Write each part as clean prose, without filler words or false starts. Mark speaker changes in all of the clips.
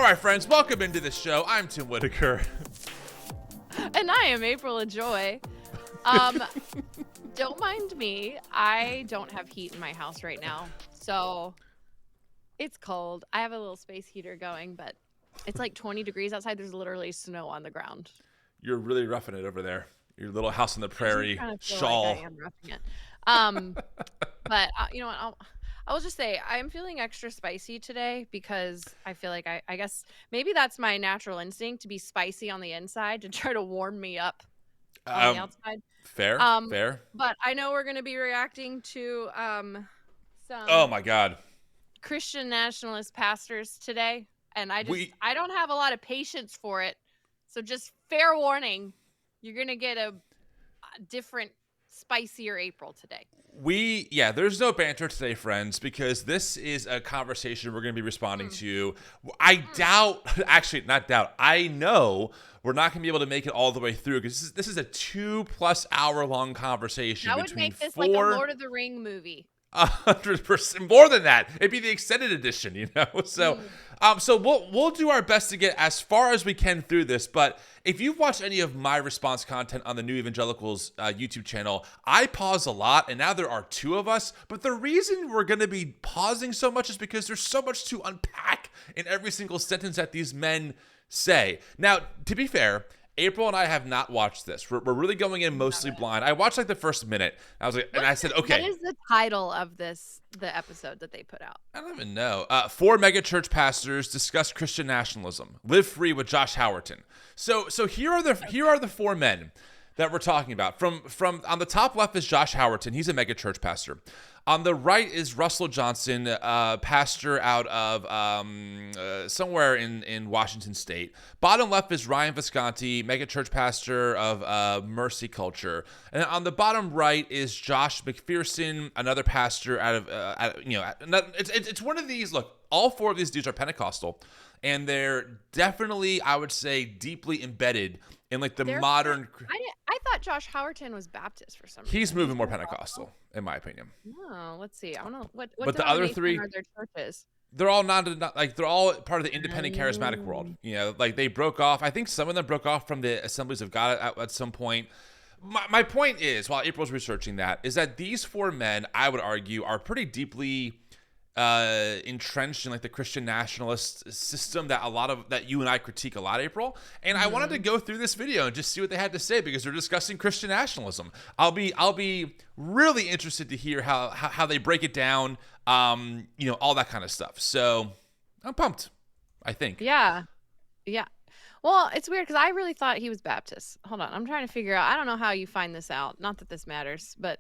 Speaker 1: right, friends, welcome into the show. I'm Tim Whitaker.
Speaker 2: And I am April Ajoy. Don't mind me. I don't have heat in my house right now, so it's cold. I have a little space heater going, but it's like 20 degrees outside. There's literally snow on the ground.
Speaker 1: You're really roughing it over there. Your little house on the prairie
Speaker 2: I kind of feel
Speaker 1: shawl.
Speaker 2: like I am roughing it. But you know what? I will just say I'm feeling extra spicy today because I feel like I guess maybe that's my natural instinct to be spicy on the inside to try to warm me up on the outside.
Speaker 1: Fair.
Speaker 2: But I know we're going to be reacting to some
Speaker 1: Oh my God.
Speaker 2: Christian Nationalist pastors today, and I don't have a lot of patience for it. So just fair warning, you're going to get a different, spicier April today.
Speaker 1: There's no banter today, friends, because this is a conversation we're going to be responding to. I know we're not going to be able to make it all the way through because this is a 2+ hour long conversation.
Speaker 2: That would make this like a Lord of the Ring movie.
Speaker 1: 100% more than that. It'd be the extended edition, you know. So we'll do our best to get as far as we can through this. But if you've watched any of my response content on the new Evangelicals YouTube channel, I pause a lot, and now there are 2 of us. But the reason we're going to be pausing so much is because there's so much to unpack in every single sentence that these men say. Now, to be fair, April and I have not watched this. We're really going in mostly blind. I watched like the first minute. I said, okay.
Speaker 2: What is the title of the episode that they put out?
Speaker 1: I don't even know. 4 megachurch pastors discuss Christian nationalism. Live free with Josh Howerton. So here are the 4 men that we're talking about. From on the top left is Josh Howerton. He's a megachurch pastor. On the right is Russell Johnson, pastor out of somewhere in Washington State. Bottom left is Ryan Visconti, megachurch pastor of Mercy Culture. And on the bottom right is Josh McPherson, another pastor out of it's one of these. Look, all 4 of these dudes are Pentecostal, and they're definitely, I would say, deeply embedded in like the modern.
Speaker 2: I thought Josh Howerton was Baptist for some reason.
Speaker 1: He's moving more Pentecostal, in my opinion.
Speaker 2: Oh, let's see. I don't know what
Speaker 1: but the other 3
Speaker 2: are their churches.
Speaker 1: They're all they're all part of the independent charismatic world. You know, like they broke off. I think some of them broke off from the Assemblies of God at some point. My point is, while April's researching that, is that these 4 men, I would argue, are pretty deeply entrenched in like the Christian nationalist system that you and I critique a lot, April. And I wanted to go through this video and just see what they had to say because they're discussing Christian nationalism. I'll be really interested to hear how they break it down, all that kind of stuff. So I'm pumped, I think.
Speaker 2: Yeah. Well, it's weird because I really thought he was Baptist. Hold on, I'm trying to figure out. I don't know how you find this out. Not that this matters, but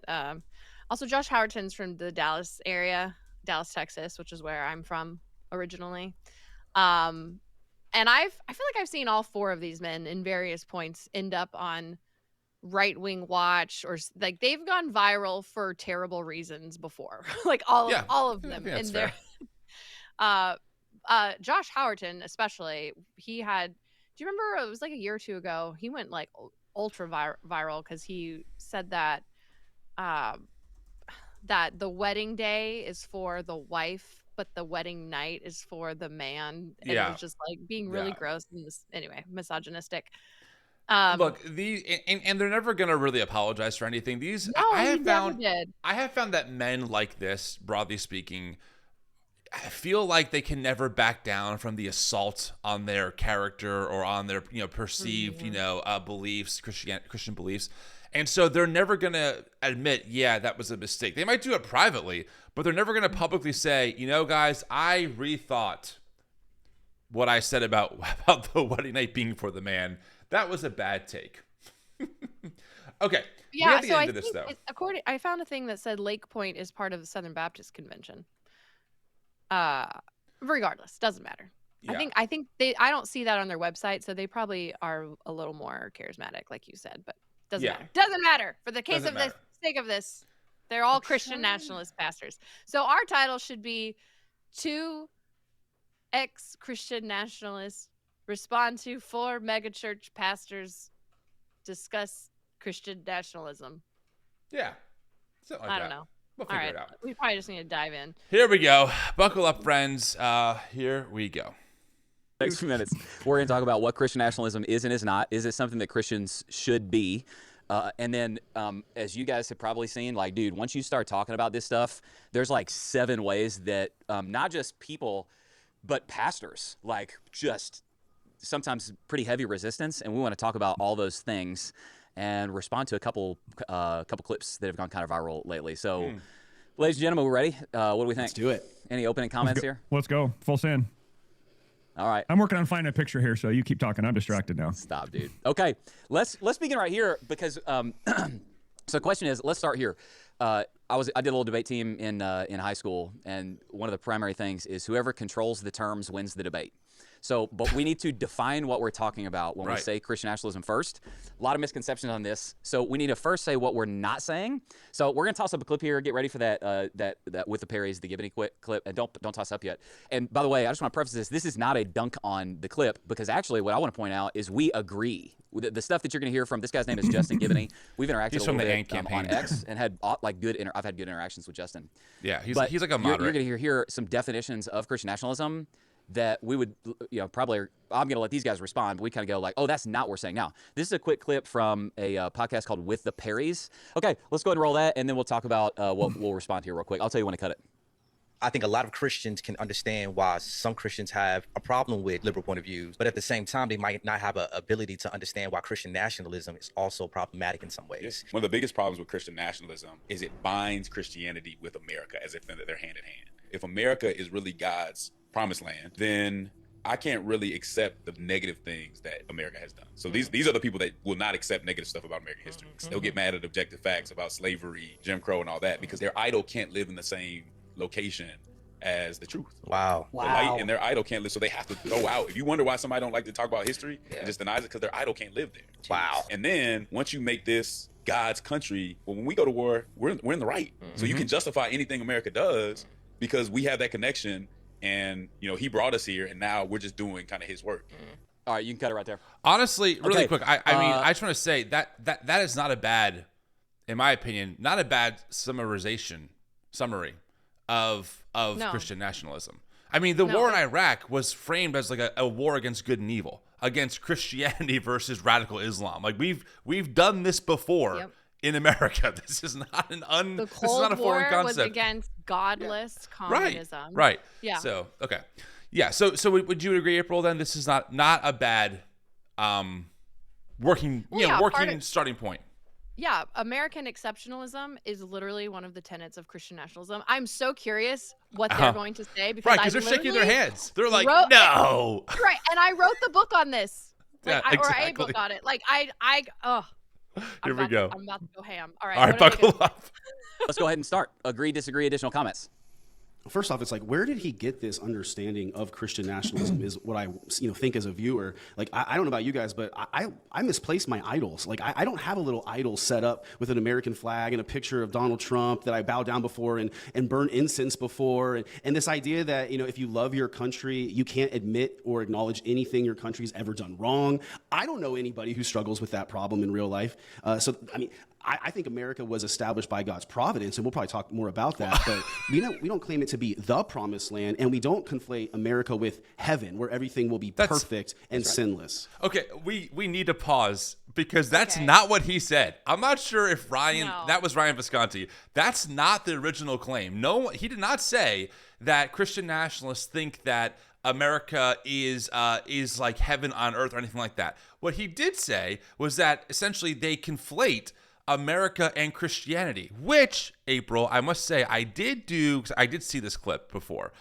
Speaker 2: also Josh Howerton's from the Dallas area. Dallas, Texas, which is where I'm from originally. And I feel like I've seen all 4 of these men in various points end up on Right Wing Watch, or like they've gone viral for terrible reasons before. Like all of them.
Speaker 1: Yeah,
Speaker 2: and Josh Howerton especially, he had, do you remember it was like a year or 2 ago, he went like ultra viral because he said that that the wedding day is for the wife, but the wedding night is for the man. And it was just like being really gross and misogynistic.
Speaker 1: Look, and they're never gonna really apologize for anything. I have found that men like this, broadly speaking, I feel like they can never back down from the assault on their character or on their perceived beliefs, Christian beliefs. And so they're never going to admit, that was a mistake. They might do it privately, but they're never going to publicly say, guys, I rethought what I said about the wedding night being for the man. That was a bad take. Okay.
Speaker 2: Yeah, so I found a thing that said Lake Point is part of the Southern Baptist Convention. Regardless, doesn't matter. Yeah. I think I don't see that on their website, so they probably are a little more charismatic, like you said, but doesn't matter. Doesn't matter. For the case of the sake of this, they're all Christian nationalist pastors. So our title should be 2 ex-Christian nationalists respond to 4 megachurch pastors discuss Christian nationalism.
Speaker 1: Yeah. Something like
Speaker 2: I don't know.
Speaker 1: We'll figure it out.
Speaker 2: We probably just need to dive in.
Speaker 1: Here we go. Buckle up, friends. Here we go.
Speaker 3: next few minutes, we're going to talk about what Christian nationalism is and is not. Is it something that Christians should be? And then, as you guys have probably seen, like, dude, once you start talking about this stuff, there's like 7 ways that not just people, but pastors, like, just sometimes pretty heavy resistance. And we want to talk about all those things and respond to a couple clips that have gone kind of viral lately. So, ladies and gentlemen, we're ready. What do we think?
Speaker 4: Let's do it.
Speaker 3: Any opening comments here?
Speaker 5: Let's go. Full send.
Speaker 3: All right.
Speaker 5: I'm working on finding a picture here, so you keep talking. I'm distracted now.
Speaker 3: Stop, dude. Okay, let's begin right here because so the question is, let's start here. I did a little debate team in high school, and one of the primary things is whoever controls the terms wins the debate. So, but we need to define what we're talking about when we say Christian nationalism first. A lot of misconceptions on this. So we need to first say what we're not saying. So we're going to toss up a clip here. Get ready for that that with the Perrys, the Gibbony clip. And don't toss up yet. And by the way, I just want to preface this. This is not a dunk on the clip, because actually what I want to point out is we agree. The stuff that you're going to hear from this guy's name is Justin Gibbony. We've interacted a little bit on X and had like I've had good interactions with Justin.
Speaker 1: Yeah, he's like a moderate.
Speaker 3: You're going to hear some definitions of Christian nationalism that we would, probably, I'm going to let these guys respond, but we kind of go like, oh, that's not what we're saying. Now, this is a quick clip from a podcast called With the Perrys. Okay, let's go ahead and roll that, and then we'll talk about what we'll respond here real quick. I'll tell you when to cut it.
Speaker 6: I think a lot of Christians can understand why some Christians have a problem with liberal point of views, but at the same time, they might not have an ability to understand why Christian nationalism is also problematic in some ways.
Speaker 7: One of the biggest problems with Christian nationalism is it binds Christianity with America as if they're hand in hand. If America is really God's promised land, then I can't really accept the negative things that America has done. So these are the people that will not accept negative stuff about American history. They'll get mad at objective facts about slavery, Jim Crow, and all that, because their idol can't live in the same location as the truth.
Speaker 6: Wow.
Speaker 7: The light and their idol can't live, so they have to throw out. If you wonder why somebody don't like to talk about history, it just denies it because their idol can't live there.
Speaker 6: Wow.
Speaker 7: And then once you make this God's country, well, when we go to war, we're in the right. So you can justify anything America does because we have that connection. And, he brought us here, and now we're just doing kind of his work.
Speaker 3: All right, you can cut it right there.
Speaker 1: Honestly, really quick, I mean, I just want to say that is not a bad, in my opinion, not a bad summary of Christian nationalism. I mean, the war in Iraq was framed as like a war against good and evil, against Christianity versus radical Islam. Like we've done this before in America. This is not
Speaker 2: the
Speaker 1: this is not a foreign
Speaker 2: War
Speaker 1: concept.
Speaker 2: was against godless communism.
Speaker 1: Right.
Speaker 2: Yeah.
Speaker 1: So okay. Yeah. So would you agree, April? Then this is not a bad working starting point.
Speaker 2: Yeah, American exceptionalism is literally one of the tenets of Christian nationalism. I'm so curious what they're going to say because
Speaker 1: because they're shaking their heads. They're like, no.
Speaker 2: Right, and I wrote the book on this.
Speaker 1: Yeah,
Speaker 2: or a book on it. Like
Speaker 1: Here we go.
Speaker 2: I'm about to go ham. All right.
Speaker 1: All right, buckle up.
Speaker 3: Let's go ahead and start. Agree, disagree, additional comments.
Speaker 4: First off, it's like, where did he get this understanding of Christian nationalism is what I think as a viewer. Like, I don't know about you guys, but I misplace my idols. Like, I don't have a little idol set up with an American flag and a picture of Donald Trump that I bow down before and burn incense before. And this idea that, if you love your country, you can't admit or acknowledge anything your country's ever done wrong. I don't know anybody who struggles with that problem in real life. I think America was established by God's providence, and we'll probably talk more about that, but we don't claim it to be the promised land, and we don't conflate America with heaven, where everything will be perfect and sinless.
Speaker 1: Okay, we need to pause, because that's not what he said. I'm not sure if that was Ryan Visconti. That's not the original claim. No, he did not say that Christian nationalists think that America is like heaven on earth or anything like that. What he did say was that essentially they conflate America and Christianity, which, April, I must say, I did see this clip before.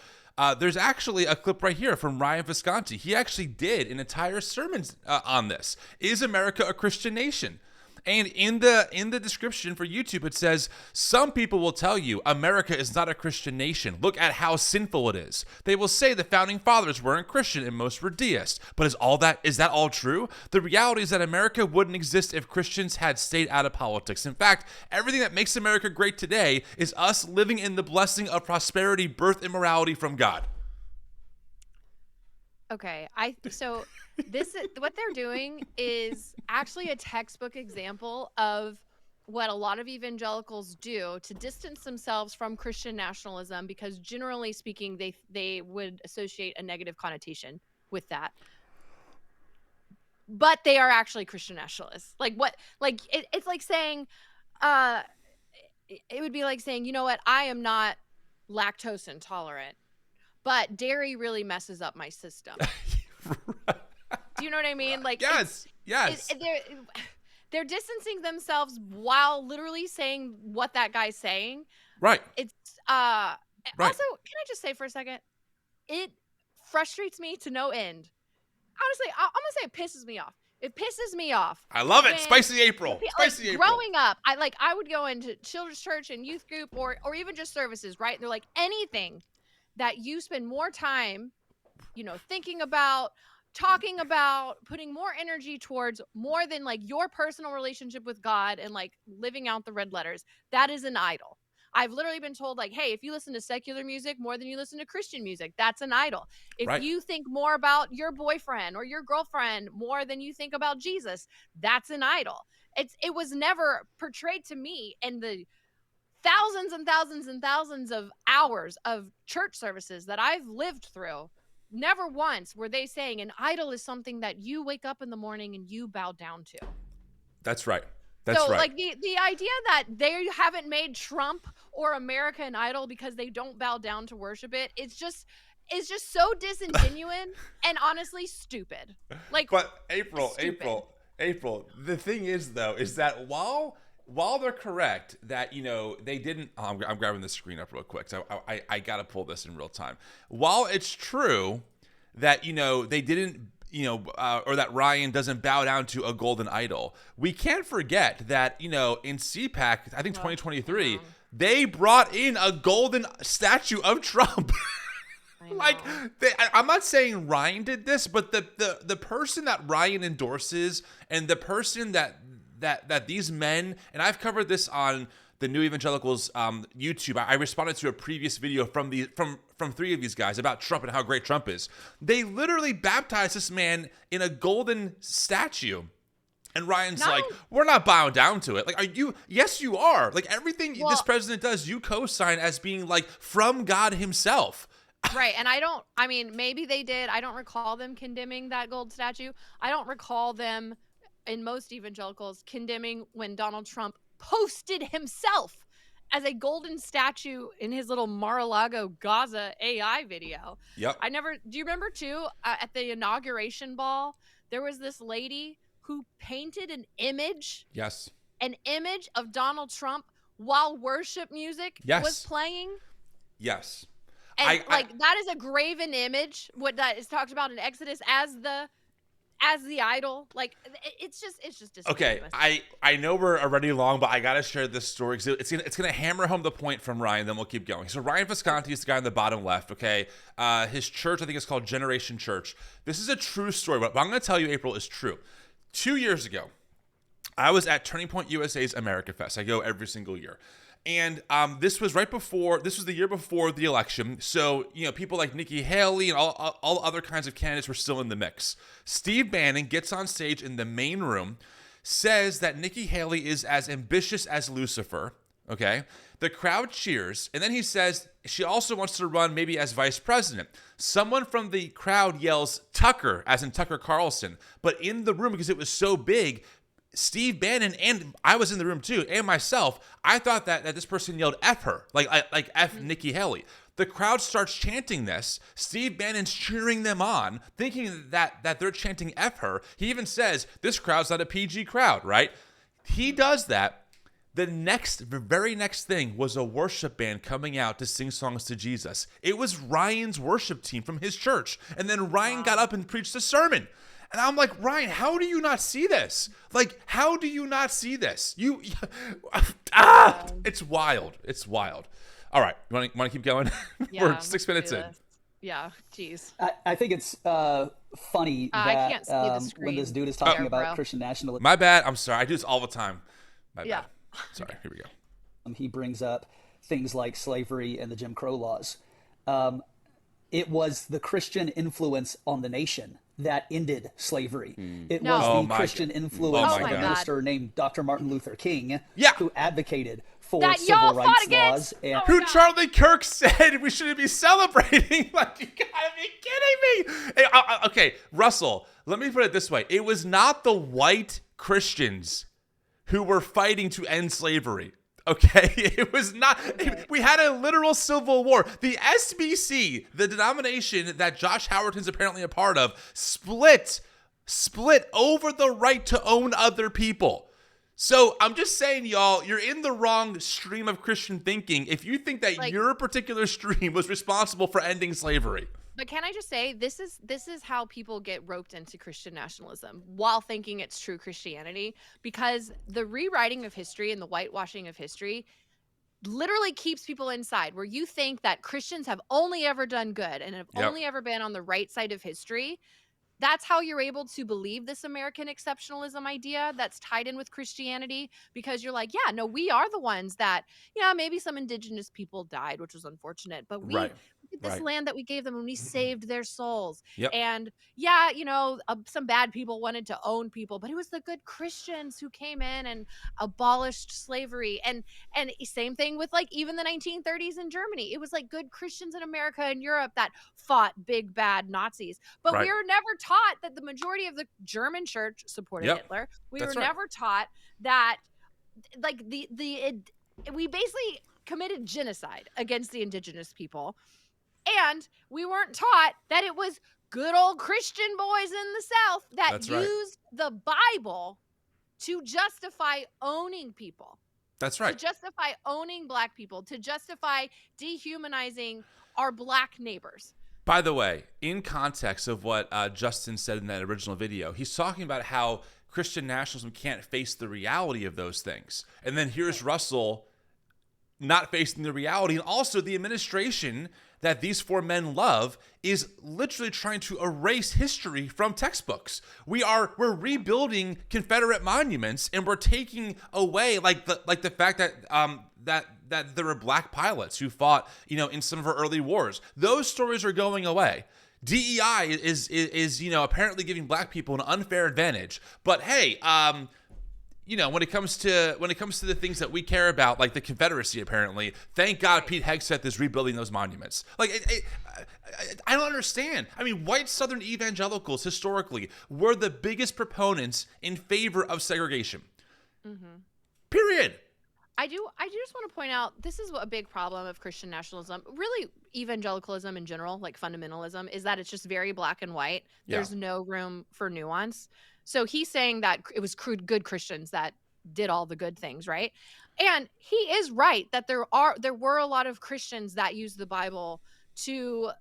Speaker 1: There's actually a clip right here from Ryan Visconti. He actually did an entire sermon on this. Is America a Christian nation? And in the description for YouTube, it says, some people will tell you America is not a Christian nation. Look at how sinful it is. They will say the founding fathers weren't Christian and most were deist. But is that all true? The reality is that America wouldn't exist if Christians had stayed out of politics. In fact, everything that makes America great today is us living in the blessing of prosperity, birth, and morality from God.
Speaker 2: Okay, so this is what they're doing is actually a textbook example of what a lot of evangelicals do to distance themselves from Christian nationalism, because generally speaking, they would associate a negative connotation with that. But they are actually Christian nationalists. Like what? Like it's like saying, it would be like saying, you know what? I am not lactose intolerant, but dairy really messes up my system. Do you know what I mean? Like
Speaker 1: yes.
Speaker 2: They're distancing themselves while literally saying what that guy's saying.
Speaker 1: Right.
Speaker 2: It's
Speaker 1: Right.
Speaker 2: Also, can I just say for a second, it frustrates me to no end. Honestly, I'm gonna say it pisses me off. It pisses me off.
Speaker 1: I love it. Spicy April. Spicy April.
Speaker 2: Growing up, I would go into children's church and youth group or even just services, right? And they're like, anything that you spend more time, thinking about, talking about, putting more energy towards more than like your personal relationship with God and like living out the red letters, that is an idol. I've literally been told like, hey, if you listen to secular music more than you listen to Christian music, that's an idol. If you think more about your boyfriend or your girlfriend more than you think about Jesus, that's an idol. It was never portrayed to me in the thousands and thousands and thousands of hours of church services that I've lived through. Never once were they saying an idol is something that you wake up in the morning and you bow down to.
Speaker 1: That's right.
Speaker 2: Like the idea that they haven't made Trump or America an idol because they don't bow down to worship it, it's just so disingenuous and honestly stupid. Like,
Speaker 1: but April, the thing is though, is that while they're correct that, they didn't, I'm grabbing the screen up real quick. So I got to pull this in real time. While it's true that, they didn't, or that Ryan doesn't bow down to a golden idol, we can't forget that, in CPAC, I think 2023, they brought in a golden statue of Trump. Like, I'm not saying Ryan did this, but the person that Ryan endorses and the person that these men, and I've covered this on the New Evangelicals YouTube. I responded to a previous video from three of these guys about Trump and how great Trump is. They literally baptized this man in a golden statue. And Ryan's like, we're not bowing down to it. Like, are you? Yes, you are. Like, everything this president does, you co-sign as being like from God himself.
Speaker 2: Right. And maybe they did. I don't recall them condemning that gold statue. I don't recall them, in most evangelicals, condemning when Donald Trump posted himself as a golden statue in his little Mar-a-Lago Gaza AI video.
Speaker 1: Yep.
Speaker 2: Do you remember too, at the inauguration ball, there was this lady who painted an image.
Speaker 1: Yes.
Speaker 2: An image of Donald Trump while worship music was playing.
Speaker 1: Yes.
Speaker 2: And that is a graven image, what that is talked about in Exodus as the idol. Like, it's just
Speaker 1: okay. I know we're already long, but I gotta share this story because it's gonna hammer home the point from Ryan. Then we'll keep going. So Ryan Visconti is the guy on the bottom left. Okay, his church, I think it's called Generation Church. This is a true story. What I'm gonna tell you, April, is true. 2 years ago, I was at Turning Point USA's America Fest. I go every single year. And this was the year before the election. So, people like Nikki Haley and all other kinds of candidates were still in the mix. Steve Bannon gets on stage in the main room, says that Nikki Haley is as ambitious as Lucifer. Okay. The crowd cheers. And then he says she also wants to run maybe as vice president. Someone from the crowd yells Tucker, as in Tucker Carlson. But in the room, because it was so big, Steve Bannon, and I was in the room too, and myself, I thought that this person yelled F her, like F Nikki Haley. The crowd starts chanting this. Steve Bannon's cheering them on, thinking that they're chanting F her. He even says, this crowd's not a PG crowd, right? He does that. The very next thing was a worship band coming out to sing songs to Jesus. It was Ryan's worship team from his church. And then Ryan got up and preached a sermon. And I'm like, Ryan, how do you not see this? Like, how do you not see this? It's wild. It's wild. All right. You want to keep going?
Speaker 2: Yeah,
Speaker 1: We're 6 minutes in.
Speaker 2: Yeah, geez.
Speaker 8: I think it's funny
Speaker 2: I
Speaker 8: that
Speaker 2: can't see the screen
Speaker 8: when this dude is talking
Speaker 2: there,
Speaker 8: about
Speaker 2: bro.
Speaker 8: Christian nationalism,
Speaker 1: My bad. I'm sorry. I do this all the time. My bad. Sorry. Here we go.
Speaker 8: he brings up things like slavery and the Jim Crow laws. It was the Christian influence on the nation that ended slavery. It was the Christian influence
Speaker 1: Oh
Speaker 8: of
Speaker 1: my
Speaker 8: a
Speaker 1: God.
Speaker 8: minister named Dr. Martin Luther King
Speaker 1: Yeah.
Speaker 8: who advocated for
Speaker 2: that
Speaker 8: civil
Speaker 2: y'all
Speaker 8: rights
Speaker 2: fought against.
Speaker 8: laws. And
Speaker 1: Who Charlie Kirk said we shouldn't be celebrating. Like, you gotta be kidding me. Hey, okay, Russell, let me put it this way. It was not the white Christians who were fighting to end slavery. Okay, it was not. We had a literal civil war. The SBC, the denomination that Josh Howerton's apparently a part of, split over the right to own other people. So I'm just saying, y'all, you're in the wrong stream of Christian thinking if you think that your particular stream was responsible for ending slavery.
Speaker 2: But can I just say, this is how people get roped into Christian nationalism while thinking it's true Christianity, because the rewriting of history and the whitewashing of history literally keeps people inside, where you think that Christians have only ever done good and have only ever been on the right side of history. That's how you're able to believe this American exceptionalism idea that's tied in with Christianity, because you're like, yeah, no, we are the ones that, maybe some indigenous people died, which was unfortunate, but we get this land that we gave them and we saved their souls.
Speaker 1: Yep.
Speaker 2: And some bad people wanted to own people, but it was the good Christians who came in and abolished slavery. And same thing with like even the 1930s in Germany. It was like good Christians in America and Europe that fought big bad Nazis. But we were never taught that the majority of the German church supported Hitler. We were never taught that like we basically committed genocide against the indigenous people. And we weren't taught that it was good old Christian boys in the South that used the Bible to justify owning people.
Speaker 1: That's right.
Speaker 2: To justify owning black people, to justify dehumanizing our black neighbors.
Speaker 1: By the way, in context of what Justin said in that original video, he's talking about how Christian nationalism can't face the reality of those things. And then here's Russell not facing the reality. And also the administration that these four men love is literally trying to erase history from textbooks. We're rebuilding Confederate monuments, and we're taking away like the fact that that there were black pilots who fought, in some of our early wars. Those stories are going away. DEI is apparently giving black people an unfair advantage. But hey, when it comes to the things that we care about, like the Confederacy, apparently, thank God Pete Hegseth is rebuilding those monuments. Like, I don't understand. I mean, white Southern evangelicals historically were the biggest proponents in favor of segregation. Mm-hmm. Period.
Speaker 2: I do just want to point out, this is a big problem of Christian nationalism, really evangelicalism in general, like fundamentalism, is that it's just very black and white. There's no room for nuance. So he's saying that it was good Christians that did all the good things, right? And he is right that there were a lot of Christians that used the Bible to,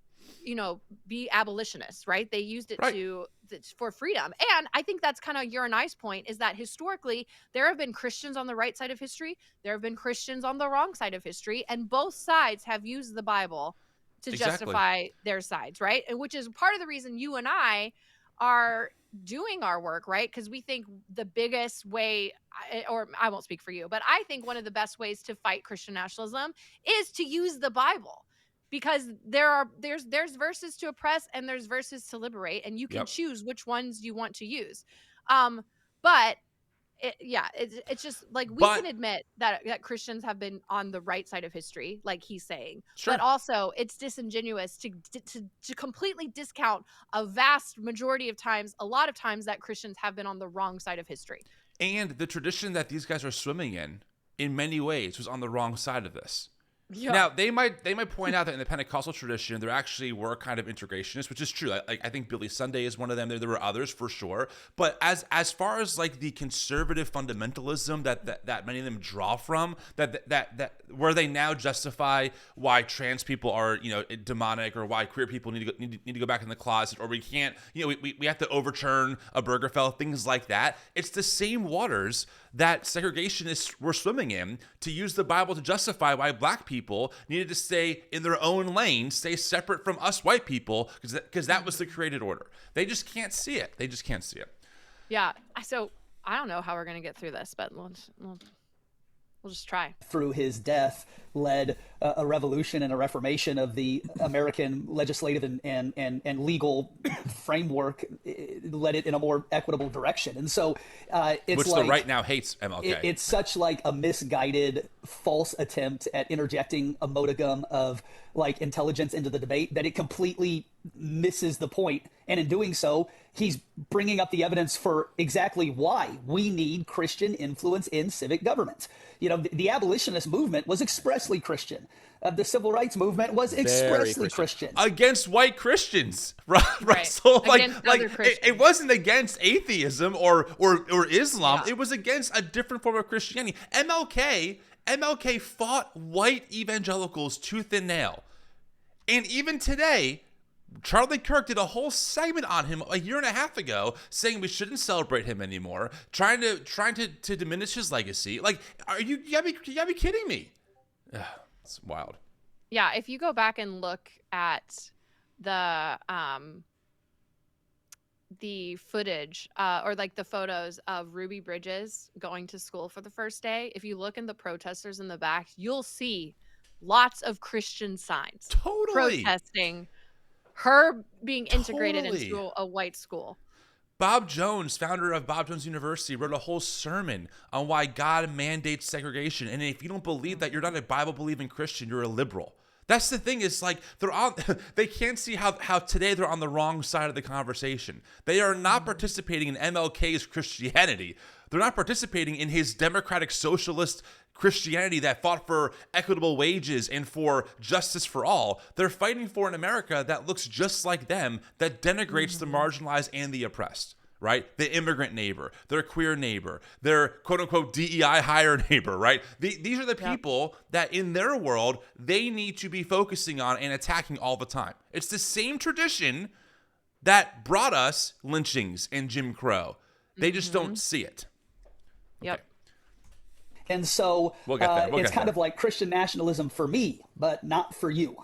Speaker 2: be abolitionists, right? They used it for freedom. And I think that's kind of your and I's point, is that historically there have been Christians on the right side of history. There have been Christians on the wrong side of history, and both sides have used the Bible to justify their sides, right? And which is part of the reason you and I are doing our work, right? Because we think the biggest way, or I won't speak for you, but I think one of the best ways to fight Christian nationalism is to use the Bible, because there's verses to oppress and there's verses to liberate, and you can choose which ones you want to use. But it's just like we can admit that Christians have been on the right side of history, like he's saying, but also it's disingenuous to completely discount a vast majority of times, a lot of times, that Christians have been on the wrong side of history.
Speaker 1: And the tradition that these guys are swimming in many ways, was on the wrong side of this. Yeah. Now, they might point out that in the Pentecostal tradition, there actually were kind of integrationists, which is true. I think Billy Sunday is one of them. There were others for sure. But as far as like the conservative fundamentalism that many of them draw from, that where they now justify why trans people are demonic, or why queer people need to go back in the closet, or we can't we have to overturn a Obergefell, things like that. It's the same waters that segregationists were swimming in, to use the Bible to justify why black people needed to stay in their own lane, stay separate from us white people, because that was the created order. They just can't see it. Yeah.
Speaker 2: So I don't know how we're going to get through this, but we'll We'll just try.
Speaker 8: through his death, led a revolution and a reformation of the American legislative and legal framework, led it in a more equitable direction. And so it's
Speaker 1: Which
Speaker 8: like,
Speaker 1: the right now hates MLK.
Speaker 8: it's such like a misguided, false attempt at interjecting a modicum of like intelligence into the debate that it completely misses the point. And in doing so, he's bringing up the evidence for exactly why we need Christian influence in civic government. You know, the abolitionist movement was expressly Christian. The civil rights movement was expressly Christian.
Speaker 1: Against white Christians, right?
Speaker 2: Right.
Speaker 1: So
Speaker 2: Against
Speaker 1: like
Speaker 2: other Christians.
Speaker 1: it wasn't against atheism or Islam.
Speaker 2: Yeah.
Speaker 1: It was against a different form of Christianity. MLK fought white evangelicals tooth and nail. And even today, Charlie Kirk did a whole segment on him a year and a half ago saying we shouldn't celebrate him anymore, trying to diminish his legacy. Like, you gotta be kidding me. Ugh, it's wild.
Speaker 2: Yeah, if you go back and look at the footage or like the photos of Ruby Bridges going to school for the first day, if you look in the protesters in the back, you'll see lots of Christian signs
Speaker 1: Totally.
Speaker 2: protesting her being integrated
Speaker 1: Totally.
Speaker 2: into a white school.
Speaker 1: Bob Jones, founder of Bob Jones University, wrote a whole sermon on why God mandates segregation. And if you don't believe that, you're not a Bible-believing Christian, you're a liberal. That's the thing, is like they can't see how today they're on the wrong side of the conversation. They are not participating in MLK's Christianity. They're not participating in his democratic socialist Christianity that fought for equitable wages and for justice for all. They're fighting for an America that looks just like them, that denigrates the marginalized and the oppressed, right? The immigrant neighbor, their queer neighbor, their quote-unquote DEI hire neighbor, right? These are the people that in their world, they need to be focusing on and attacking all the time. It's the same tradition that brought us lynchings and Jim Crow. They just don't see it.
Speaker 2: Yep.
Speaker 8: And so
Speaker 1: We'll get there. We'll
Speaker 8: it's
Speaker 1: get
Speaker 8: kind
Speaker 1: there.
Speaker 8: of like Christian nationalism for me, but not for you.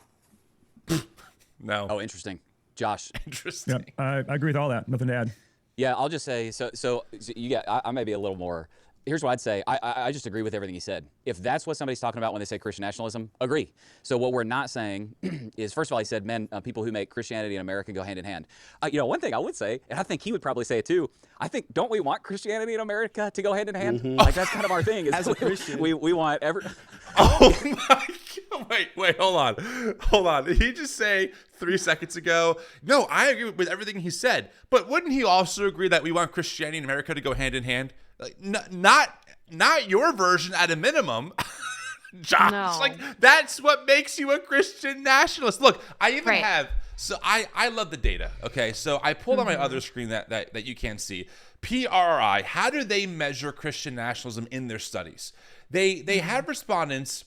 Speaker 1: No.
Speaker 3: Oh, interesting. Josh.
Speaker 1: Interesting.
Speaker 5: Yep, I agree with all that. Nothing to add.
Speaker 3: Yeah, I'll just say, so you got, I may be a little more, here's what I'd say. I just agree with everything he said. If that's what somebody's talking about when they say Christian nationalism, agree. So what we're not saying is, first of all, he said, people who make Christianity and America go hand in hand. One thing I would say, and I think he would probably say it too, I think, don't we want Christianity and America to go hand in hand? Like, that's kind of our thing.
Speaker 4: As a Christian.
Speaker 3: We want
Speaker 1: Oh my God. Wait, hold on. Did he just say 3 seconds ago, no, I agree with everything he said, but wouldn't he also agree that we want Christianity and America to go hand in hand? Like, not your version at a minimum. Josh,
Speaker 2: No.
Speaker 1: like, that's what makes you a Christian nationalist. Look, I even
Speaker 2: Right.
Speaker 1: have, so I love the data. Okay. So I pulled on my other screen that you can't see. PRI, how do they measure Christian nationalism in their studies? They have respondents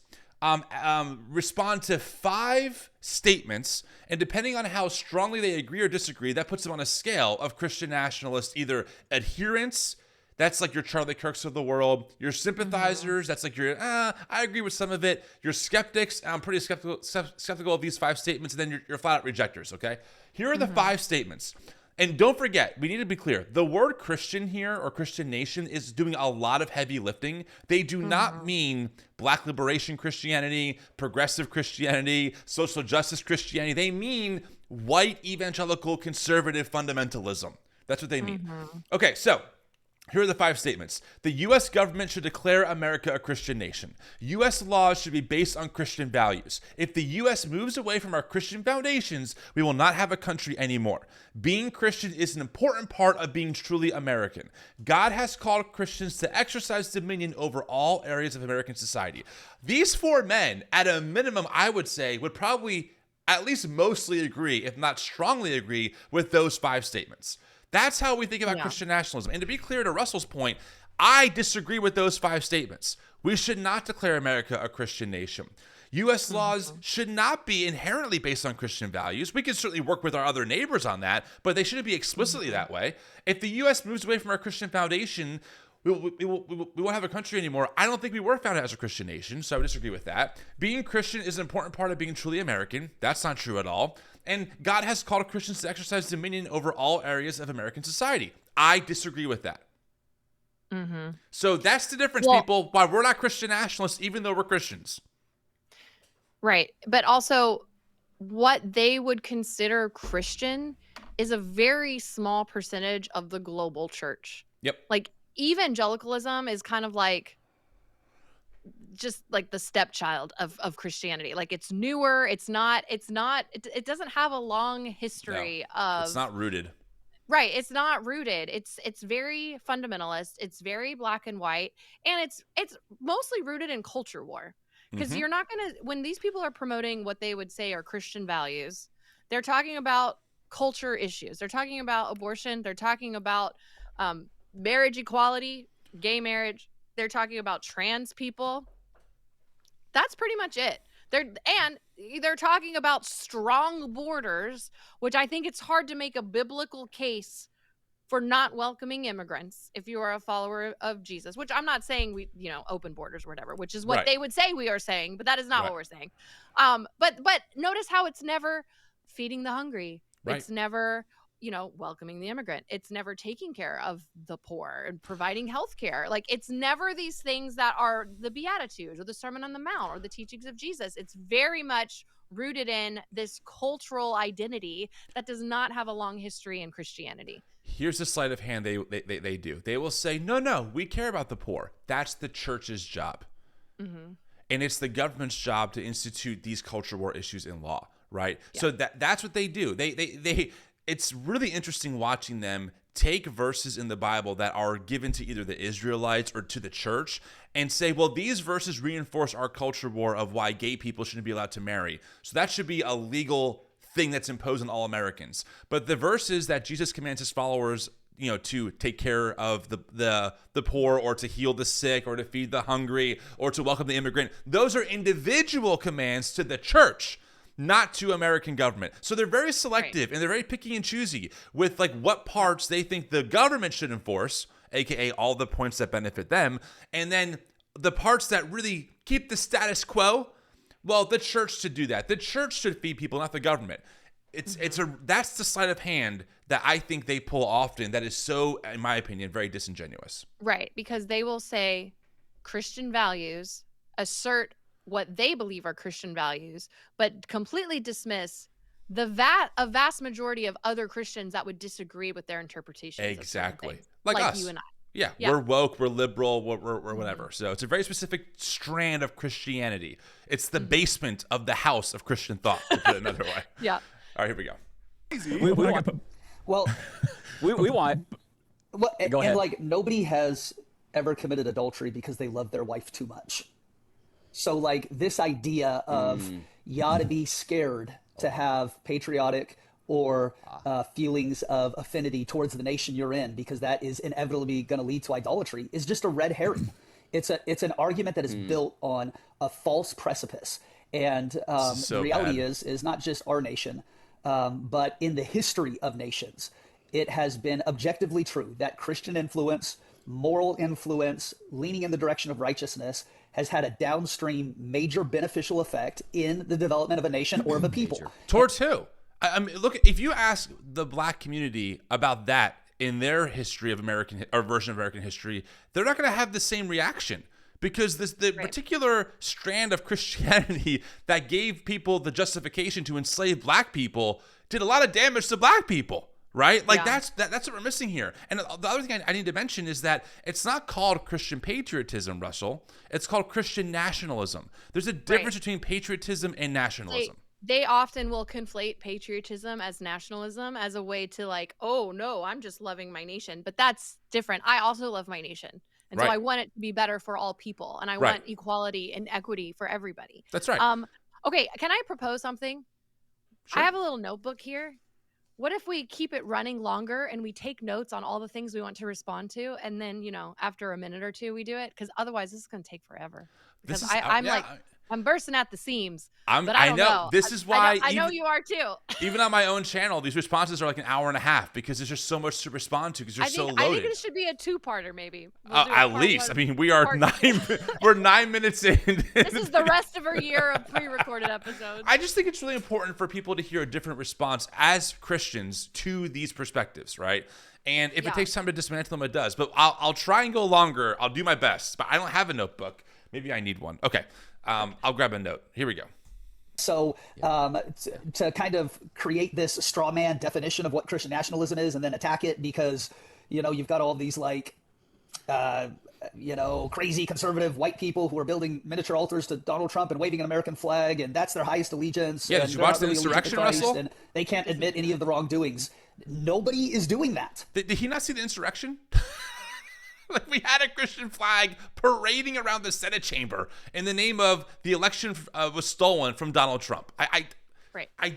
Speaker 1: respond to 5 statements, and depending on how strongly they agree or disagree, that puts them on a scale of Christian nationalist, either adherence, that's like your Charlie Kirks of the world, your sympathizers, that's like your, I agree with some of it, your skeptics, I'm pretty skeptical of these 5 statements, and then your flat out rejectors, okay? Here are the 5 statements. And don't forget, we need to be clear. The word Christian here, or Christian nation, is doing a lot of heavy lifting. They do not mean black liberation Christianity, progressive Christianity, social justice Christianity. They mean white evangelical conservative fundamentalism. That's what they mean. Okay, so here are the 5 statements. The U.S. government should declare America a Christian nation. U.S. laws should be based on Christian values. If the U.S. moves away from our Christian foundations, we will not have a country anymore. Being Christian is an important part of being truly American. God has called Christians to exercise dominion over all areas of American society. These 4 men, at a minimum, I would say, would probably at least mostly agree, if not strongly agree, with those 5 statements. That's how we think about Christian nationalism. And to be clear to Russell's point, I disagree with those 5 statements. We should not declare America a Christian nation. U.S. laws should not be inherently based on Christian values. We can certainly work with our other neighbors on that, but they shouldn't be explicitly that way. If the U.S. moves away from our Christian foundation, we won't have a country anymore. I don't think we were founded as a Christian nation, so I would disagree with that. Being Christian is an important part of being truly American. That's not true at all. And God has called Christians to exercise dominion over all areas of American society. I disagree with that.
Speaker 2: Mm-hmm.
Speaker 1: So that's the difference,
Speaker 2: Well,
Speaker 1: people, why we're not Christian nationalists, even though we're Christians.
Speaker 2: right. But also, what they would consider Christian is a very small percentage of the global church.
Speaker 1: Yep.
Speaker 2: Like, evangelicalism is kind of like just like the stepchild of Christianity. Like, it's newer. It doesn't have a long history of.
Speaker 1: It's not rooted.
Speaker 2: Right, it's not rooted. It's very fundamentalist. It's very black and white, and it's mostly rooted in culture war. Because
Speaker 1: Mhm.
Speaker 2: you're not gonna, when these people are promoting what they would say are Christian values, they're talking about culture issues. They're talking about abortion. They're talking about marriage equality, gay marriage. They're talking about trans people. That's pretty much it. They're talking about strong borders, which I think it's hard to make a biblical case for not welcoming immigrants if you are a follower of Jesus, which I'm not saying we, open borders or whatever, which is what
Speaker 1: Right.
Speaker 2: they would say we are saying, but that is not
Speaker 1: Right.
Speaker 2: what we're saying. But notice how it's never feeding the hungry.
Speaker 1: Right.
Speaker 2: It's never, welcoming the immigrant. It's never taking care of the poor and providing health care. Like, it's never these things that are the Beatitudes or the Sermon on the Mount or the teachings of Jesus. It's very much rooted in this cultural identity that does not have a long history in Christianity.
Speaker 1: Here's the sleight of hand they do. They will say, no, we care about the poor. That's the church's job.
Speaker 2: Mm-hmm.
Speaker 1: And it's the government's job to institute these culture war issues in law, right?
Speaker 2: Yeah.
Speaker 1: So that's what they do. They it's really interesting watching them take verses in the Bible that are given to either the Israelites or to the church and say, well, these verses reinforce our culture war of why gay people shouldn't be allowed to marry. So that should be a legal thing that's imposed on all Americans. But the verses that Jesus commands his followers, to take care of the poor or to heal the sick or to feed the hungry or to welcome the immigrant, those are individual commands to the church, not to American government. So they're very selective, and they're very picky and choosy with like what parts they think the government should enforce, aka all the points that benefit them, and then the parts that really keep the status quo. Well, the church should do that. The church should feed people, not the government. That's the sleight of hand that I think they pull often. That is so, in my opinion, very disingenuous.
Speaker 2: Right, because they will say Christian values, assert what they believe are Christian values, but completely dismiss a vast majority of other Christians that would disagree with their interpretation.
Speaker 1: Exactly,
Speaker 2: like
Speaker 1: us.
Speaker 2: you and I.
Speaker 1: Yeah, we're woke, we're liberal, we're whatever. So it's a very specific strand of Christianity. It's the basement of the house of Christian thought, to put it another way.
Speaker 2: Yeah.
Speaker 1: All right, here we go.
Speaker 3: We want.
Speaker 8: Well,
Speaker 3: We want.
Speaker 8: well,
Speaker 3: Go ahead.
Speaker 8: and like nobody has ever committed adultery because they love their wife too much. So like this idea of you ought to be scared to have patriotic or feelings of affinity towards the nation you're in because that is inevitably going to lead to idolatry is just a red herring. It's an argument that is built on a false precipice. And
Speaker 1: So
Speaker 8: the reality
Speaker 1: bad.
Speaker 8: is not just our nation, but in the history of nations, it has been objectively true that Christian influence, moral influence, leaning in the direction of righteousness has had a downstream major beneficial effect in the development of a nation or of a people.
Speaker 1: Towards who? I mean, look, if you ask the black community about that in their history of American or version of American history, they're not going to have the same reaction because the particular strand of Christianity that gave people the justification to enslave black people did a lot of damage to black people. Right? Like that's what we're missing here. And the other thing I need to mention is that it's not called Christian patriotism, Russell. It's called Christian nationalism. There's a difference between patriotism and nationalism.
Speaker 2: They often will conflate patriotism as nationalism as a way to like, oh no, I'm just loving my nation. But that's different. I also love my nation. And so I want it to be better for all people. And I want equality and equity for everybody.
Speaker 1: That's right.
Speaker 2: Okay, can I propose something?
Speaker 1: Sure.
Speaker 2: I have a little notebook here. What if we keep it running longer and we take notes on all the things we want to respond to, and then after a minute or two we do it? Because otherwise this is going to take forever. Because I'm like I'm bursting at the seams. But
Speaker 1: I
Speaker 2: don't
Speaker 1: know. This is why
Speaker 2: I know you are too.
Speaker 1: even on my own channel, these responses are like an hour and a half because there's just so much to respond to because they're so loaded.
Speaker 2: I think it should be a 2-parter maybe. We'll do a
Speaker 1: at
Speaker 2: part
Speaker 1: least.
Speaker 2: one,
Speaker 1: I mean, we are
Speaker 2: part
Speaker 1: 9 we're 9 minutes in.
Speaker 2: This is the rest of our year of pre-recorded episodes.
Speaker 1: I just think it's really important for people to hear a different response as Christians to these perspectives, right? And if it takes time to dismantle them, it does. But I'll try and go longer. I'll do my best. But I don't have a notebook. Maybe I need one. Okay. I'll grab a note. Here we go.
Speaker 8: So to kind of create this straw man definition of what Christian nationalism is and then attack it because, you've got all these like, crazy conservative white people who are building miniature altars to Donald Trump and waving an American flag, and that's their highest allegiance.
Speaker 1: Yeah,
Speaker 8: and
Speaker 1: did you
Speaker 8: they're
Speaker 1: watch
Speaker 8: not
Speaker 1: the
Speaker 8: really allegiant to
Speaker 1: insurrection,
Speaker 8: Christ,
Speaker 1: Russell?
Speaker 8: And they can't admit any of the wrongdoings. Nobody is doing that.
Speaker 1: Did he not see the insurrection? Like we had a Christian flag parading around the Senate chamber in the name of the election was stolen from Donald Trump. I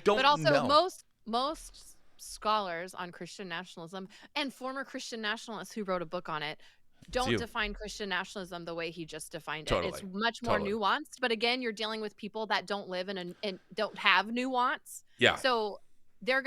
Speaker 1: don't know.
Speaker 2: But also most scholars on Christian nationalism and former Christian nationalists who wrote a book on it don't define Christian nationalism the way he just defined it. It's much more nuanced. But again, you're dealing with people that don't live in and don't have nuance.
Speaker 1: Yeah.
Speaker 2: So they're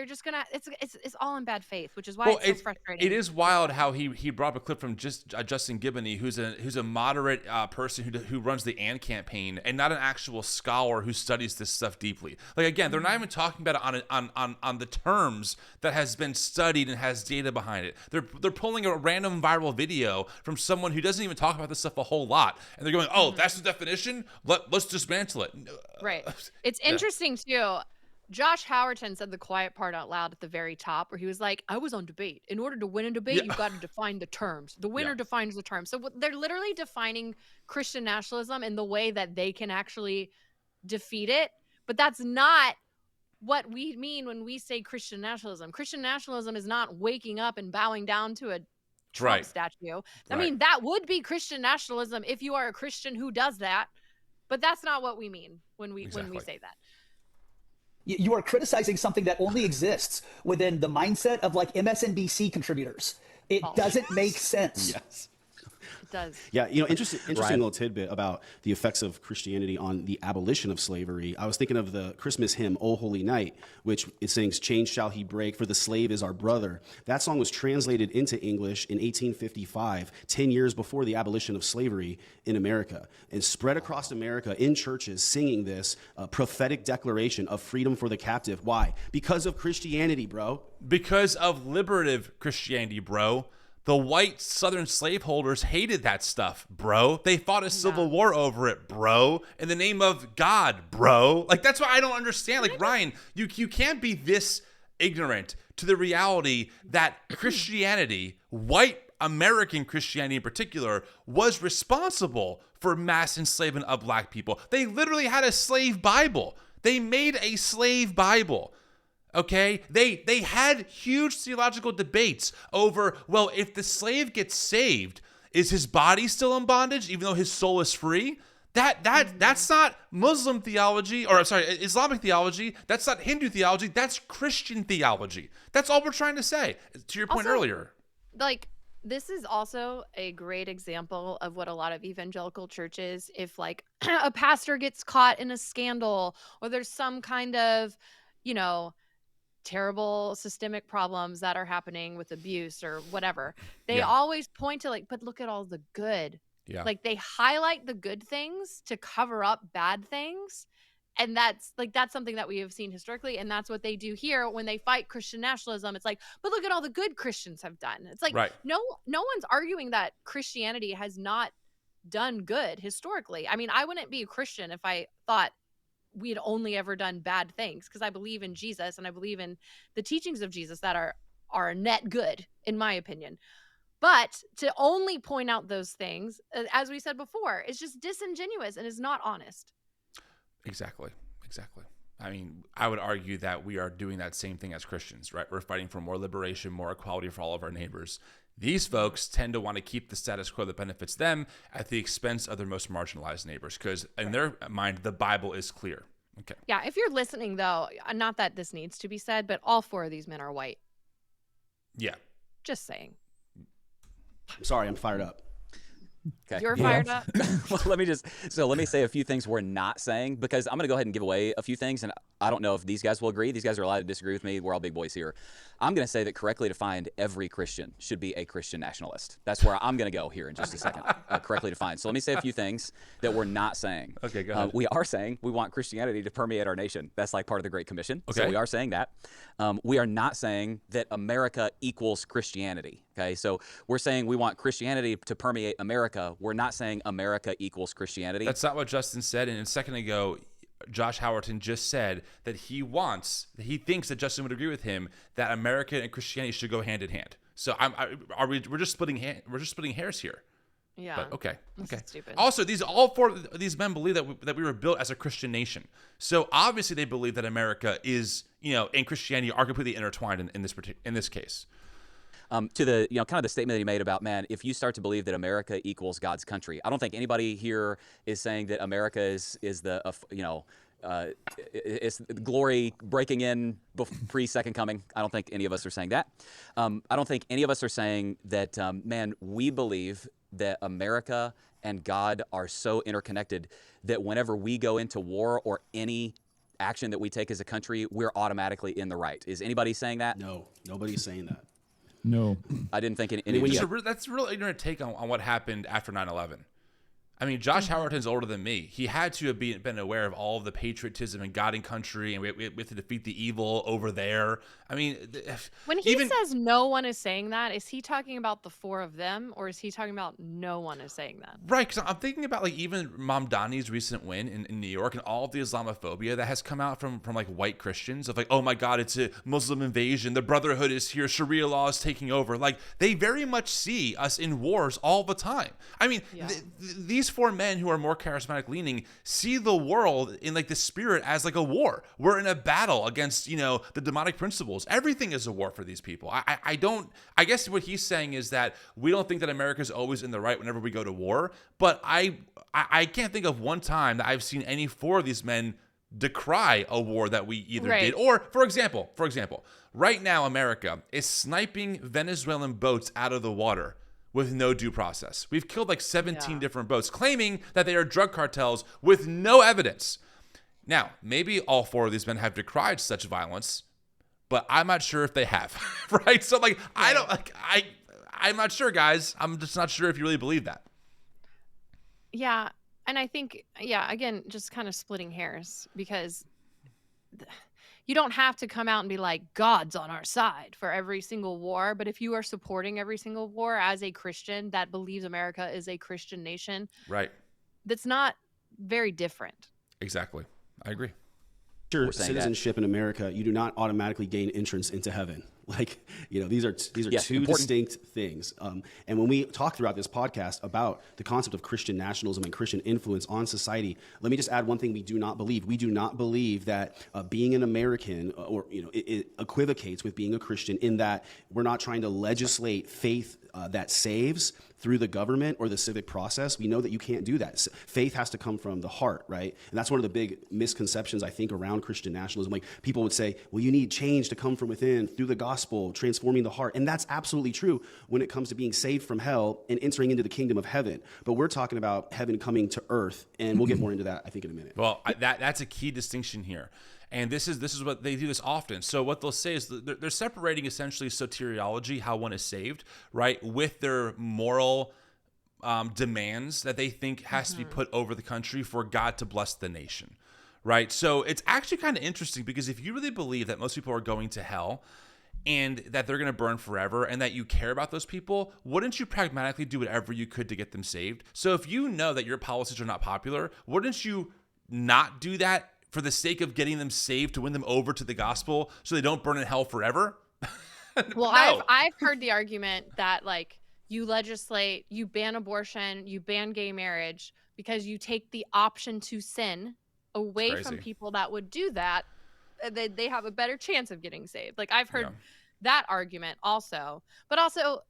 Speaker 2: just gonna it's all in bad faith, which is why it's so frustrating.
Speaker 1: It is wild how he brought up a clip from Justin Giboney, who's a moderate person who runs the AND campaign and not an actual scholar who studies this stuff deeply. Like again, they're not even talking about it on the terms that has been studied and has data behind it. They're pulling a random viral video from someone who doesn't even talk about this stuff a whole lot, and they're going, "Oh, that's the definition. Let's dismantle it."
Speaker 2: Right. It's interesting too. Josh Howerton said the quiet part out loud at the very top where he was like, I was on debate. In order to win a debate, you've got to define the terms. The winner defines the terms. So they're literally defining Christian nationalism in the way that they can actually defeat it. But that's not what we mean when we say Christian nationalism. Christian nationalism is not waking up and bowing down to a Trump statue. I mean, that would be Christian nationalism if you are a Christian who does that. But that's not what we mean when we say that.
Speaker 8: You are criticizing something that only exists within the mindset of like MSNBC contributors. It doesn't make sense.
Speaker 4: Yes.
Speaker 2: It does.
Speaker 4: Yeah, interesting little tidbit about the effects of Christianity on the abolition of slavery. I was thinking of the Christmas hymn, O Holy Night, which it sings, chains shall he break, for the slave is our brother. That song was translated into English in 1855, 10 years before the abolition of slavery in America, and spread across America in churches singing this prophetic declaration of freedom for the captive. Why? Because of Christianity, bro.
Speaker 1: Because of liberative Christianity, bro. The white Southern slaveholders hated that stuff, bro. They fought a civil war over it, bro, in the name of God, bro. Like, that's what I don't understand. Like, Ryan, you can't be this ignorant to the reality that Christianity, white American Christianity in particular, was responsible for mass enslavement of black people. They literally had a slave Bible. They made a slave Bible. Okay, they had huge theological debates over, well, if the slave gets saved, is his body still in bondage even though his soul is free? That's not Muslim theology, or sorry, Islamic theology. That's not Hindu theology. That's Christian theology. That's all we're trying to say. To your point earlier,
Speaker 2: like, this is also a great example of what a lot of evangelical churches, if like a pastor gets caught in a scandal or there's some kind of, terrible systemic problems that are happening with abuse or whatever, they always point to like, but look at all the good. Like they highlight the good things to cover up bad things. And that's something that we have seen historically. And that's what they do here when they fight Christian nationalism. It's like, but look at all the good Christians have done. It's like, no one's arguing that Christianity has not done good historically. I mean, I wouldn't be a Christian if I thought we had only ever done bad things, because I believe in Jesus and I believe in the teachings of Jesus that are net good, in my opinion. But to only point out those things, as we said before, is just disingenuous and is not honest.
Speaker 1: Exactly. I mean, I would argue that we are doing that same thing as Christians, right? We're fighting for more liberation, more equality for all of our neighbors. These folks tend to want to keep the status quo that benefits them at the expense of their most marginalized neighbors, because in their mind, the Bible is clear. Okay.
Speaker 2: Yeah, if you're listening, though, not that this needs to be said, but all 4 of these men are white.
Speaker 1: Yeah.
Speaker 2: Just saying.
Speaker 4: I'm sorry, I'm fired up.
Speaker 3: Okay.
Speaker 2: You're fired up.
Speaker 3: Well, let me say a few things we're not saying, because I'm going to go ahead and give away a few things, and I don't know if these guys will agree. These guys are allowed to disagree with me. We're all big boys here. I'm going to say that correctly defined, every Christian should be a Christian nationalist. That's where I'm going to go here in just a second. Correctly defined. So let me say a few things that we're not saying.
Speaker 1: Okay, go ahead.
Speaker 3: We are saying we want Christianity to permeate our nation. That's like part of the Great Commission.
Speaker 1: Okay.
Speaker 3: So we are saying that. We are not saying that America equals Christianity. Okay, so we're saying we want Christianity to permeate America. We're not saying America equals Christianity.
Speaker 1: That's not what Justin said. And a second ago, Josh Howerton just said that he thinks that Justin would agree with him that America and Christianity should go hand in hand. So we're just splitting hairs here.
Speaker 2: Yeah.
Speaker 1: But okay.
Speaker 2: This is stupid.
Speaker 1: Also, all four of these men believe that we were built as a Christian nation. So obviously they believe that America is, and Christianity are completely intertwined in this case.
Speaker 3: To the, kind of the statement that he made about, man, if you start to believe that America equals God's country, I don't think anybody here is saying that America is the, it's glory breaking in pre-second coming. I don't think any of us are saying that. I don't think any of us are saying that, man, we believe that America and God are so interconnected that whenever we go into war or any action that we take as a country, we're automatically in the right. Is anybody saying that?
Speaker 4: No, nobody's saying that.
Speaker 5: No.
Speaker 3: I didn't think any of you.
Speaker 1: That's a real ignorant take on what happened after 9/11. I mean, Josh Howerton's older than me. He had to have been aware of all of the patriotism and God and country, and we have to defeat the evil over there. I mean,
Speaker 2: when he says no one is saying that, is he talking about the four of them, or is he talking about no one is saying that?
Speaker 1: Right, because I'm thinking about even Mamdani's recent win in New York and all of the Islamophobia that has come out from white Christians of oh my God, it's a Muslim invasion. The Brotherhood is here. Sharia law is taking over. They very much see us in wars all the time. I mean, these four men who are more charismatic leaning see the world in the spirit as a war. We're in a battle against, the demonic principles. Everything is a war for these people. I guess what he's saying is that we don't think that America is always in the right whenever we go to war. But I can't think of one time that I've seen any four of these men decry a war that we either did. Or, for example, right now America is sniping Venezuelan boats out of the water with no due process. We've killed 17 different boats, claiming that they are drug cartels with no evidence. Now, maybe all four of these men have decried such violence, but I'm not sure if they have, right? So, I'm not sure, guys. I'm just not sure if you really believe that.
Speaker 2: Yeah, and I think, again, just kind of splitting hairs, because you don't have to come out and be like, God's on our side for every single war. But if you are supporting every single war as a Christian that believes America is a Christian nation,
Speaker 1: right,
Speaker 2: that's not very different.
Speaker 1: Exactly. I agree.
Speaker 4: Citizenship in America, you do not automatically gain entrance into heaven. These are two distinct things. And when we talk throughout this podcast about the concept of Christian nationalism and Christian influence on society, let me just add one thing we do not believe. We do not believe that being an American it equivocates with being a Christian, in that we're not trying to legislate faith that saves through the government or the civic process. We know that you can't do that. Faith has to come from the heart, right? And that's one of the big misconceptions, I think, around Christian nationalism. People would say, well, you need change to come from within through the gospel, transforming the heart. And that's absolutely true when it comes to being saved from hell and entering into the kingdom of heaven. But we're talking about heaven coming to earth, and we'll get more into that, I think, in a minute.
Speaker 1: Well, that's a key distinction here. And this is what they do this often. So what they'll say is they're separating essentially soteriology, how one is saved, right, with their moral demands that they think has to be put over the country for God to bless the nation, right? So it's actually kind of interesting, because if you really believe that most people are going to hell and that they're going to burn forever and that you care about those people, wouldn't you pragmatically do whatever you could to get them saved? So if you know that your policies are not popular, wouldn't you not do that for the sake of getting them saved, to win them over to the gospel so they don't burn in hell forever?
Speaker 2: Well,
Speaker 1: No.
Speaker 2: I've heard the argument that you legislate, you ban abortion, you ban gay marriage because you take the option to sin away from people that would do that. They have a better chance of getting saved. I've heard that argument also, but also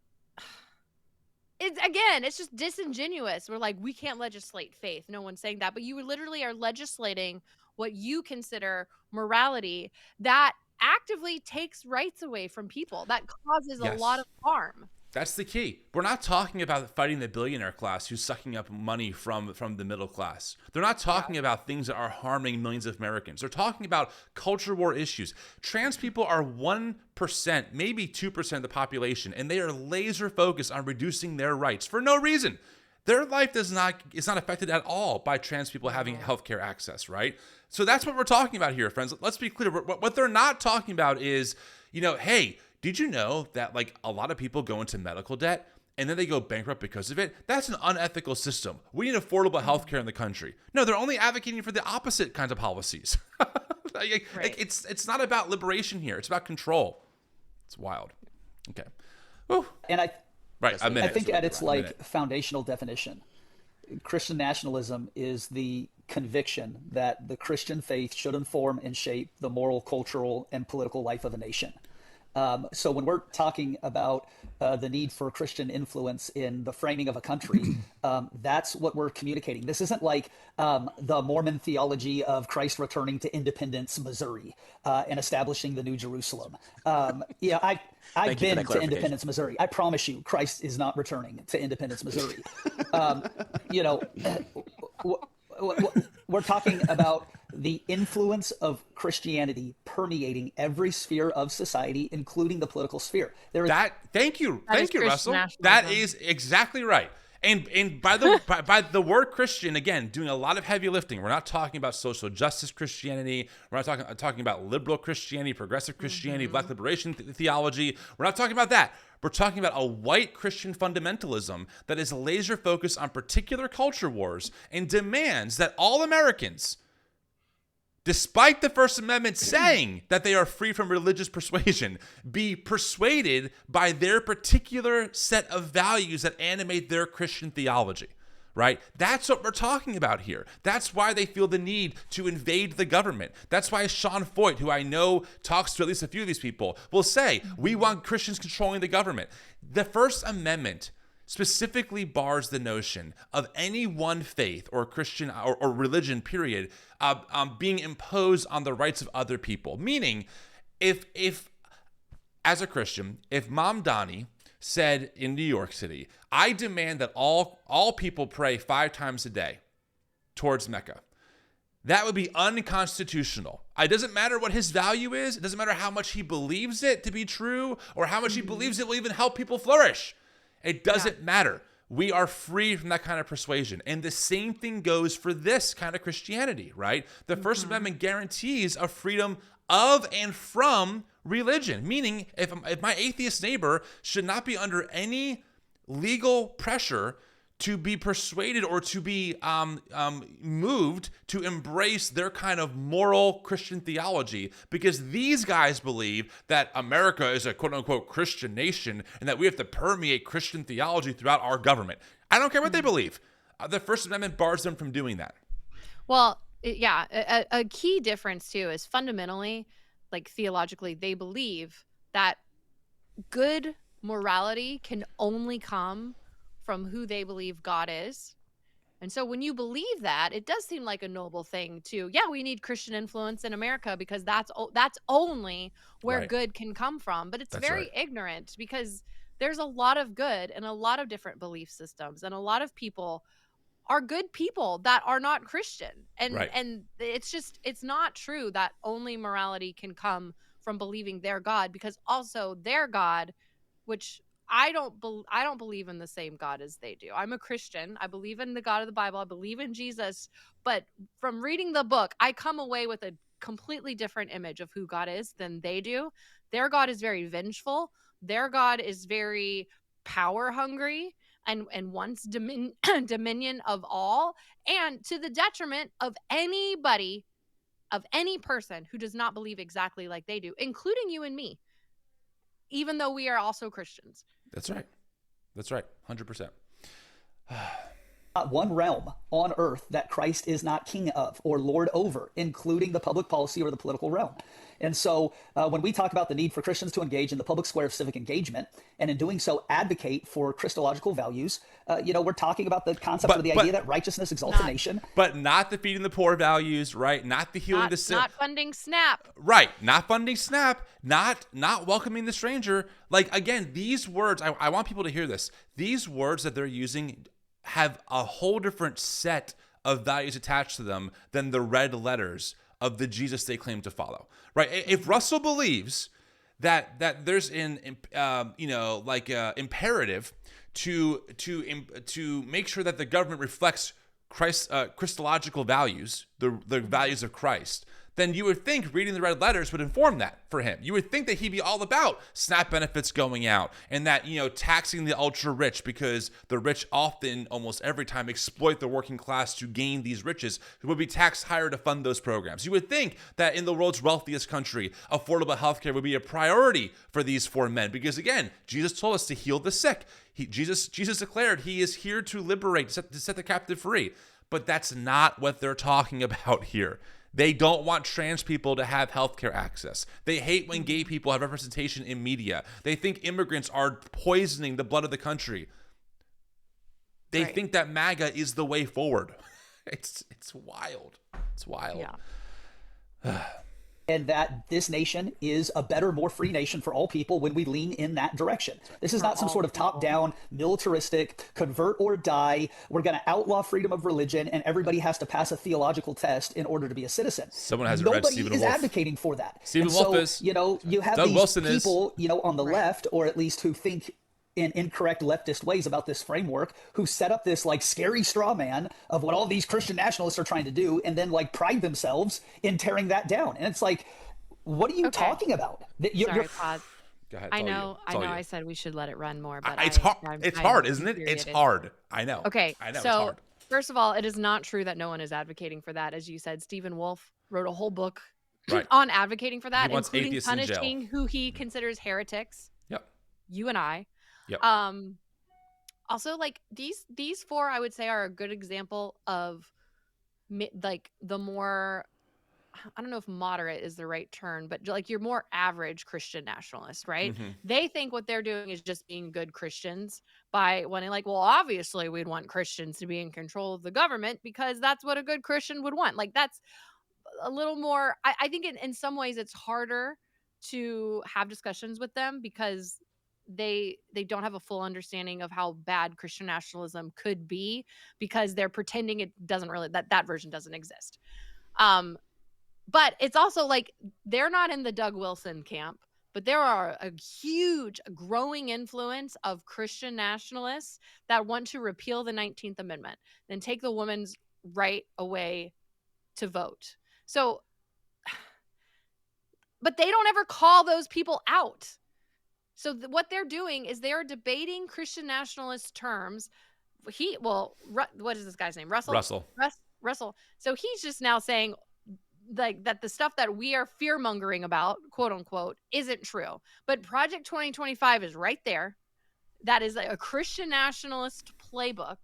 Speaker 2: it's just disingenuous. We're we can't legislate faith. No one's saying that, but you literally are legislating what you consider morality that actively takes rights away from people, that causes a lot of harm.
Speaker 1: That's the key. We're not talking about fighting the billionaire class who's sucking up money from the middle class. They're not talking about things that are harming millions of Americans. They're talking about culture war issues. Trans people are 1%, maybe 2% of the population, and they are laser focused on reducing their rights for no reason. Their life is not affected at all by trans people having healthcare access, right? So that's what we're talking about here, friends. Let's be clear. What they're not talking about is, hey, did you know that like a lot of people go into medical debt and then they go bankrupt because of it? That's an unethical system. We need affordable healthcare in the country. No, they're only advocating for the opposite kinds of policies. Like, it's not about liberation here. It's about control. It's wild. Okay. Whew.
Speaker 8: And I
Speaker 1: minute.
Speaker 8: think at its like foundational definition, Christian nationalism is the conviction that the Christian faith should inform and shape the moral, cultural, and political life of a nation. So when we're talking about the need for Christian influence in the framing of a country, that's what we're communicating. This isn't like the Mormon theology of Christ returning to Independence, Missouri, and establishing the New Jerusalem. I've been to Independence, Missouri. I promise you, Christ is not returning to Independence, Missouri. We're talking about the influence of Christianity permeating every sphere of society, including the political sphere.
Speaker 1: Thank you, Russell. That is exactly right. And by the word Christian, again, doing a lot of heavy lifting. We're not talking about social justice Christianity. We're not talking about liberal Christianity, progressive Christianity, black liberation theology. We're not talking about that. We're talking about a white Christian fundamentalism that is laser focused on particular culture wars and demands that all Americans, despite the First Amendment saying that they are free from religious persuasion, be persuaded by their particular set of values that animate their Christian theology, right? That's what we're talking about here. That's why they feel the need to invade the government. That's why Sean Foyt, who I know talks to at least a few of these people, will say, we want Christians controlling the government. The First Amendment specifically bars the notion of any one faith or Christian or religion, period, being imposed on the rights of other people. Meaning, if as a Christian, if Mom Donnie said in New York City, I demand that all people pray 5 times a day towards Mecca, that would be unconstitutional. It doesn't matter what his value is. It doesn't matter how much he believes it to be true or how much he believes it will even help people flourish. It doesn't matter. We are free from that kind of persuasion. And the same thing goes for this kind of Christianity, right? The First Amendment guarantees a freedom of and from religion, meaning if my atheist neighbor should not be under any legal pressure to be persuaded or to be moved to embrace their kind of moral Christian theology, because these guys believe that America is a quote-unquote Christian nation and that we have to permeate Christian theology throughout our government. I don't care what they believe. The First Amendment bars them from doing that.
Speaker 2: Well, a key difference, too, is fundamentally, like theologically, they believe that good morality can only come from who they believe God is. And so when you believe that, it does seem like a noble thing to, we need Christian influence in America because that's only where good can come from. But it's very ignorant, because there's a lot of good and a lot of different belief systems, and a lot of people are good people that are not Christian. And it's not true that only morality can come from believing their God, because also their God, which I don't believe in the same God as they do. I'm a Christian. I believe in the God of the Bible. I believe in Jesus. But from reading the book, I come away with a completely different image of who God is than they do. Their God is very vengeful. Their God is very power hungry and wants dominion of all, and to the detriment of anybody, of any person who does not believe exactly like they do, including you and me, even though we are also Christians.
Speaker 1: That's right. 100%.
Speaker 8: Not one realm on earth that Christ is not king of or lord over, including the public policy or the political realm. And so when we talk about the need for Christians to engage in the public square of civic engagement, and in doing so advocate for Christological values, we're talking about the concept of the idea that righteousness exalts a nation.
Speaker 1: But not the feeding the poor values, right? Not the healing the sick.
Speaker 2: Not funding SNAP.
Speaker 1: Right. Not funding SNAP. Not welcoming the stranger. Like, again, these words, I want people to hear this. These words that they're using have a whole different set of values attached to them than the red letters of the Jesus they claim to follow, right? If Russell believes that there's an imperative to make sure that the government reflects Christological values, the values of Christ, then you would think reading the red letters would inform that for him. You would think that he'd be all about SNAP benefits going out and that, taxing the ultra rich, because the rich often, almost every time, exploit the working class to gain these riches, would be taxed higher to fund those programs. You would think that in the world's wealthiest country, affordable healthcare would be a priority for these four men, because again, Jesus told us to heal the sick. Jesus declared he is here to liberate, to set the captive free. But that's not what they're talking about here. They don't want trans people to have healthcare access. They hate when gay people have representation in media. They think immigrants are poisoning the blood of the country. They think that MAGA is the way forward. It's wild. It's wild.
Speaker 2: Yeah.
Speaker 8: And that this nation is a better, more free nation for all people when we lean in that direction. This is not some sort of top-down, militaristic, convert or die. We're going to outlaw freedom of religion, and everybody has to pass a theological test in order to be a citizen.
Speaker 1: Someone hasn't read Stephen Wolfe.
Speaker 8: Nobody is advocating for that.
Speaker 1: Stephen Wolfe is.
Speaker 8: You have
Speaker 1: Doug
Speaker 8: these
Speaker 1: Wilson
Speaker 8: people, on the left, or at least who think in incorrect leftist ways about this framework, who set up this scary straw man of what all these Christian nationalists are trying to do, and then pride themselves in tearing that down. And it's what are you talking about?
Speaker 2: Sorry, pause.
Speaker 1: Go ahead.
Speaker 2: I know. I said we should let it run more, but
Speaker 1: it's hard, isn't it? It's hard. I know.
Speaker 2: Okay.
Speaker 1: I know. It's
Speaker 2: So
Speaker 1: hard.
Speaker 2: first of all, it is not true that no one is advocating for that. As you said, Stephen Wolfe wrote a whole book on advocating for that,
Speaker 1: He wants
Speaker 2: including
Speaker 1: atheists in jail.
Speaker 2: punishing who he considers heretics.
Speaker 1: Yep.
Speaker 2: You and I.
Speaker 1: Yep.
Speaker 2: Also, these four, I would say, are a good example of the more, I don't know if moderate is the right term, but your more average Christian nationalist, right?
Speaker 1: Mm-hmm.
Speaker 2: They think what they're doing is just being good Christians by wanting well, obviously we'd want Christians to be in control of the government because that's what a good Christian would want. That's a little more, I think in some ways it's harder to have discussions with them because they don't have a full understanding of how bad Christian nationalism could be, because they're pretending it doesn't really, that version doesn't exist. But it's also they're not in the Doug Wilson camp, but there are a huge growing influence of Christian nationalists that want to repeal the 19th Amendment, then take the woman's right away to vote. So, but they don't ever call those people out. So what they're doing is they are debating Christian nationalist terms. What is this guy's name? Russell. Russell. So he's just now saying that the stuff that we are fear-mongering about, quote unquote, isn't true. But Project 2025 is right there. That is a Christian nationalist playbook.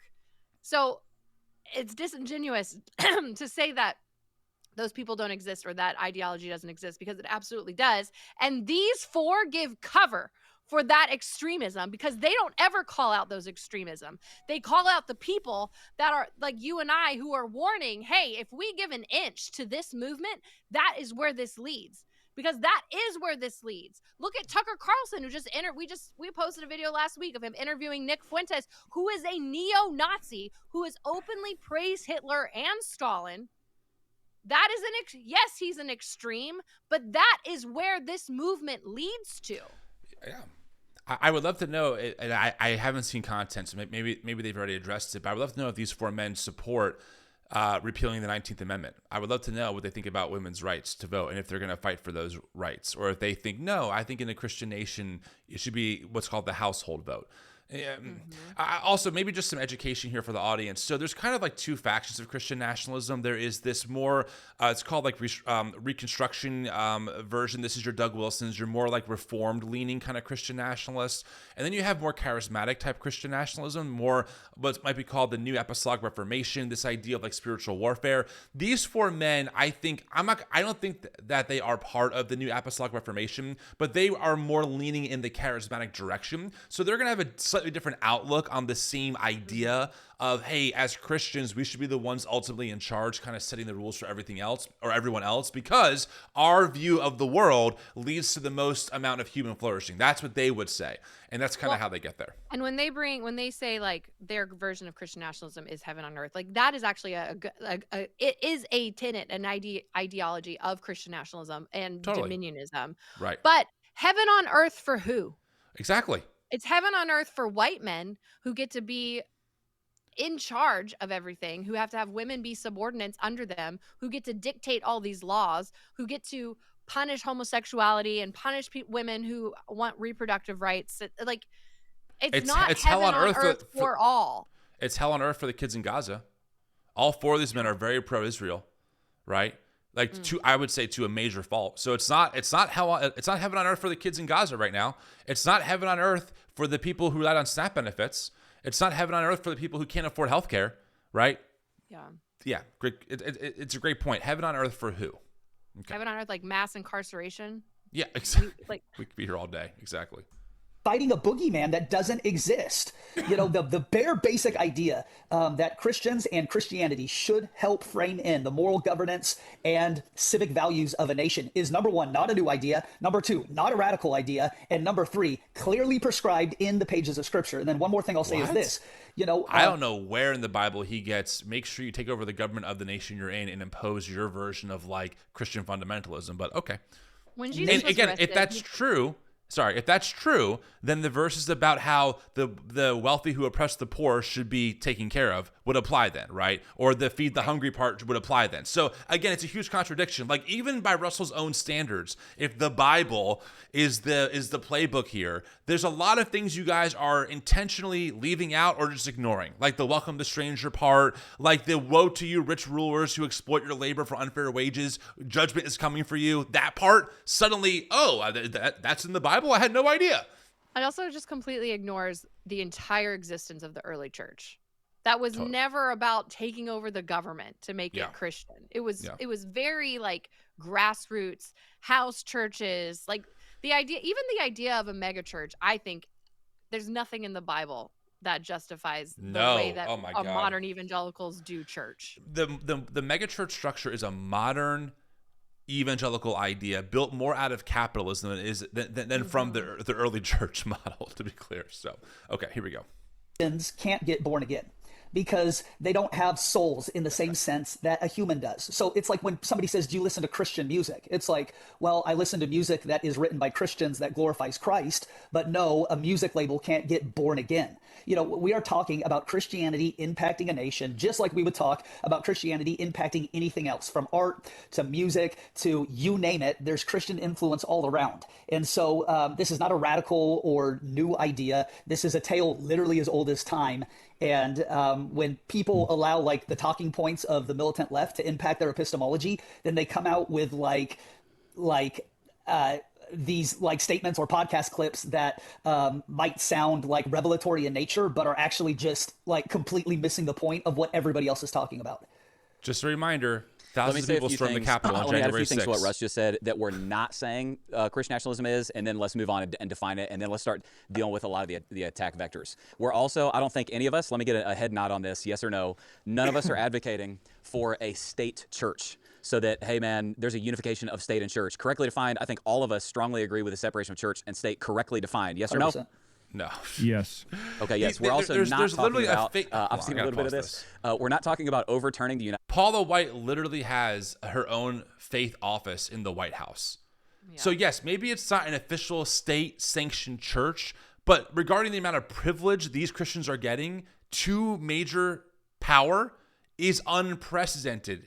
Speaker 2: So it's disingenuous to say that those people don't exist or that ideology doesn't exist, because it absolutely does. And these four give cover for that extremism because they don't ever call out those extremism. They call out the people that are like you and I, who are warning, hey, if we give an inch to this movement, that is where this leads. Because that is where this leads. Look at Tucker Carlson, who we posted a video last week of him interviewing Nick Fuentes, who is a neo-Nazi, who has openly praised Hitler and Stalin. That is yes, he's an extreme, but that is where this movement leads to.
Speaker 1: Yeah. I would love to know, and I haven't seen content, so maybe they've already addressed it, but I would love to know if these four men support repealing the 19th Amendment. I would love to know what they think about women's rights to vote and if they're going to fight for those rights, or if they think, no, I think in a Christian nation, it should be what's called the household vote. Yeah. Also, maybe just some education here for the audience. So there's kind of like two factions of Christian nationalism. There is this more, it's called like Reconstruction version. This is your Doug Wilson's, your more like reformed leaning kind of Christian nationalists. And then you have more charismatic type Christian nationalism, more what might be called the New Apostolic Reformation, this idea of like spiritual warfare. These four men, I don't think that they are part of the New Apostolic Reformation, but they are more leaning in the charismatic direction. So they're going to have a slightly different outlook on the same idea of, hey, as Christians, we should be the ones ultimately in charge, kind of setting the rules for everything else or everyone else, because our view of the world leads to the most amount of human flourishing. That's what they would say. And that's kind of how they get there.
Speaker 2: And when they say like their version of Christian nationalism is heaven on earth, like that is actually it is a tenet, an ideology of Christian nationalism and dominionism.
Speaker 1: Right.
Speaker 2: But heaven on earth for who?
Speaker 1: Exactly.
Speaker 2: It's heaven on earth for white men who get to be in charge of everything, who have to have women be subordinates under them, who get to dictate all these laws, who get to punish homosexuality and punish women who want reproductive rights. Like, it's not hell on earth for all.
Speaker 1: It's hell on earth for the kids in Gaza. All four of these men are very pro-Israel, right? Like I would say to a major fault. So it's not heaven on earth for the kids in Gaza right now. It's not heaven on earth for the people who relied on SNAP benefits. It's not heaven on earth for the people who can't afford health care, right? Yeah. Great. It's a great point. Heaven on earth for who? Okay.
Speaker 2: Heaven on earth, like mass incarceration.
Speaker 1: Yeah, exactly. We could be here all day. Exactly.
Speaker 8: Fighting a boogeyman that doesn't exist. You know, the bare basic idea that Christians and Christianity should help frame in the moral governance and civic values of a nation is, number one, not a new idea. Number two, not a radical idea. And number three, clearly prescribed in the pages of Scripture. And then one more thing I'll say is this. You know,
Speaker 1: I don't know where in the Bible he gets, make sure you take over the government of the nation you're in and impose your version of like Christian fundamentalism. But okay.
Speaker 2: When Jesus was
Speaker 1: again,
Speaker 2: arrested,
Speaker 1: if that's true, then the verses about how the wealthy who oppress the poor should be taken care of would apply then, right? Or the feed the hungry part would apply then. So again, it's a huge contradiction. Like even by Russell's own standards, if the Bible is the playbook here, there's a lot of things you guys are intentionally leaving out or just ignoring, like the welcome the stranger part, like the woe to you rich rulers who exploit your labor for unfair wages, judgment is coming for you. That part suddenly, that's in the Bible? I had no idea.
Speaker 2: It also just completely ignores the entire existence of the early church. That was never about taking over the government to make it Christian. It was very like grassroots, house churches, like the idea of a mega church. I think there's nothing in the Bible that justifies the way that modern evangelicals do church.
Speaker 1: The mega church structure is a modern evangelical idea built more out of capitalism than from the early church model, to be clear. So, okay, here we go.
Speaker 8: Can't get born again because they don't have souls in the same sense that a human does. So it's like when somebody says, do you listen to Christian music? It's like, well, I listen to music that is written by Christians that glorifies Christ, but no, a music label can't get born again. You know, we are talking about Christianity impacting a nation, just like we would talk about Christianity impacting anything else, from art to music to you name it. There's Christian influence all around. And so this is not a radical or new idea. This is a tale literally as old as time. And when people allow like the talking points of the militant left to impact their epistemology, then they come out with these like statements or podcast clips that might sound like revelatory in nature, but are actually just like completely missing the point of what everybody else is talking about.
Speaker 1: Just a reminder, thousands of people stormed the Capitol on
Speaker 3: Let me add a
Speaker 1: January
Speaker 3: few things
Speaker 1: 6th.
Speaker 3: to what Russ just said that we're not saying Christian nationalism is, and then let's move on and define it, and then let's start dealing with a lot of the attack vectors. We're also, I don't think any of us, let me get a head nod on this, yes or no, none of us are advocating for a state church. So that, hey man, there's a unification of state and church. Correctly defined, I think all of us strongly agree with the separation of church and state correctly defined. Yes or no?
Speaker 8: 100%.
Speaker 1: No.
Speaker 5: Yes.
Speaker 3: Okay, yes. We're also not talking about, I've seen a little bit of this. We're not talking about overturning the United
Speaker 1: Paula White literally has her own faith office in the White House. Yeah. So yes, maybe it's not an official state-sanctioned church, but regarding the amount of privilege these Christians are getting to major power is unprecedented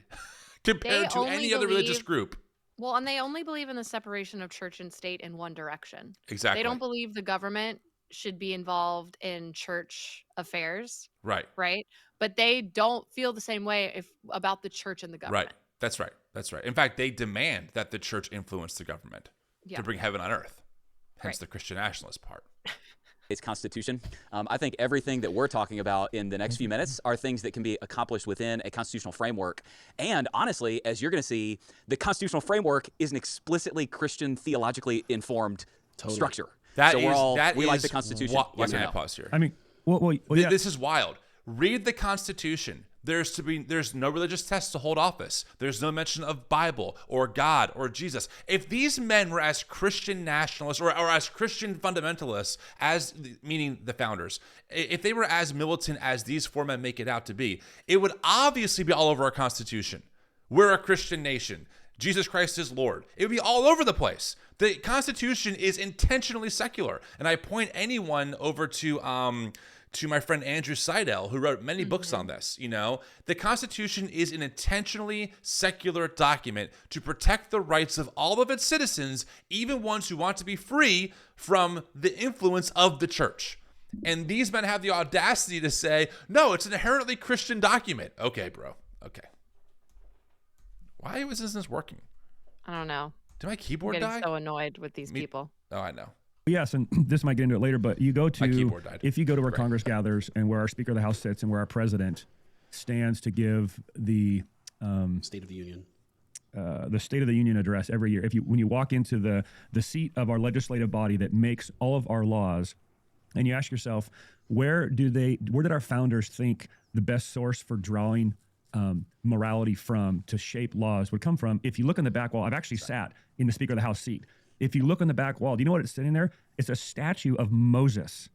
Speaker 1: compared to any other religious group.
Speaker 2: Well, and they only believe in the separation of church and state in one direction.
Speaker 1: Exactly.
Speaker 2: They don't believe the government should be involved in church affairs,
Speaker 1: Right.
Speaker 2: right? But they don't feel the same way about the church and the government.
Speaker 1: Right. That's right. That's right. In fact, they demand that the church influence the government to bring heaven on earth. Hence the Christian nationalist part.
Speaker 3: Its constitution. I think everything that we're talking about in the next few minutes are things that can be accomplished within a constitutional framework. And honestly, as you're going to see, the constitutional framework is an explicitly Christian, theologically informed structure. We like the Constitution.
Speaker 1: Can I pause here?
Speaker 5: I mean, well, yeah.
Speaker 1: This is wild. Read the Constitution. There's no religious test to hold office. There's no mention of Bible or God or Jesus. If these men were as Christian nationalists or as Christian fundamentalists, meaning the founders, if they were as militant as these four men make it out to be, it would obviously be all over our Constitution. We're a Christian nation. Jesus Christ is Lord. It would be all over the place. The Constitution is intentionally secular. And I point anyone over to my friend Andrew Seidel, who wrote many books on this. The Constitution is an intentionally secular document to protect the rights of all of its citizens, even ones who want to be free from the influence of the church. And these men have the audacity to say, no, it's an inherently Christian document. Okay, bro. Okay. Why isn't this working?
Speaker 2: I don't know.
Speaker 1: Did my keyboard
Speaker 2: I'm
Speaker 1: die?
Speaker 2: getting so annoyed with these people.
Speaker 1: Oh, I know.
Speaker 5: Yes, and this might get into it later, but you go
Speaker 1: My
Speaker 5: to,
Speaker 1: keyboard died.
Speaker 5: if you go to where Congress gathers and where our Speaker of the House sits and where our president stands to give the
Speaker 4: State of the Union.
Speaker 5: The State of the Union address every year. When you walk into the seat of our legislative body that makes all of our laws, and you ask yourself, where did our founders think the best source for drawing morality from to shape laws would come from? If you look on the back wall, I've actually sat in the Speaker of the House seat. If you look on the back wall, do you know what it's sitting there? It's a statue of Moses.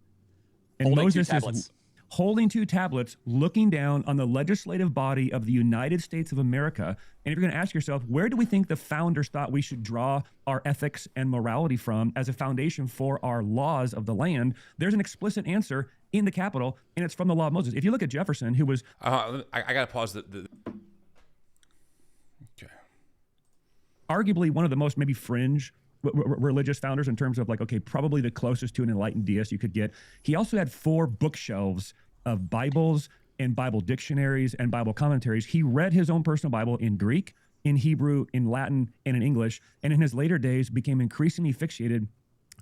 Speaker 5: And
Speaker 3: Holding
Speaker 5: Moses
Speaker 3: two tablets.
Speaker 5: is holding two tablets, looking down on the legislative body of the United States of America. And if you're going to ask yourself, where do we think the founders thought we should draw our ethics and morality from as a foundation for our laws of the land? There's an explicit answer in the Capitol, and it's from the law of Moses. If you look at Jefferson, who was...
Speaker 1: I got to pause Okay.
Speaker 5: arguably one of the most maybe fringe religious founders in terms of probably the closest to an enlightened deist you could get. He also had 4 bookshelves of Bibles and Bible dictionaries and Bible commentaries. He read his own personal Bible in Greek, in Hebrew, in Latin, and in English, and in his later days became increasingly fixated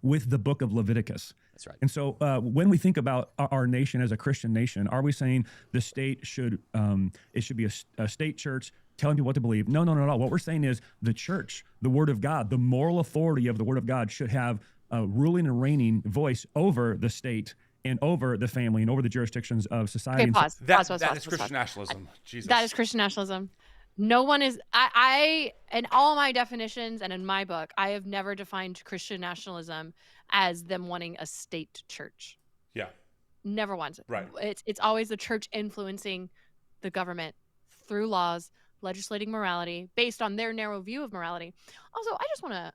Speaker 5: with the book of Leviticus.
Speaker 3: That's right.
Speaker 5: And so when we think about our nation as a Christian nation, are we saying the state should be a state church telling people what to believe? No, not at all. What we're saying is the church, the Word of God, the moral authority of the Word of God should have a ruling and reigning voice over the state and over the family and over the jurisdictions of society.
Speaker 2: Okay, pause.
Speaker 1: That
Speaker 2: Pause.
Speaker 1: is Christian nationalism. Jesus.
Speaker 2: That is Christian nationalism. No one is. I in all my definitions and in my book, I have never defined Christian nationalism as them wanting a state church.
Speaker 1: Yeah.
Speaker 2: Never once.
Speaker 1: Right.
Speaker 2: It's always the church influencing the government through laws, legislating morality based on their narrow view of morality. Also, I just want to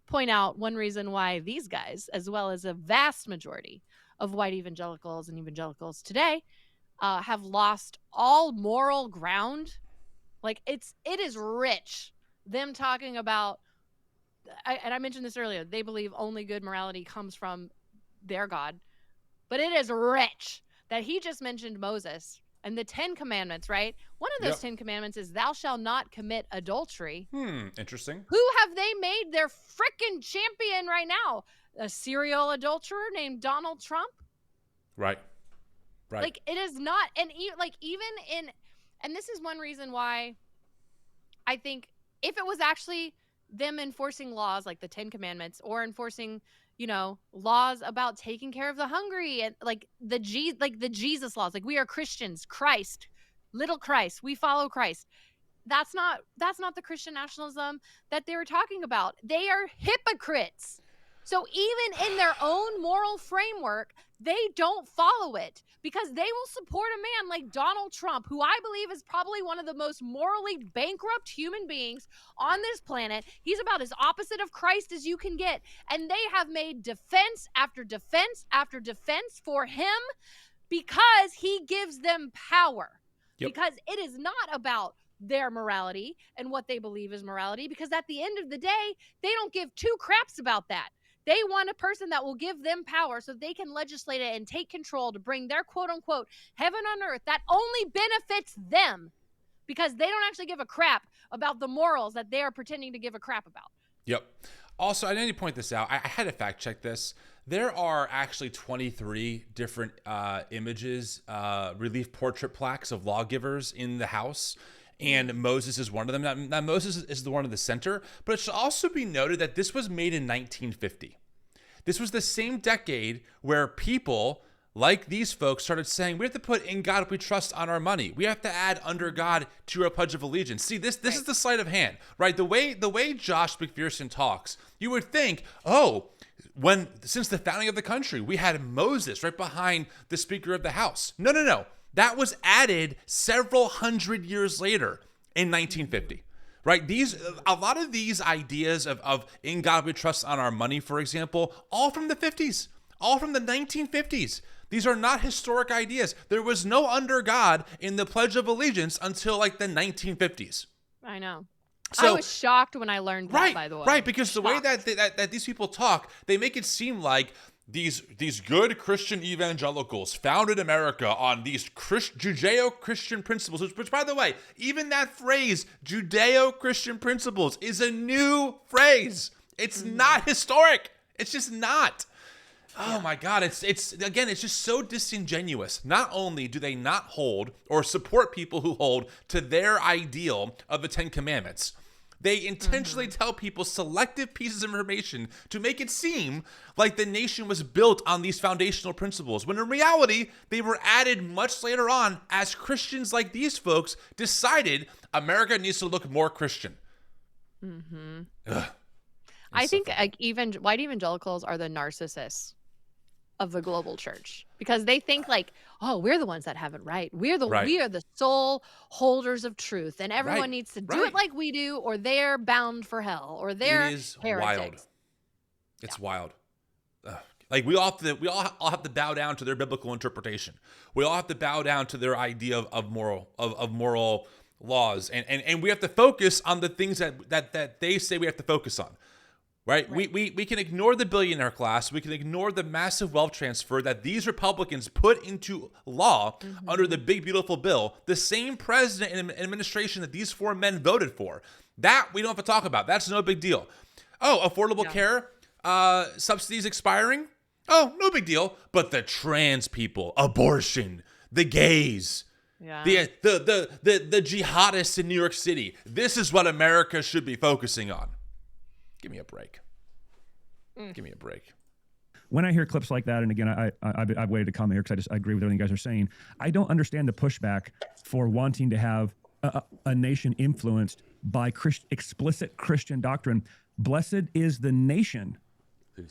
Speaker 2: point out one reason why these guys, as well as a vast majority of white evangelicals and evangelicals today, have lost all moral ground. It is rich. Them talking about, and I mentioned this earlier, they believe only good morality comes from their God. But it is rich that he just mentioned Moses and the 10 commandments, right? One of those 10 commandments is thou shalt not commit adultery.
Speaker 1: Interesting.
Speaker 2: Who have they made their frickin' champion right now? A serial adulterer named Donald Trump?
Speaker 1: Right.
Speaker 2: It is not, and even in, and this is one reason why I think if it was actually them enforcing laws like the 10 commandments or enforcing, laws about taking care of the hungry and the Jesus laws, we are Christians, Christ, little Christ, we follow Christ. That's not the Christian nationalism that they were talking about. They are hypocrites. So even in their own moral framework, they don't follow it because they will support a man like Donald Trump, who I believe is probably one of the most morally bankrupt human beings on this planet. He's about as opposite of Christ as you can get. And they have made defense after defense after defense for him because he gives them power. Yep. Because it is not about their morality and what they believe is morality, because at the end of the day, they don't give 2 craps about that. They want a person that will give them power so they can legislate it and take control to bring their quote unquote heaven on earth that only benefits them, because they don't actually give a crap about the morals that they are pretending to give a crap about.
Speaker 1: Yep. Also, I need to point this out. I had to fact check this. There are actually 23 different images, relief portrait plaques of lawgivers in the House, and Moses is one of them. Now Moses is the one in the center, but it should also be noted that this was made in 1950. This was the same decade where people like these folks started saying, we have to put in God we trust on our money. We have to add under God to our Pledge of Allegiance. See, this is the sleight of hand, right? The way Josh McPherson talks, you would think, since the founding of the country, we had Moses right behind the Speaker of the House. No. That was added several hundred years later in 1950. Right? A lot of these ideas of in God we trust on our money, for example, all from the 50s, all from the 1950s. These are not historic ideas. There was no under God in the Pledge of Allegiance until like the 1950s.
Speaker 2: I know.
Speaker 1: So,
Speaker 2: I was shocked when I learned that, by the way.
Speaker 1: Right, because the way that these people talk, they make it seem like these good Christian evangelicals founded America on these Judeo-Christian principles, which, by the way, even that phrase, Judeo-Christian principles, is a new phrase. It's not historic. It's just not. Oh my God, it's just so disingenuous. Not only do they not hold or support people who hold to their ideal of the Ten Commandments, they intentionally tell people selective pieces of information to make it seem like the nation was built on these foundational principles, when in reality, they were added much later on as Christians like these folks decided America needs to look more Christian.
Speaker 2: I think white evangelicals are the narcissists of the global church, because they think like, oh, we're the ones that have it right. We are the sole holders of truth, and everyone needs to do it like we do, or they're bound for hell, or they're heretics.
Speaker 1: Wild. It's wild. Like we all have to bow down to their biblical interpretation. We all have to bow down to their idea of moral laws, and we have to focus on the things that they say we have to focus on. Right? We can ignore the billionaire class. We can ignore the massive wealth transfer that these Republicans put into law under the big, beautiful bill. The same president and administration that these four men voted for. That we don't have to talk about. That's no big deal. Oh, affordable care, subsidies expiring. Oh, no big deal. But the trans people, abortion, the gays, the jihadists in New York City. This is what America should be focusing on. Give me a break. Give me a break.
Speaker 5: When I hear clips like that, and again, I've waited to comment here because I agree with everything you guys are saying. I don't understand the pushback for wanting to have a nation influenced by explicit Christian doctrine. Blessed is the nation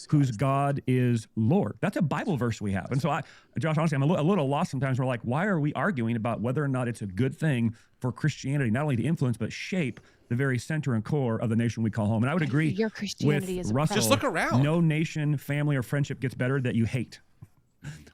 Speaker 5: whose God is Lord. That's a Bible verse we have. And so, Josh, honestly, I'm a little lost sometimes. We're like, why are we arguing about whether or not it's a good thing for Christianity, not only to influence, but shape the very center and core of the nation we call home? And I would agree
Speaker 2: Your Christianity
Speaker 5: with
Speaker 2: is
Speaker 5: Russell.
Speaker 1: Just look around.
Speaker 5: No nation, family, or friendship gets better that you hate.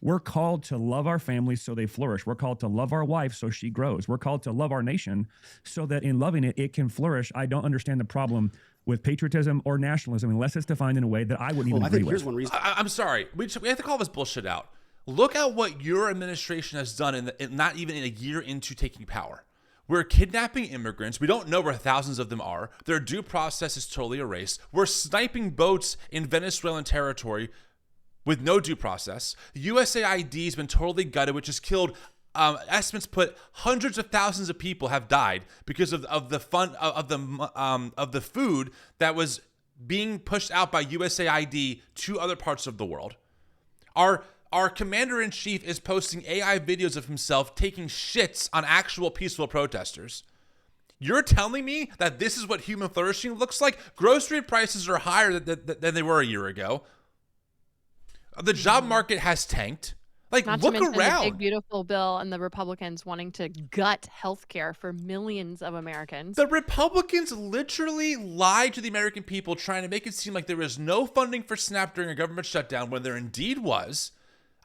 Speaker 5: We're called to love our families so they flourish. We're called to love our wife so she grows. We're called to love our nation so that in loving it, it can flourish. I don't understand the problem with patriotism or nationalism unless it's defined in a way that I wouldn't even agree with.
Speaker 4: Here's one reason.
Speaker 1: I'm sorry. We have to call this bullshit out. Look at what your administration has done not even in a year into taking power. We're kidnapping immigrants. We don't know where thousands of them are. Their due process is totally erased. We're sniping boats in Venezuelan territory with no due process. USAID has been totally gutted, which has killed. Estimates put hundreds of thousands of people have died because of the food that was being pushed out by USAID to other parts of the world. Our commander-in-chief is posting AI videos of himself taking shits on actual peaceful protesters. You're telling me that this is what human flourishing looks like? Grocery prices are higher than they were a year ago. The job market has tanked. Like,
Speaker 2: Not
Speaker 1: look
Speaker 2: to mention
Speaker 1: around.
Speaker 2: the big beautiful bill and the Republicans wanting to gut healthcare for millions of Americans.
Speaker 1: The Republicans literally lied to the American people, trying to make it seem like there was no funding for SNAP during a government shutdown when there indeed was.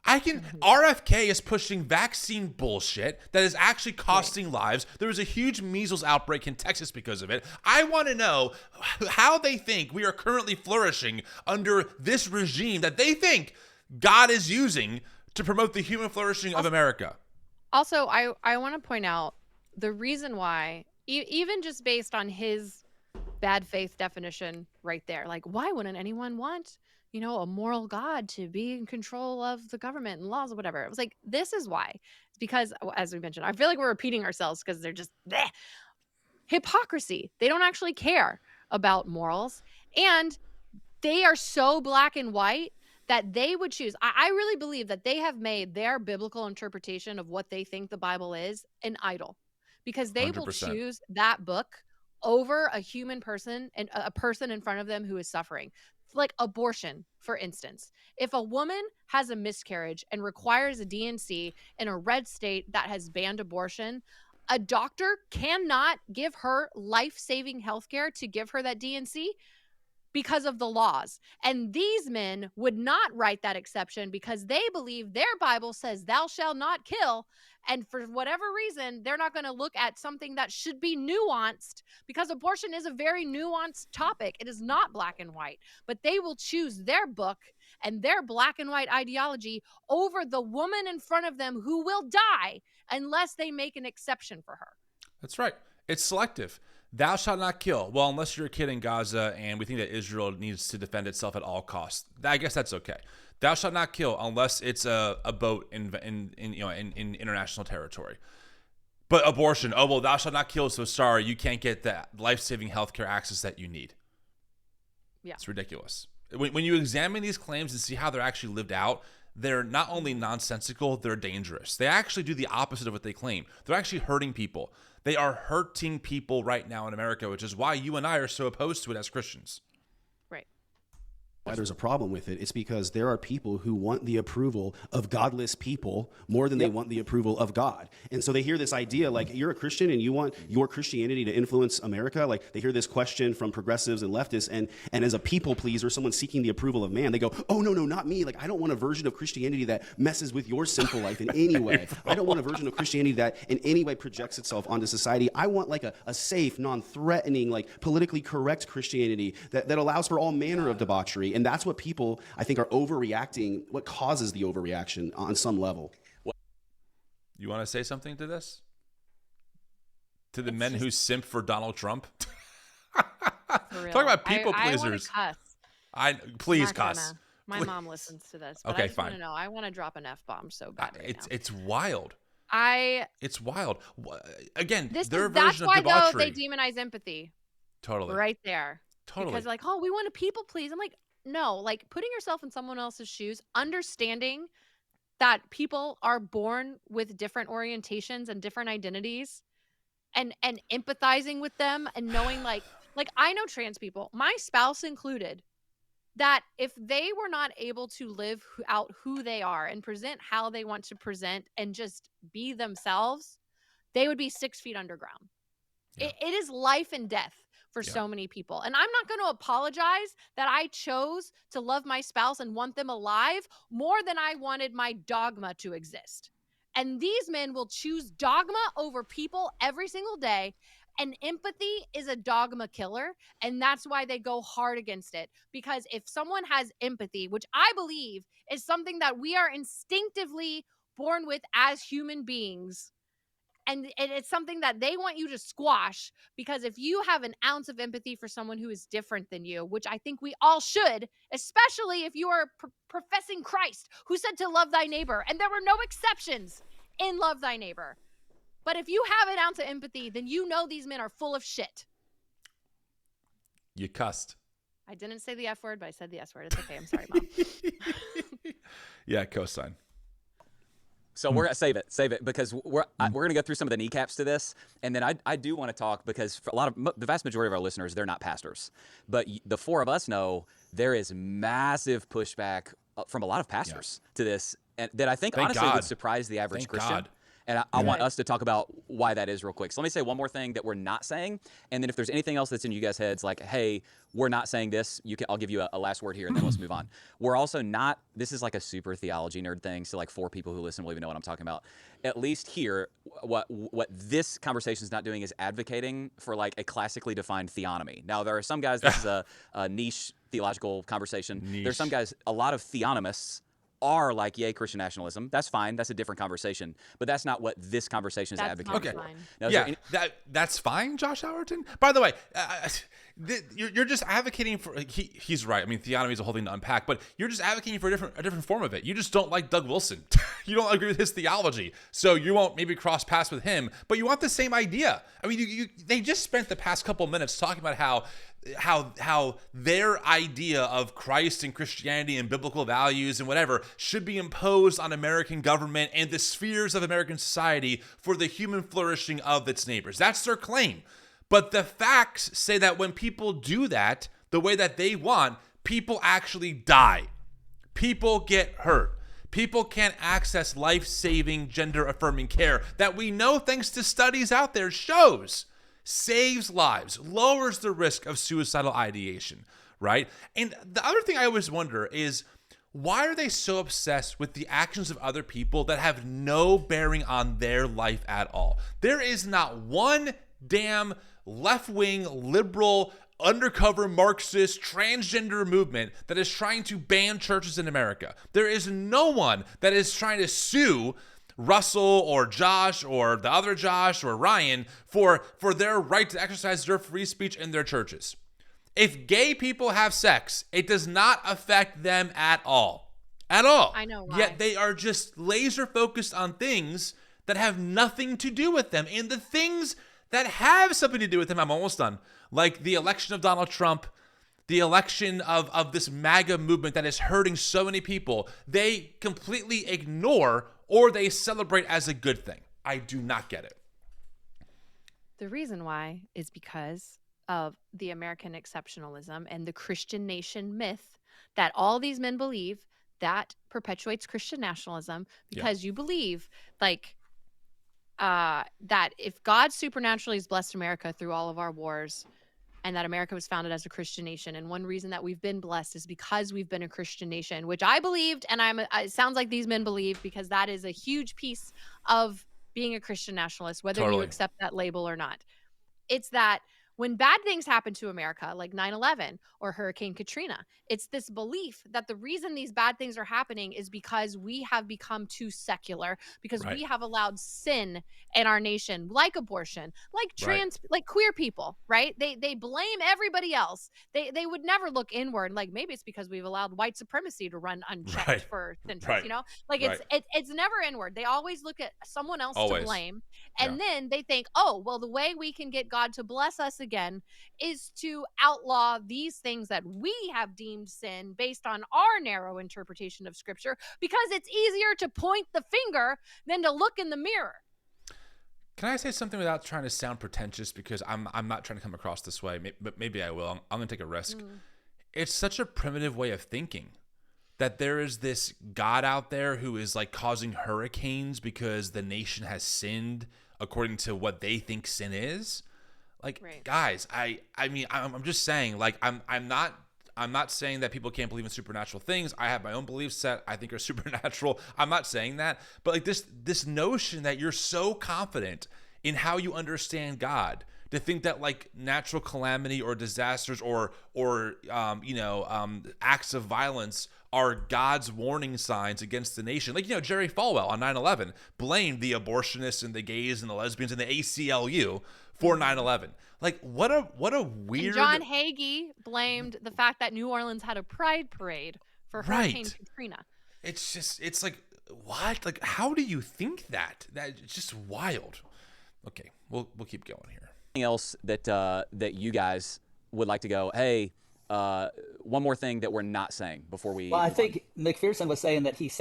Speaker 1: RFK is pushing vaccine bullshit that is actually costing lives. There was a huge measles outbreak in Texas because of it. I want to know how they think we are currently flourishing under this regime that they think God is using to promote the human flourishing of America.
Speaker 2: Also, I want to point out the reason why, even just based on his bad faith definition right there, like, why wouldn't anyone want, a moral God to be in control of the government and laws or whatever? It was like, this is why. It's because, as we mentioned, I feel like we're repeating ourselves because they're just bleh. Hypocrisy. They don't actually care about morals. And they are so black and white that they would choose. I really believe that they have made their biblical interpretation of what they think the Bible is an idol, because they 100%. Will choose that book over a human person and a person in front of them who is suffering. Like abortion, for instance. If a woman has a miscarriage and requires a DNC in a red state that has banned abortion, a doctor cannot give her life-saving healthcare to give her that DNC because of the laws. And these men would not write that exception because they believe their Bible says thou shalt not kill. And for whatever reason, they're not going to look at something that should be nuanced, because abortion is a very nuanced topic. It is not black and white, but they will choose their book and their black and white ideology over the woman in front of them who will die unless they make an exception for her.
Speaker 1: That's right. It's selective. Thou shalt not kill. Well, unless you're a kid in Gaza and we think that Israel needs to defend itself at all costs. I guess that's okay. Thou shalt not kill unless it's a boat in international territory. But abortion, oh, well, thou shalt not kill, so sorry, you can't get that life-saving healthcare access that you need.
Speaker 2: Yeah.
Speaker 1: It's ridiculous. When you examine these claims and see how they're actually lived out, they're not only nonsensical, they're dangerous. They actually do the opposite of what they claim. They're actually hurting people. They are hurting people right now in America, which is why you and I are so opposed to it as Christians.
Speaker 2: Right.
Speaker 4: Why there's a problem with it. It's because there are people who want the approval of godless people more than they want the approval of God. And so they hear this idea, like, you're a Christian and you want your Christianity to influence America. Like, they hear this question from progressives and leftists, and as a people pleaser, someone seeking the approval of man, they go, oh, no, not me. Like, I don't want a version of Christianity that messes with your sinful life in any way. I don't want a version of Christianity that in any way projects itself onto society. I want like a safe, non-threatening, like politically correct Christianity that allows for all manner of debauchery. And that's what people, I think, are overreacting, what causes the overreaction on some level.
Speaker 1: You want to say something to this? To the men who simp for Donald Trump? Talk about people pleasers. Please cuss.
Speaker 2: My mom listens to this. But
Speaker 1: okay,
Speaker 2: I just
Speaker 1: fine.
Speaker 2: Want to know. I want to drop an F-bomb so bad right now.
Speaker 1: It's wild. It's wild. Again,
Speaker 2: that's
Speaker 1: version of debauchery.
Speaker 2: Why, though, they demonize empathy.
Speaker 1: Totally.
Speaker 2: Right there.
Speaker 1: Totally.
Speaker 2: Because, like, we want to people please. I'm like, no, like, putting yourself in someone else's shoes, understanding that people are born with different orientations and different identities, and empathizing with them, and knowing, like I know trans people, my spouse included, that if they were not able to live out who they are and present how they want to present and just be themselves, they would be 6 feet underground. Yeah. It is life and death for so many people. And I'm not going to apologize that I chose to love my spouse and want them alive more than I wanted my dogma to exist. And these men will choose dogma over people every single day. And empathy is a dogma killer. And that's why they go hard against it. Because if someone has empathy, which I believe is something that we are instinctively born with as human beings, and it's something that they want you to squash, because if you have an ounce of empathy for someone who is different than you, which I think we all should, especially if you are professing Christ, who said to love thy neighbor, and there were no exceptions in love thy neighbor. But if you have an ounce of empathy, then you know these men are full of shit.
Speaker 1: You cussed.
Speaker 2: I didn't say the F word, but I said the S word. It's okay. I'm sorry, Mom.
Speaker 1: Yeah, cosign.
Speaker 3: So we're gonna save it because we're gonna go through some of the kneecaps to this, and then I do want to talk, because for the vast majority of our listeners, they're not pastors, but the four of us know there is massive pushback from a lot of pastors to this, and that I think honestly would surprise the average Christian. And I want us to talk about why that is real quick. So let me say one more thing that we're not saying, and then if there's anything else that's in you guys' heads, like, hey, we're not saying this, I'll give you a last word here, and then let's move on. We're also not, this is like a super theology nerd thing, so like 4 people who listen will even know what I'm talking about. At least here, what this conversation is not doing is advocating for like a classically defined theonomy. Now, there are some guys, this is a niche theological conversation. There's some guys, a lot of theonomists are like, yay, Christian nationalism. That's fine. That's a different conversation. But that's not what this conversation is advocating for.
Speaker 1: Now, that's fine, Josh Howerton. By the way, you're just advocating for. He's right. I mean, theonomy is a whole thing to unpack, but you're just advocating for a different form of it. You just don't like Doug Wilson. You don't agree with his theology, so you won't maybe cross paths with him. But you want the same idea. I mean, they just spent the past couple minutes talking about how their idea of Christ and Christianity and biblical values and whatever should be imposed on American government and the spheres of American society for the human flourishing of its neighbors. That's their claim. But the facts say that when people do that the way that they want, people actually die. People get hurt. People can't access life-saving, gender-affirming care that we know, thanks to studies out there, shows saves lives, lowers the risk of suicidal ideation, right? And the other thing I always wonder is, why are they so obsessed with the actions of other people that have no bearing on their life at all? There is not one damn left-wing, liberal, undercover Marxist, transgender movement that is trying to ban churches in America. There is no one that is trying to sue Russell or Josh or the other Josh or Ryan for their right to exercise their free speech in their churches. If gay people have sex, it does not affect them at all. At all.
Speaker 2: I know why.
Speaker 1: Yet they are just laser focused on things that have nothing to do with them. And the things that have something to do with them, I'm almost done, like the election of Donald Trump, the election of this MAGA movement that is hurting so many people, they completely ignore or they celebrate as a good thing. I do not get it.
Speaker 2: The reason why is because of the American exceptionalism and the Christian nation myth that all these men believe that perpetuates Christian nationalism, because you believe like that if God supernaturally has blessed America through all of our wars, and that America was founded as a Christian nation, and one reason that we've been blessed is because we've been a Christian nation, which I believed, and it sounds like these men believe, because that is a huge piece of being a Christian nationalist, whether you accept that label or not. It's that when bad things happen to America, like 9/11 or Hurricane Katrina, it's this belief that the reason these bad things are happening is because we have become too secular, because we have allowed sin in our nation, like abortion, like trans, like queer people, right? They blame everybody else. They would never look inward. Like, maybe it's because we've allowed white supremacy to run unchecked for centuries, you know? Like it's never inward. They always look at someone else to blame. And then they think, oh, well, the way we can get God to bless us again is to outlaw these things that we have deemed sin based on our narrow interpretation of scripture, because it's easier to point the finger than to look in the mirror.
Speaker 1: Can I say something without trying to sound pretentious? Because I'm not trying to come across this way, but maybe I will. I'm going to take a risk. It's such a primitive way of thinking that there is this God out there who is like causing hurricanes because the nation has sinned according to what they think sin is. Like, guys, I mean, I'm just saying, like, I'm not saying that people can't believe in supernatural things. I have my own belief set I think are supernatural. I'm not saying that, but like this notion that you're so confident in how you understand God to think that like natural calamity or disasters or acts of violence are God's warning signs against the nation. Like, Jerry Falwell on 9/11 blamed the abortionists and the gays and the lesbians and the ACLU for 9/11. Like, what a weird.
Speaker 2: And John Hagee blamed the fact that New Orleans had a pride parade for Hurricane Katrina.
Speaker 1: It's like, what? Like, how do you think that? It's just wild. Okay, we'll keep going here.
Speaker 3: Anything else that you guys would like to go, hey, one more thing that we're not saying before we.
Speaker 8: Well, I think McPherson was saying that he's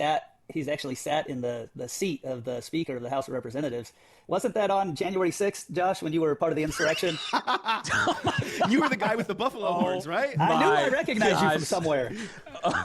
Speaker 8: actually sat in the seat of the Speaker of the House of Representatives. Wasn't that on January 6th, Josh, when you were part of the insurrection?
Speaker 4: You were the guy with the buffalo horns, right?
Speaker 8: I knew I recognized you from somewhere.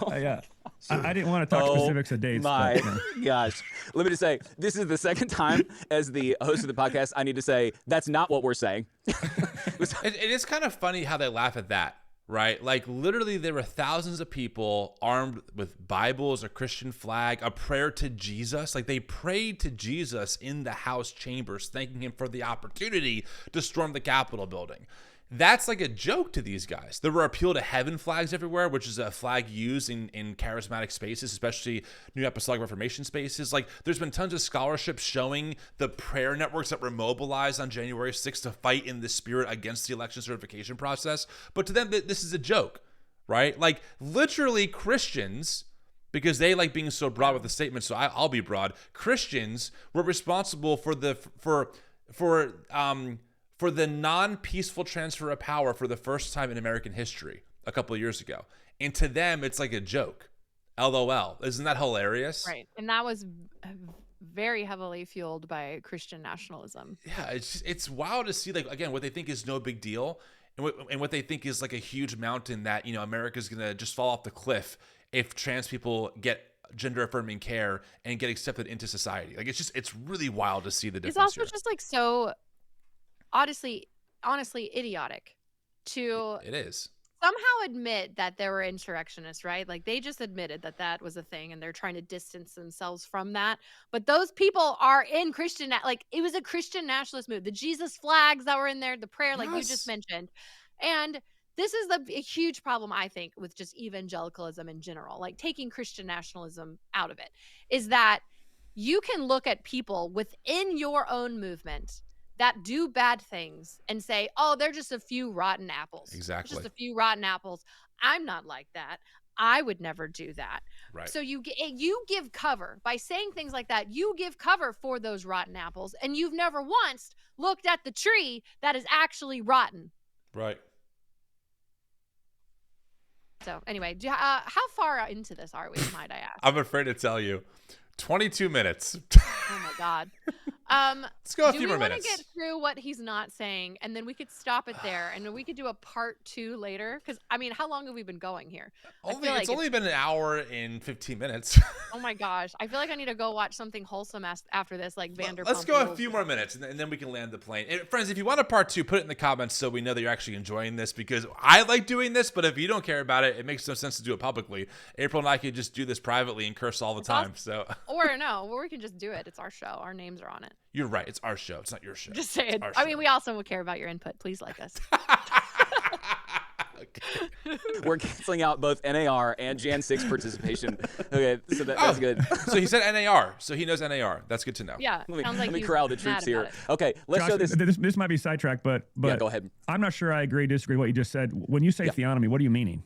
Speaker 5: Yeah. I didn't want to talk specifics of dates.
Speaker 3: My
Speaker 5: but,
Speaker 3: gosh. Let me just say, this is the second time as the host of the podcast, I need to say, that's not what we're saying.
Speaker 1: It is kind of funny how they laugh at that, right? Like literally there were thousands of people armed with Bibles, a Christian flag, a prayer to Jesus. Like they prayed to Jesus in the House chambers, thanking him for the opportunity to storm the Capitol building. That's like a joke to these guys. There were appeal to heaven flags everywhere, which is a flag used in charismatic spaces, especially New Apostolic Reformation spaces. Like there's been tons of scholarship showing the prayer networks that were mobilized on January 6th to fight in the spirit against the election certification process. But to them, this is a joke, right? Like literally Christians, because they like being so broad with the statement, so I'll be broad. Christians were responsible for the non-peaceful transfer of power for the first time in American history a couple of years ago. And to them, it's like a joke. LOL. Isn't that hilarious?
Speaker 2: Right. And that was very heavily fueled by Christian nationalism.
Speaker 1: Yeah, it's wild to see, like, again, what they think is no big deal and what they think is like a huge mountain that, you know, America's going to just fall off the cliff if trans people get gender affirming care and get accepted into society. Like, it's really wild to see the difference.
Speaker 2: It's also just like so honestly idiotic to
Speaker 1: It is
Speaker 2: somehow admit that there were insurrectionists, right? Like they just admitted that that was a thing and they're trying to distance themselves from that. But those people are in Christian, like it was a Christian nationalist move. The Jesus flags that were in there, the prayer, like you just mentioned. And this is a huge problem, I think, with just evangelicalism in general, like taking Christian nationalism out of it, is that you can look at people within your own movement that do bad things and say, oh, they're just a few rotten apples.
Speaker 1: Exactly.
Speaker 2: Just a few rotten apples. I'm not like that. I would never do that.
Speaker 1: Right.
Speaker 2: So you give cover by saying things like that. You give cover for those rotten apples, and you've never once looked at the tree that is actually rotten.
Speaker 1: Right.
Speaker 2: So anyway, how far into this are we, might I ask?
Speaker 1: I'm afraid to tell you. 22 minutes.
Speaker 2: Oh my God.
Speaker 1: Let's go a few more minutes.
Speaker 2: Do we want to get through what he's not saying, and then we could stop it there, and then we could do a part 2 later? Because I mean, how long have we been going here?
Speaker 1: It's only been an hour and 15 minutes.
Speaker 2: Oh my gosh, I feel like I need to go watch something wholesome after this, like Vanderpump.
Speaker 1: Let's go a few more minutes, and then we can land the plane. And friends, if you want a part 2, put it in the comments so we know that you're actually enjoying this, because I like doing this, but if you don't care about it, it makes no sense to do it publicly. April and I could just do this privately and curse all the time.
Speaker 2: Or we can just do it. It's our show. Our names are on it.
Speaker 1: You're right. It's our show. It's not your show.
Speaker 2: Just say it.
Speaker 1: I
Speaker 2: mean, we also will care about your input. Please like us.
Speaker 1: Okay.
Speaker 3: We're canceling out both NAR and Jan 6 participation. Okay, so that's good.
Speaker 1: So he said NAR. So he knows NAR. That's good to know.
Speaker 2: Yeah.
Speaker 3: Let me corral the troops here. Okay, let's
Speaker 5: Josh,
Speaker 3: show this.
Speaker 5: This might be sidetracked, but
Speaker 3: Yeah, go ahead.
Speaker 5: I'm not sure I agree, disagree with what you just said. When you say theonomy, what are you meaning?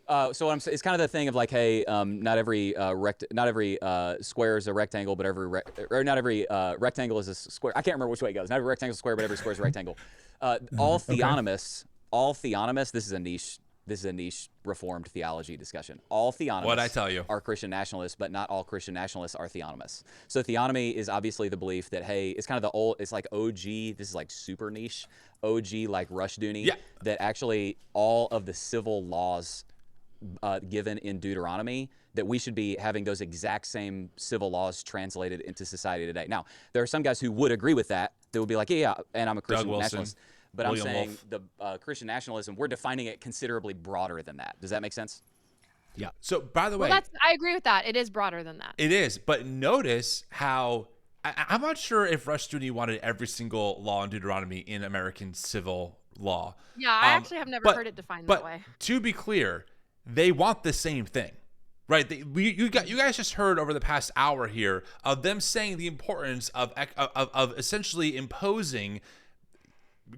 Speaker 3: So what I'm saying, it's kind of the thing of like, hey, not every square is a rectangle, but not every rectangle is a square. I can't remember which way it goes. Not every rectangle is a square, but every square is a rectangle. All theonomists. This is a niche Reformed theology discussion. All theonomists
Speaker 1: What'd I tell you?
Speaker 3: are Christian nationalists, but not all Christian nationalists are theonomists. So theonomy is obviously the belief that, hey, it's kind of the old, it's like OG, this is like super niche, OG like Rushdoony, that actually all of the civil laws given in Deuteronomy, that we should be having those exact same civil laws translated into society today. Now, there are some guys who would agree with that. They would be like, yeah, and I'm a Christian nationalist. But
Speaker 1: William
Speaker 3: I'm saying
Speaker 1: Wolf.
Speaker 3: the Christian nationalism, we're defining it considerably broader than that. Does that make sense?
Speaker 4: Yeah.
Speaker 1: So, by the way,
Speaker 2: I agree with that. It is broader than that.
Speaker 1: It is, but notice how I'm not sure if Rushdoony wanted every single law in Deuteronomy in American civil law.
Speaker 2: Yeah, I actually have never heard it defined that way.
Speaker 1: To be clear, they want the same thing, right? You guys just heard over the past hour here of them saying the importance of essentially imposing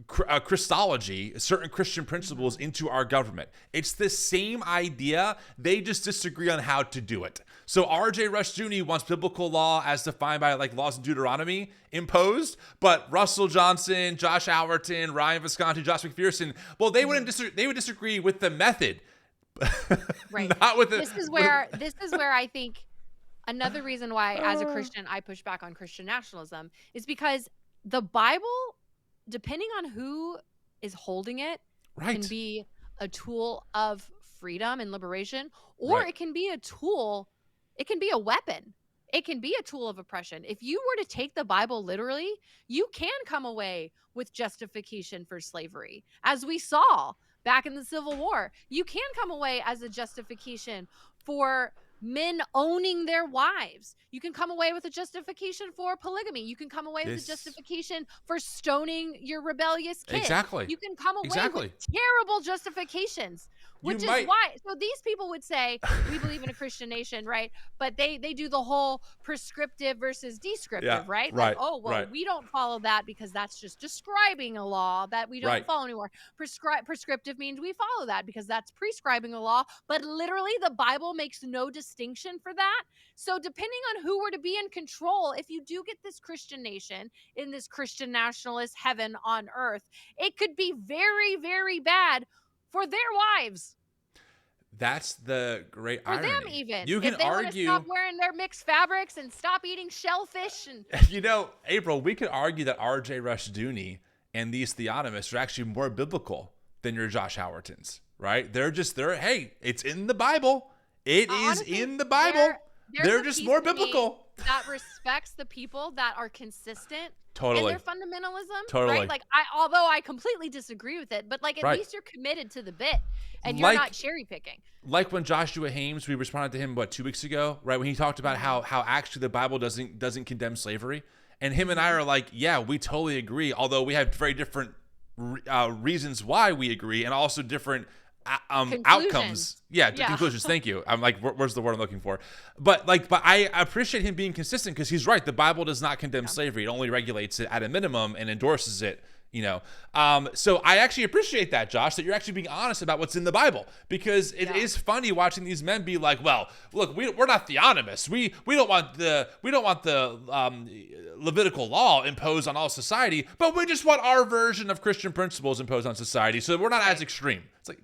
Speaker 1: Christology, certain Christian principles into our government. It's the same idea. They just disagree on how to do it. So R.J. Rushdoony wants biblical law as defined by like laws in Deuteronomy imposed, but Russell Johnson, Josh Howerton, Ryan Visconti, Josh McPherson, well, they would disagree with the method.
Speaker 2: Right.
Speaker 1: Not with
Speaker 2: this is where I think another reason why, as a Christian, I push back on Christian nationalism is because the Bible, depending on who is holding it, can be a tool of freedom and liberation, or
Speaker 1: Right.
Speaker 2: it can be a tool. It can be a weapon. It can be a tool of oppression. If you were to take the Bible literally, you can come away with justification for slavery, as we saw back in the Civil War. You can come away as a justification for men owning their wives. You can come away with a justification for polygamy. You can come away with a justification for stoning your rebellious kid.
Speaker 1: Exactly.
Speaker 2: You can come away
Speaker 1: Exactly.
Speaker 2: with terrible justifications, which is why. So these people would say, we believe in a Christian nation, right? But they do the whole prescriptive versus descriptive, right?
Speaker 1: Right.
Speaker 2: Like, oh, well, we don't follow that because that's just describing a law that we don't follow anymore. Prescriptive means we follow that because that's prescribing a law. But literally, the Bible makes no distinction for that. So depending on who were to be in control, if you do get this Christian nation in this Christian nationalist heaven on earth, it could be very, very bad for their wives.
Speaker 1: That's the great
Speaker 2: for
Speaker 1: irony.
Speaker 2: them, even
Speaker 1: You can
Speaker 2: if they
Speaker 1: argue
Speaker 2: want to stop wearing their mixed fabrics and stop eating shellfish. And
Speaker 1: you know, April, we could argue that R.J. Rushdoony and these theonomists are actually more biblical than your Josh Howertons, right? They're hey, it's in the Bible. It is
Speaker 2: honestly,
Speaker 1: in the Bible. They're
Speaker 2: a
Speaker 1: just
Speaker 2: piece
Speaker 1: more
Speaker 2: of me
Speaker 1: biblical.
Speaker 2: that respects the people that are consistent
Speaker 1: Totally.
Speaker 2: in their fundamentalism.
Speaker 1: Totally.
Speaker 2: Right? Like, although I completely disagree with it, but like at least you're committed to the bit and you're not cherry picking.
Speaker 1: Like when Joshua Hames, we responded to him 2 weeks ago, right? When he talked about how actually the Bible doesn't condemn slavery, and him and I are like, yeah, we totally agree. Although we have very different reasons why we agree, and also different outcomes. Yeah, conclusions. Thank you. I'm like, where's the word I'm looking for? But I appreciate him being consistent because he's right. The Bible does not condemn slavery. It only regulates it at a minimum and endorses it. You know, so I actually appreciate that, Josh, that you're actually being honest about what's in the Bible, because it is funny watching these men be like, well, look, we're not theonomists. We don't want the Levitical law imposed on all society, but we just want our version of Christian principles imposed on society, so we're not as extreme. It's like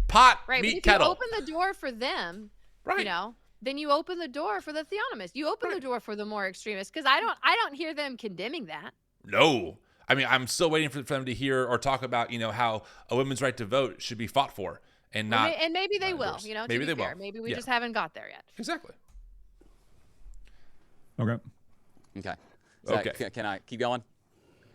Speaker 1: pot, meat, kettle.
Speaker 2: You open the door for them, you know, then you open the door for the theonomists. You open the door for the more extremists, because I don't hear them condemning that.
Speaker 1: No. I mean, I'm still waiting for them to hear or talk about, you know, how a women's right to vote should be fought for and not.
Speaker 2: And maybe they will, you know,
Speaker 1: maybe they will.
Speaker 2: Maybe we just haven't got there yet.
Speaker 1: Exactly.
Speaker 5: Okay.
Speaker 3: Okay. Can I keep going?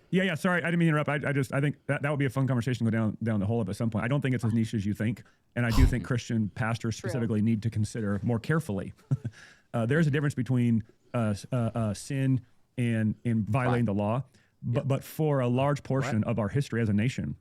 Speaker 5: Yeah. Sorry, I didn't mean to interrupt. I think that would be a fun conversation to go down the hole of at some point. I don't think it's as niche as you think, and I do think Christian pastors specifically need to consider more carefully. There's a difference between sin and violating the law. But for a large portion of our history as a nation,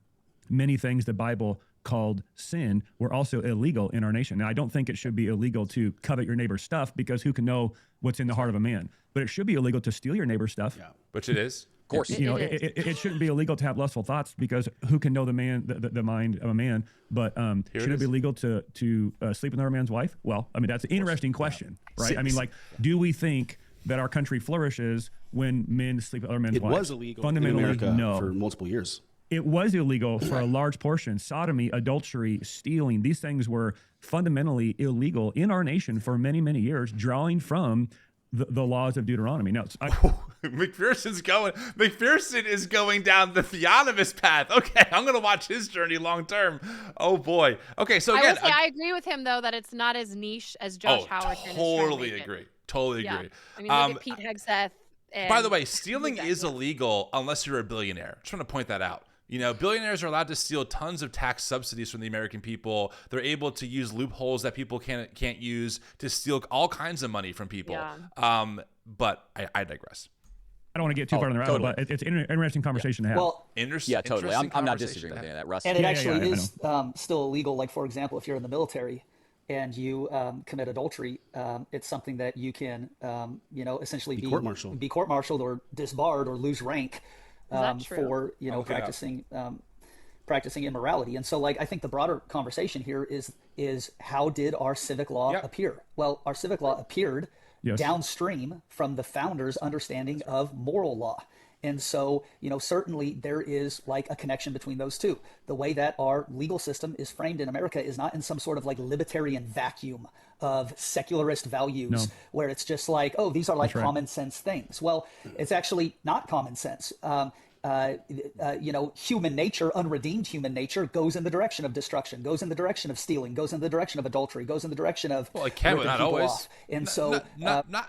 Speaker 5: many things the Bible called sin were also illegal in our nation. Now, I don't think it should be illegal to covet your neighbor's stuff, because who can know what's in the heart of a man? But it should be illegal to steal your neighbor's stuff.
Speaker 1: Yeah, which it is.
Speaker 3: Of course.
Speaker 5: It shouldn't be illegal to have lustful thoughts, because who can know the mind of a man? But should it be legal to sleep with another man's wife? Well, I mean, that's an interesting question, right? I mean, like, do we think that our country flourishes when men sleep with other men's wives?
Speaker 4: It was illegal
Speaker 5: fundamentally,
Speaker 4: in America
Speaker 5: no.
Speaker 4: for multiple years.
Speaker 5: It was illegal for a large portion. Sodomy, adultery, stealing, these things were fundamentally illegal in our nation for many, many years, drawing from the laws of Deuteronomy. Now,
Speaker 1: McPherson is going down the theonomist path. Okay, I'm going to watch his journey long term. Oh boy. Okay, so again,
Speaker 2: I agree with him though that it's not as niche as Josh Howard.
Speaker 1: Totally agree. Totally agree.
Speaker 2: I mean, look at Pete Hegseth.
Speaker 1: By the way, stealing is illegal unless you're a billionaire. Just want to point that out. You know, billionaires are allowed to steal tons of tax subsidies from the American people. They're able to use loopholes that people can't use to steal all kinds of money from people. Yeah. But I digress.
Speaker 5: I don't want to get too far on the rabbit hole, but it's an interesting conversation to have.
Speaker 3: Well, totally. I'm not disagreeing with any of that, Russ.
Speaker 8: And it actually is still illegal. Like, for example, if you're in the military and you commit adultery, it's something that you can, essentially be court-martialed or disbarred or lose rank for, practicing immorality. And so, like, I think the broader conversation here is how did our civic law appear? Well, our civic law appeared downstream from the founders' understanding of moral law. And so, certainly there is like a connection between those two. The way that our legal system is framed in America is not in some sort of like libertarian vacuum of secularist values where it's just like, oh, these are like common sense things. Well, it's actually not common sense. human nature, unredeemed human nature, goes in the direction of destruction, goes in the direction of stealing, goes in the direction of adultery, goes in the direction of
Speaker 1: Well, it can, but not always.
Speaker 8: off. And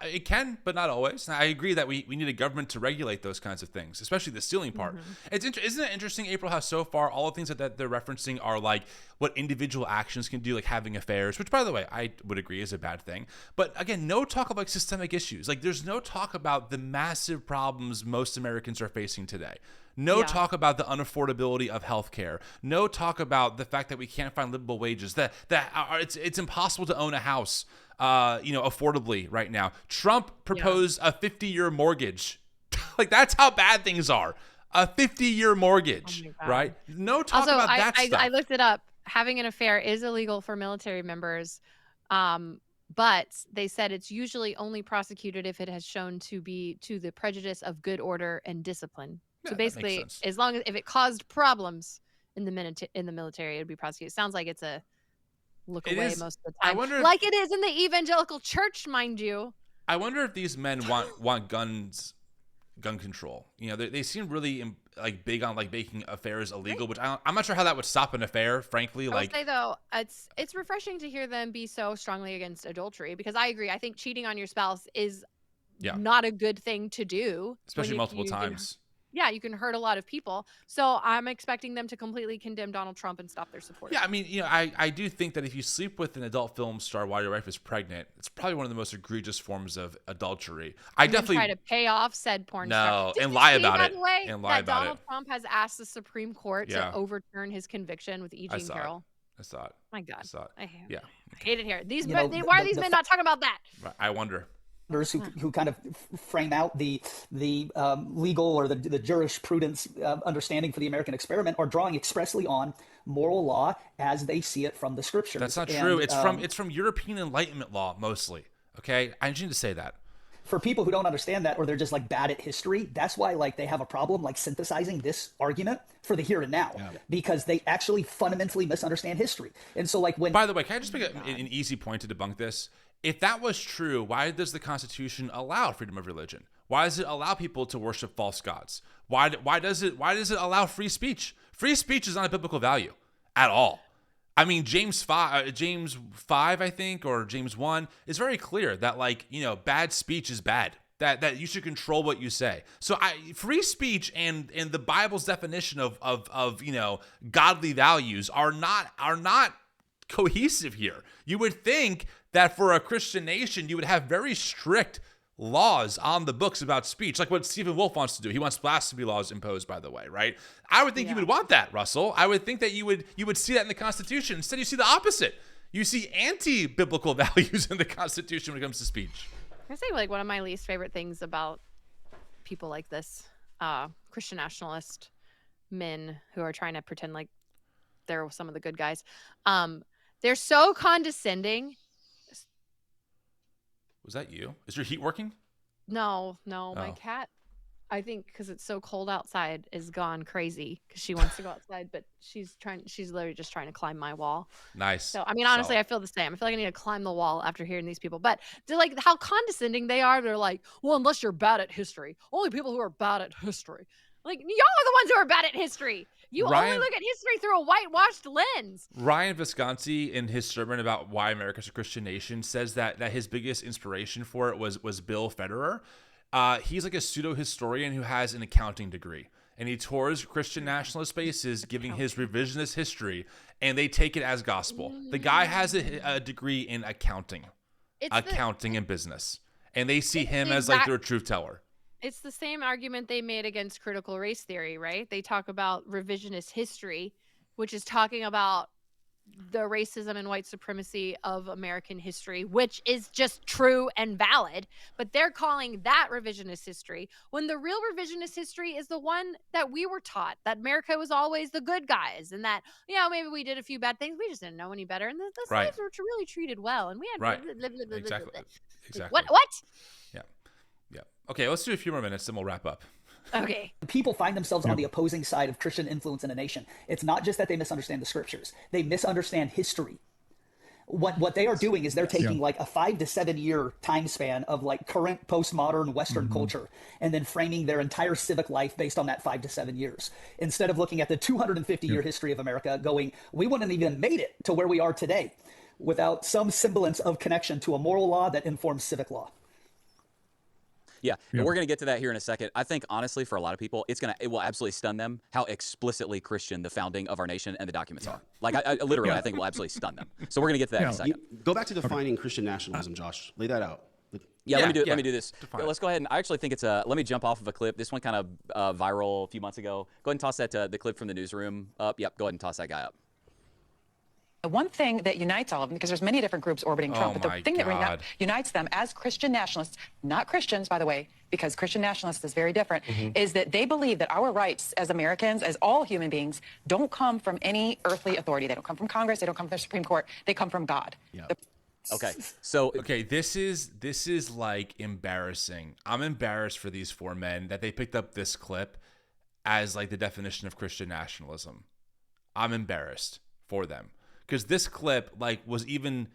Speaker 1: it can, but not always. I agree that we need a government to regulate those kinds of things, especially the stealing part. Isn't it interesting, April, how so far all the things that they're referencing are like what individual actions can do, like having affairs, which, by the way, I would agree is a bad thing. But again, no talk about like systemic issues. Like there's no talk about the massive problems most Americans are facing today. No talk about the unaffordability of healthcare. No talk about the fact that we can't find livable wages. It's impossible to own a house, affordably right now. Trump proposed a 50-year mortgage. Like that's how bad things are. A 50-year mortgage, right? No talk
Speaker 2: also,
Speaker 1: about that stuff.
Speaker 2: I looked it up. Having an affair is illegal for military members, but they said it's usually only prosecuted if it has shown to be to the prejudice of good order and discipline. So basically, as long as if it caused problems in the military, it would be prosecuted. Sounds like it's a look away most of the time.
Speaker 1: I wonder
Speaker 2: like it is in the evangelical church, mind you.
Speaker 1: I wonder if these men want gun control. They seem really like big on like making affairs illegal, which I'm not sure how that would stop an affair, frankly.
Speaker 2: I would say though, it's refreshing to hear them be so strongly against adultery, because I agree. I think cheating on your spouse is not a good thing to do,
Speaker 1: especially multiple times.
Speaker 2: You can hurt a lot of people. So I'm expecting them to completely condemn Donald Trump and stop their support.
Speaker 1: Yeah, I mean, I do think that if you sleep with an adult film star while your wife is pregnant, it's probably one of the most egregious forms of adultery. I definitely
Speaker 2: try to pay off said porn star.
Speaker 1: And lie about it.
Speaker 2: By the way,
Speaker 1: and lie about
Speaker 2: Donald Trump has asked the Supreme Court to overturn his conviction with E. Jean Carroll.
Speaker 1: I saw it.
Speaker 2: My God.
Speaker 1: I saw it.
Speaker 2: I hate it here. Why are these men not talking about that?
Speaker 1: I wonder.
Speaker 8: Who kind of frame out the legal or the jurisprudence understanding for the American experiment are drawing expressly on moral law as they see it from the scriptures.
Speaker 1: That's not true. It's from European Enlightenment law mostly. Okay, I need to say that.
Speaker 8: For people who don't understand that, or they're just like bad at history, that's why like they have a problem like synthesizing this argument for the here and now, because they actually fundamentally misunderstand history. And so like when,
Speaker 1: by the way, can I just make an easy point to debunk this? If that was true, why does the Constitution allow freedom of religion? Why does it allow people to worship false gods? Why does it allow free speech? Free speech is not a biblical value at all. I mean, James 5, I think, or James 1 is very clear that bad speech is bad. That you should control what you say. So free speech and the Bible's definition of godly values are not cohesive here. You would think that for a Christian nation, you would have very strict laws on the books about speech, like what Stephen Wolf wants to do. He wants blasphemy laws imposed, by the way, right? I would think you would want that, Russell. I would think that you would see that in the Constitution. Instead, you see the opposite. You see anti-biblical values in the Constitution when it comes to speech.
Speaker 2: I say like one of my least favorite things about people like this, Christian nationalist men who are trying to pretend like they're some of the good guys. They're so condescending.
Speaker 1: Was that you? Is your heat working?
Speaker 2: No. My cat, I think because it's so cold outside, is gone crazy because she wants to go outside, but she's literally just trying to climb my wall.
Speaker 1: Nice.
Speaker 2: So, I mean, honestly, I feel the same. I feel like I need to climb the wall after hearing these people, but they're like, how condescending they are. They're like, well, unless you're bad at history, only people who are bad at history. Like, y'all are the ones who are bad at history. You only look at history through a whitewashed lens.
Speaker 1: Ryan Visconti, in his sermon about why America's a Christian nation, says that his biggest inspiration for it was Bill Federer. He's like a pseudo-historian who has an accounting degree. And he tours Christian nationalist spaces giving his revisionist history, and they take it as gospel. The guy has a degree in accounting and business. And they see him as like their truth teller.
Speaker 2: It's the same argument they made against critical race theory, right? They talk about revisionist history, which is talking about the racism and white supremacy of American history, which is just true and valid. But they're calling that revisionist history when the real revisionist history is the one that we were taught, that America was always the good guys, and that, maybe we did a few bad things. We just didn't know any better. And the slaves were really treated well. And we had
Speaker 1: Exactly.
Speaker 2: What?
Speaker 1: Yeah. Okay, let's do a few more minutes, then we'll wrap up.
Speaker 2: Okay.
Speaker 8: People find themselves on the opposing side of Christian influence in a nation. It's not just that they misunderstand the scriptures. They misunderstand history. What they are doing is they're taking like a 5 to 7 year time span of like current postmodern Western culture, and then framing their entire civic life based on that 5 to 7 years, instead of looking at the 250-year history of America, going, we wouldn't even made it to where we are today without some semblance of connection to a moral law that informs civic law.
Speaker 3: Yeah, and we're going to get to that here in a second. I think, honestly, for a lot of people, it will absolutely stun them how explicitly Christian the founding of our nation and the documents are. Like, I literally, I think it will absolutely stun them. So we're going to get to that in a second.
Speaker 4: Go back to defining Christian nationalism, Josh. Lay that out.
Speaker 3: Let me do this. Let's go ahead and I actually think let me jump off of a clip. This one kind of viral a few months ago. Go ahead and toss that the clip from the newsroom up. Yep, go ahead and toss that guy up.
Speaker 9: The one thing that unites all of them, because there's many different groups orbiting Trump, but the thing that unites them as Christian nationalists, not Christians, by the way, because Christian nationalists is very different, is that they believe that our rights as Americans, as all human beings, don't come from any earthly authority. They don't come from Congress. They don't come from the Supreme Court. They come from God.
Speaker 4: Yeah.
Speaker 3: Okay,
Speaker 1: this is like embarrassing. I'm embarrassed for these four men that they picked up this clip as like the definition of Christian nationalism. I'm embarrassed for them. Because this clip was even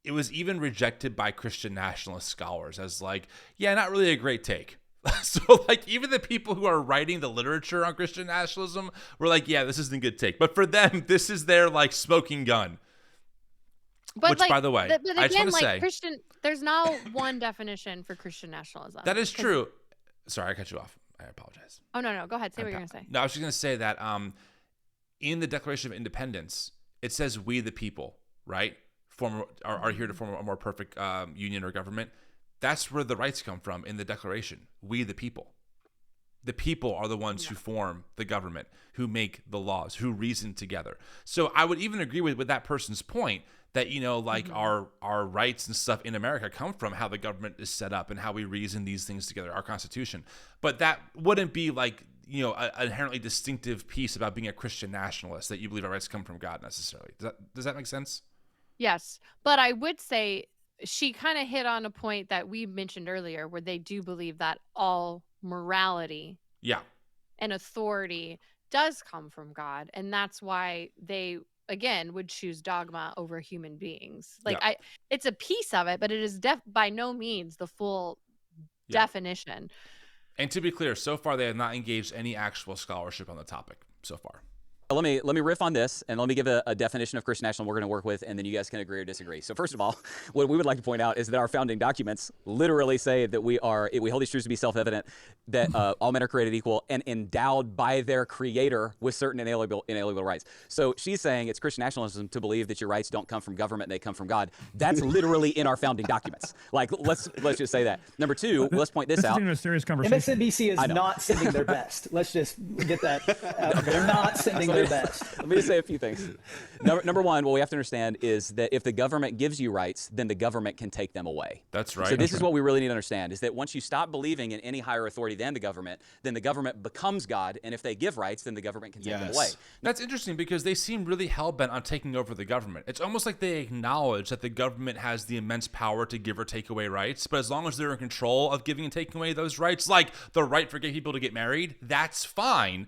Speaker 1: rejected by Christian nationalist scholars as not really a great take. So even the people who are writing the literature on Christian nationalism were like, yeah, this isn't a good take. But for them, this is their smoking gun.
Speaker 2: But
Speaker 1: which, by the way,
Speaker 2: but again,
Speaker 1: I just want to say,
Speaker 2: Christian, there's no one definition for Christian nationalism.
Speaker 1: That is true. Sorry, I cut you off. I apologize.
Speaker 2: Oh no, go ahead. Say what you're gonna say.
Speaker 1: No, I was just gonna say that in the Declaration of Independence, it says we the people, right, are here to form a more perfect union or government. That's where the rights come from in the Declaration. We the people. The people are the ones who form the government, who make the laws, who reason together. So I would even agree with that person's point that, our rights and stuff in America come from how the government is set up and how we reason these things together, our Constitution. But that wouldn't be an inherently distinctive piece about being a Christian nationalist, that you believe our rights come from God necessarily. Does that make sense?
Speaker 2: Yes. But I would say she kind of hit on a point that we mentioned earlier, where they do believe that all morality and authority does come from God. And that's why they, again, would choose dogma over human beings. It's a piece of it, but it is by no means the full definition.
Speaker 1: And to be clear, so far they have not engaged any actual scholarship on the topic so far.
Speaker 3: Let me riff on this, and let me give a definition of Christian nationalism we're going to work with, and then you guys can agree or disagree. So first of all, what we would like to point out is that our founding documents literally say that we hold these truths to be self-evident, that all men are created equal and endowed by their creator with certain inalienable rights. So she's saying it's Christian nationalism to believe that your rights don't come from government, they come from God. That's literally in our founding documents. Let's just say that. Number two, let's point this out.
Speaker 5: This is a serious conversation.
Speaker 8: MSNBC is not sending their best. Let's just get that out. They're not sending their best.
Speaker 3: Let me just say a few things. Number one, what we have to understand is that if the government gives you rights, then the government can take them away.
Speaker 1: That's right.
Speaker 3: So this is what we really need to understand, is that once you stop believing in any higher authority than the government, then the government becomes God, and if they give rights, then the government can take them away.
Speaker 1: That's interesting, because they seem really hell-bent on taking over the government. It's almost like they acknowledge that the government has the immense power to give or take away rights, but as long as they're in control of giving and taking away those rights, like the right for gay people to get married, that's fine,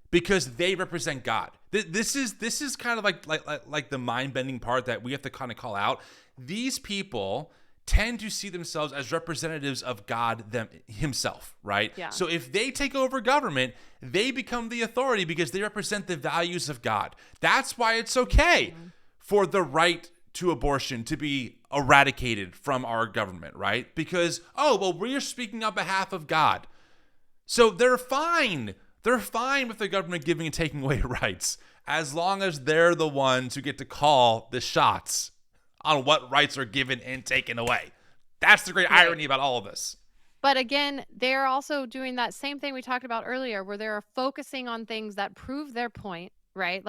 Speaker 1: because they represent God. This is kind of like the mind-bending part that we have to kind of call out. These people tend to see themselves as representatives of God himself, right?
Speaker 2: Yeah.
Speaker 1: So if they take over government, they become the authority because they represent the values of God. That's why it's okay for the right to abortion to be eradicated from our government, right? Because, we're speaking on behalf of God. So they're fine. They're fine with the government giving and taking away rights, as long as they're the ones who get to call the shots on what rights are given and taken away. That's the great irony about all of this.
Speaker 2: But again, they're also doing that same thing we talked about earlier, where they're focusing on things that prove their point, right?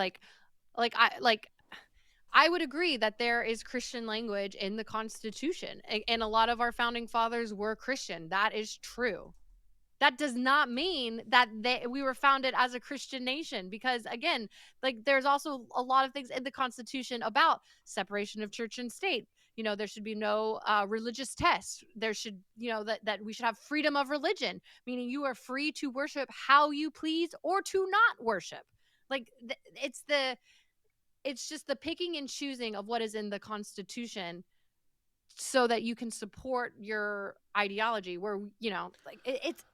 Speaker 2: I would agree that there is Christian language in the Constitution, and a lot of our founding fathers were Christian. That is true. That does not mean that we were founded as a Christian nation, because again, there's also a lot of things in the Constitution about separation of church and state. There should be no religious tests. There should, that we should have freedom of religion, meaning you are free to worship how you please or to not worship. it's just the picking and choosing of what is in the Constitution so that you can support your ideology, where, you know, like it's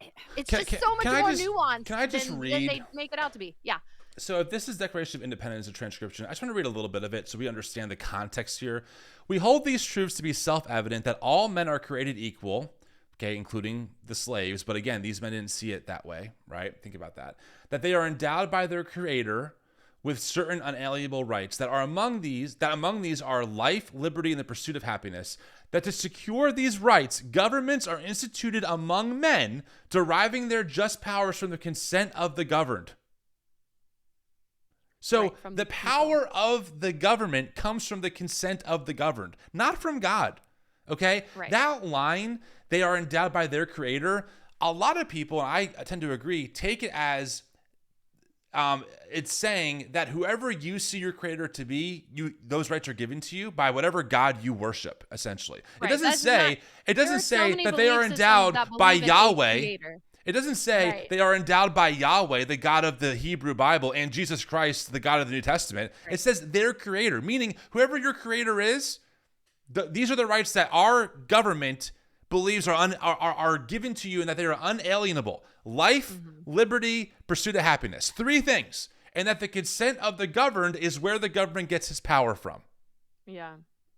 Speaker 2: just so much more nuanced than they make it out to be. Yeah.
Speaker 1: So if this is Declaration of Independence and transcription, I just want to read a little bit of it so we understand the context here. We hold these truths to be self-evident, that all men are created equal, okay, including the slaves. But again, these men didn't see it that way, right? Think about that. That they are endowed by their Creator with certain unalienable rights, that among these are life, liberty, and the pursuit of happiness, that to secure these rights, governments are instituted among men, deriving their just powers from the consent of the governed. So the power of the government comes from the consent of the governed, not from God, okay? Right. That line, they are endowed by their Creator, a lot of people, and I tend to agree, take it as it's saying that whoever you see your Creator to be, those rights are given to you by whatever God you worship, essentially. Right. It doesn't say that they are endowed by Yahweh. It doesn't say they are endowed by Yahweh, the God of the Hebrew Bible, and Jesus Christ, the God of the New Testament. Right. It says their Creator, meaning whoever your Creator is, these are the rights that our government believes are given to you, and that they are unalienable. Life, liberty, pursuit of happiness. 3 things. And that the consent of the governed is where the government gets its power from. Yeah.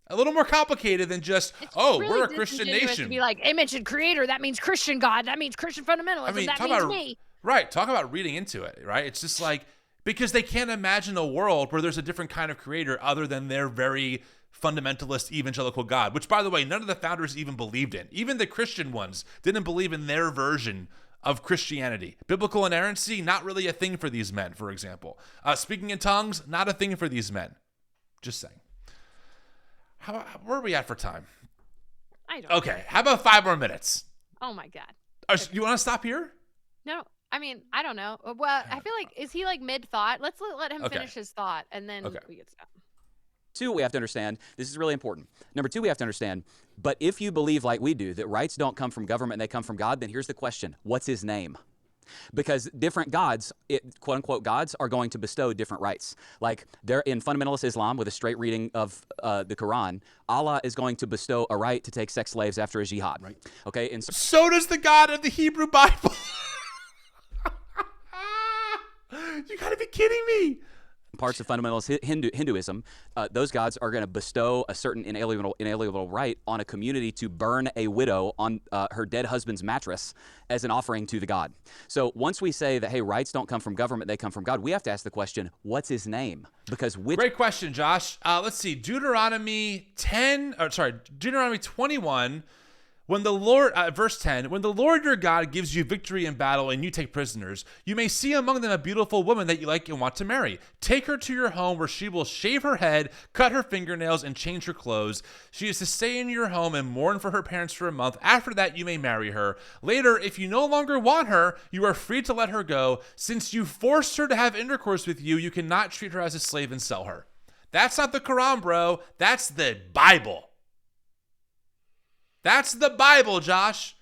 Speaker 1: A little more complicated than just, really we're a Christian nation.
Speaker 2: To be like, they mentioned Creator, that means Christian God, that means Christian fundamentalism, that means me.
Speaker 1: Right. Talk about reading into it, right? It's just like, because they can't imagine a world where there's a different kind of Creator other than their very fundamentalist evangelical God, which, by the way, none of the founders even believed in. Even the Christian ones didn't believe in their version of Christianity. Biblical inerrancy, not really a thing for these men, for example. Speaking in tongues, not a thing for these men. Just saying. Where are we at for time?
Speaker 2: I don't know.
Speaker 1: Okay, how about 5 more minutes?
Speaker 2: Oh my God.
Speaker 1: You want to stop here?
Speaker 2: No, I mean, I don't know. Well, I feel like, is he like mid-thought? Let's let him finish his thought, and then we get stopped.
Speaker 3: 2, we have to understand, this is really important. Number 2, we have to understand, but if you believe like we do, that rights don't come from government and they come from God, then here's the question: what's his name? Because different gods, quote unquote gods, are going to bestow different rights. Like they're in fundamentalist Islam, with a straight reading of the Quran, Allah is going to bestow a right to take sex slaves after a jihad. Right. Okay. And
Speaker 1: so does the God of the Hebrew Bible. You gotta be kidding me.
Speaker 3: Parts of fundamentalist Hinduism, those gods are going to bestow a certain inalienable right on a community to burn a widow on her dead husband's mattress as an offering to the god. So once we say that, hey, rights don't come from government, they come from God, we have to ask the question, what's his name? Because
Speaker 1: Great question, Josh. Let's see, Deuteronomy 21. When the Lord, verse 10, when the Lord your God gives you victory in battle and you take prisoners, you may see among them a beautiful woman that you like and want to marry. Take her to your home, where she will shave her head, cut her fingernails, and change her clothes. She is to stay in your home and mourn for her parents for a month. After that, you may marry her. Later, if you no longer want her, you are free to let her go. Since you forced her to have intercourse with you, you cannot treat her as a slave and sell her. That's not the Quran, bro. That's the Bible. That's the Bible, Josh.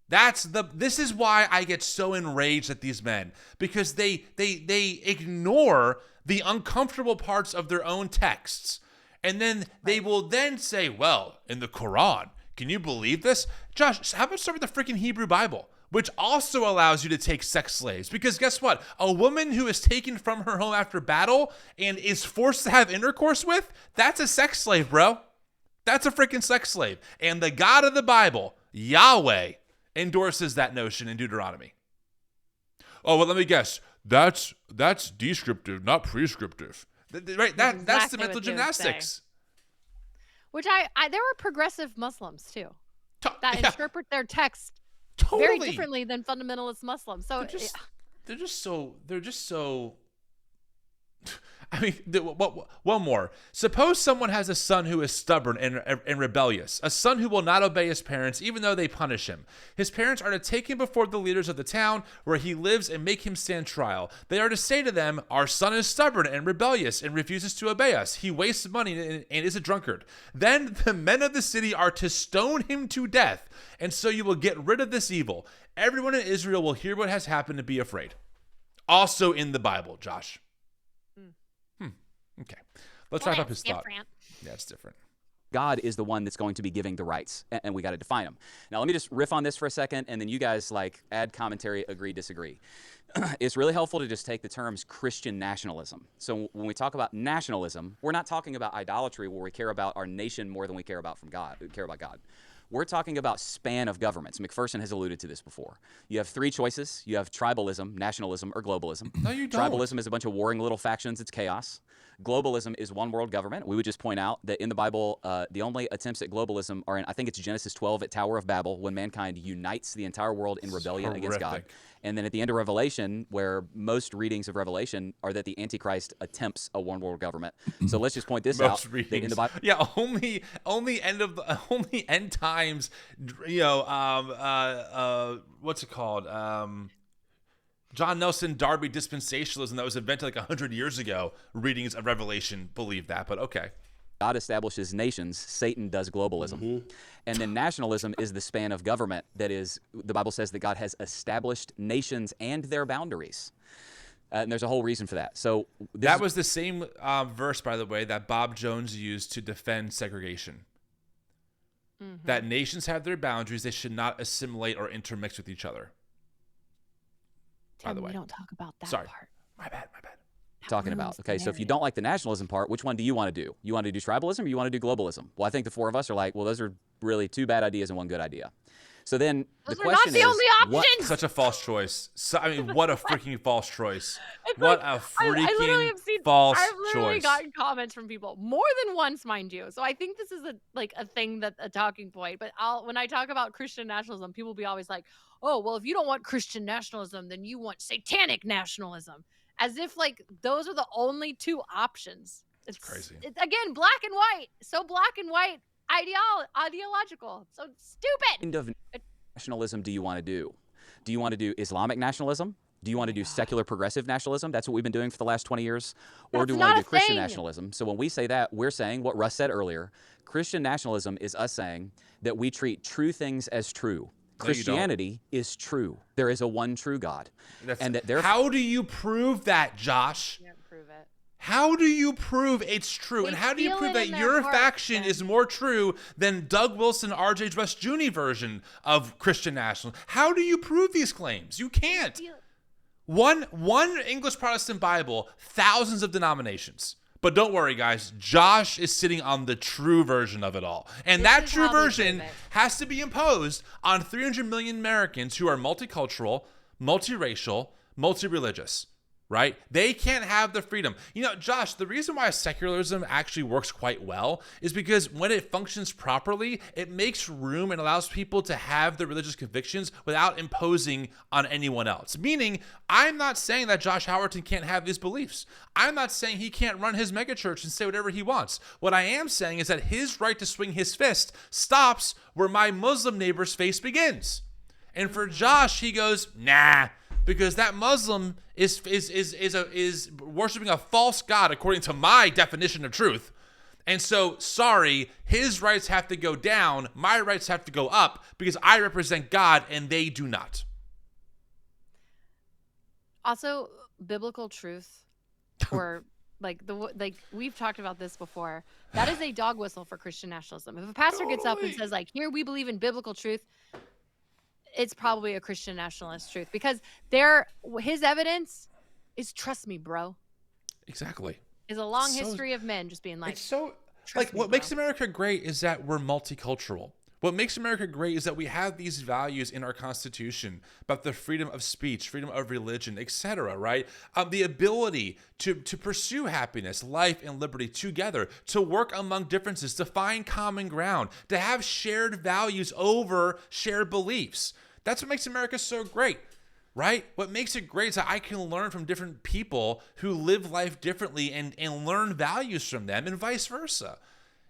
Speaker 1: This is why I get so enraged at these men, because they ignore the uncomfortable parts of their own texts. And then they will then say, well, in the Quran, can you believe this? Josh, how about start with the freaking Hebrew Bible, which also allows you to take sex slaves? Because guess what? A woman who is taken from her home after battle and is forced to have intercourse with, that's a sex slave, bro. That's a freaking sex slave. And the God of the Bible, Yahweh, endorses that notion in Deuteronomy. Oh, well, let me guess. That's descriptive, not prescriptive. Right? That's the mental gymnastics.
Speaker 2: Which there were progressive Muslims too that interpret their text very differently than fundamentalist Muslims. So
Speaker 1: they're just so. I mean, one more. Suppose someone has a son who is stubborn and rebellious, a son who will not obey his parents even though they punish him. His parents are to take him before the leaders of the town where he lives and make him stand trial. They are to say to them, our son is stubborn and rebellious and refuses to obey us. He wastes money and is a drunkard. Then the men of the city are to stone him to death, and so you will get rid of this evil. Everyone in Israel will hear what has happened and be afraid. Also in the Bible, Josh. Okay. Let's wrap up his thought. Yeah, it's different.
Speaker 3: God is the one that's going to be giving the rights, and we got to define them. Now, let me just riff on this for a second, and then you guys add commentary, agree, disagree. It's really helpful to just take the terms Christian nationalism. So when we talk about nationalism, we're not talking about idolatry where we care about our nation more than we care about God. We're talking about span of governments. McPherson has alluded to this before. You have three choices. You have tribalism, nationalism, or globalism.
Speaker 1: No, you don't.
Speaker 3: Tribalism is a bunch of warring little factions. It's chaos. Globalism is one world government. We would just point out that in the Bible, the only attempts at globalism are in, I think it's Genesis 12 at Tower of Babel, when mankind unites the entire world in rebellion against God. And then at the end of Revelation, where most readings of Revelation are that the Antichrist attempts a one world government. So let's just point this out. That in the Bible,
Speaker 1: yeah, only end times. What's it called? John Nelson Darby dispensationalism that was invented like 100 years ago. Readings of Revelation believe that, but okay.
Speaker 3: God establishes nations, Satan does globalism. And then nationalism is the span of government that is, the Bible says that God has established nations and their boundaries. And there's a whole reason for that. So
Speaker 1: that was the same verse, by the way, that Bob Jones used to defend segregation. That nations have their boundaries. They should not assimilate or intermix with each other.
Speaker 2: By the way, we don't talk about that part.
Speaker 1: My bad.
Speaker 3: Talking about. Okay, so if you don't like the nationalism part, which one do you want to do? You want to do tribalism or you want to do globalism? Well, I think the four of us are like, well, those are really two bad ideas and one good idea. So then the question is,
Speaker 2: only options.
Speaker 1: Such a false choice. What a freaking false choice. What a freaking false choice.
Speaker 2: I've literally gotten comments from people more than once, mind you. So I think this is a thing a talking point. But when I talk about Christian nationalism, people be always like, oh, well, if you don't want Christian nationalism, then you want satanic nationalism. As if those are the only two options. It's crazy. Again, black and white. So black and white. Ideological. So stupid.
Speaker 3: What kind of nationalism do you want to do? Do you want to do Islamic nationalism? Do you want to do secular progressive nationalism? That's what we've been doing for the last 20 years. Or do we want to do Christian nationalism? So when we say that, we're saying what Russ said earlier. Christian nationalism is us saying that we treat true things as true. Christianity is true. There is a one true God.
Speaker 1: How do you prove that, Josh?
Speaker 2: You can't prove it.
Speaker 1: How do you prove it's true? And how do you prove that your faction is more true than Doug Wilson, R.J. West Jr. version of Christian nationalism? How do you prove these claims? You can't. One English Protestant Bible, thousands of denominations. But don't worry, guys. Josh is sitting on the true version of it all. And that true version has to be imposed on 300 million Americans who are multicultural, multiracial, multireligious. Right? They can't have the freedom. Josh, the reason why secularism actually works quite well is because when it functions properly, it makes room and allows people to have their religious convictions without imposing on anyone else. Meaning, I'm not saying that Josh Howerton can't have these beliefs. I'm not saying he can't run his megachurch and say whatever he wants. What I am saying is that his right to swing his fist stops where my Muslim neighbor's face begins. And for Josh, he goes, nah. Because that Muslim is worshiping a false god according to my definition of truth. And so, sorry, his rights have to go down, my rights have to go up because I represent God and they do not.
Speaker 2: Also, biblical truth, or we've talked about this before. That is a dog whistle for Christian nationalism. If a pastor gets up and says here we believe in biblical truth, it's probably a Christian nationalist truth because his evidence is trust me, bro.
Speaker 1: Exactly.
Speaker 2: Is a long history of men just being
Speaker 1: it's so what makes America great is that we're multicultural. What makes America great is that we have these values in our Constitution about the freedom of speech, freedom of religion, etc., right? The ability to pursue happiness, life, and liberty together, to work among differences, to find common ground, to have shared values over shared beliefs. That's what makes America so great, right? What makes it great is that I can learn from different people who live life differently and learn values from them and vice versa.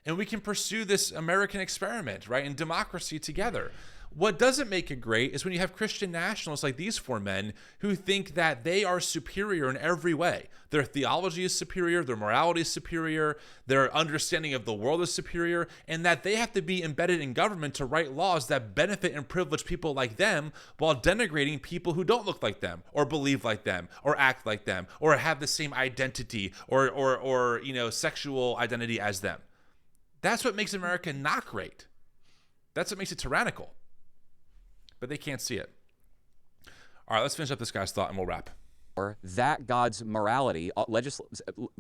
Speaker 1: And we can pursue this American experiment, right, in democracy together. What doesn't make it great is when you have Christian nationalists like these four men who think that they are superior in every way. Their theology is superior, their morality is superior, their understanding of the world is superior, and that they have to be embedded in government to write laws that benefit and privilege people like them while denigrating people who don't look like them or believe like them or act like them or have the same identity or sexual identity as them. That's what makes America not great. That's what makes it tyrannical. But they can't see it. All right, let's finish up this guy's thought and we'll wrap.
Speaker 3: That God's morality,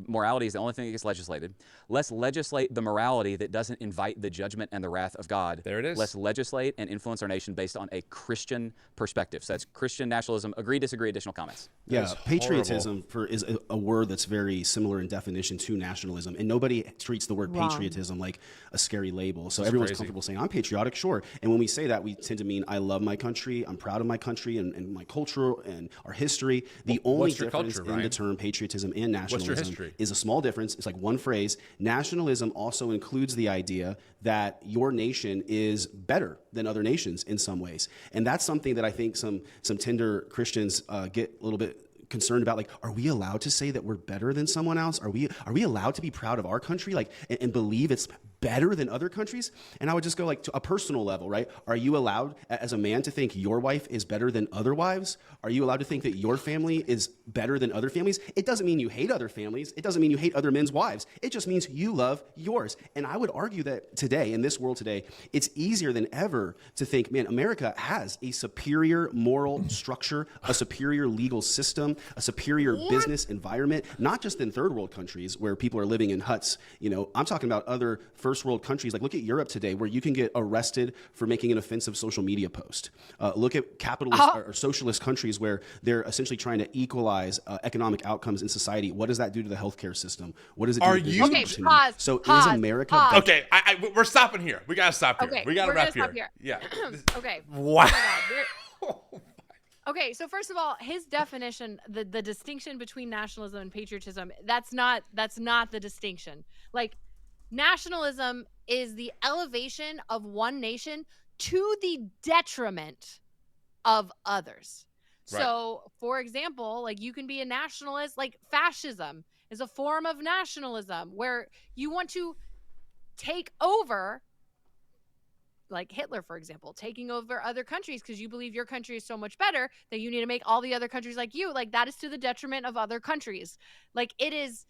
Speaker 3: morality is the only thing that gets legislated. Let's legislate the morality that doesn't invite the judgment and the wrath of God.
Speaker 1: There it is.
Speaker 3: Let's legislate and influence our nation based on a Christian perspective. So that's Christian nationalism. Agree, disagree, additional comments.
Speaker 4: Yeah, patriotism is a word that's very similar in definition to nationalism, and nobody treats the word patriotism like a scary label. So everyone's comfortable saying, I'm patriotic, sure. And when we say that, we tend to mean I love my country, I'm proud of my country and my culture and our history. The only difference in the term patriotism and nationalism is a small difference. It's like one phrase. Nationalism also includes the idea that your nation is better than other nations in some ways. And that's something that I think some tender Christians get a little bit concerned about. Like, are we allowed to say that we're better than someone else? Are we allowed to be proud of our country, like, and believe it's better than other countries? And I would just go like to a personal level, right? Are you allowed as a man to think your wife is better than other wives? Are you allowed to think that your family is better than other families? It doesn't mean you hate other families. It doesn't mean you hate other men's wives. It just means you love yours. And I would argue that today, in this world today, it's easier than ever to think, man, America has a superior moral structure, a superior legal system, a superior business environment, not just in third world countries where people are living in huts. You know, I'm talking about other first world countries. Like, look at Europe today, where you can get arrested for making an offensive social media post. Look at capitalist or socialist countries where they're essentially trying to equalize economic outcomes in society. What does that do to the healthcare system? What does it do to business opportunity?
Speaker 2: Pause.
Speaker 4: So
Speaker 2: Pause.
Speaker 4: is America
Speaker 2: Pause.
Speaker 1: Okay, we're stopping here. We gotta stop here.
Speaker 2: Okay,
Speaker 1: we gotta
Speaker 2: we're
Speaker 1: wrap
Speaker 2: gonna
Speaker 1: here.
Speaker 2: stop here.
Speaker 1: Yeah.
Speaker 2: Okay.
Speaker 1: Wow.
Speaker 2: Oh my God, okay, so first of all, his definition, the distinction between nationalism and patriotism, that's not the distinction. Like, nationalism is the elevation of one nation to the detriment of others.
Speaker 1: Right.
Speaker 2: So, for example, like, you can be a nationalist, like fascism is a form of nationalism where you want to take over, like Hitler, for example, taking over other countries because you believe your country is so much better that you need to make all the other countries like you. Like, that is to the detriment of other countries. Like, it is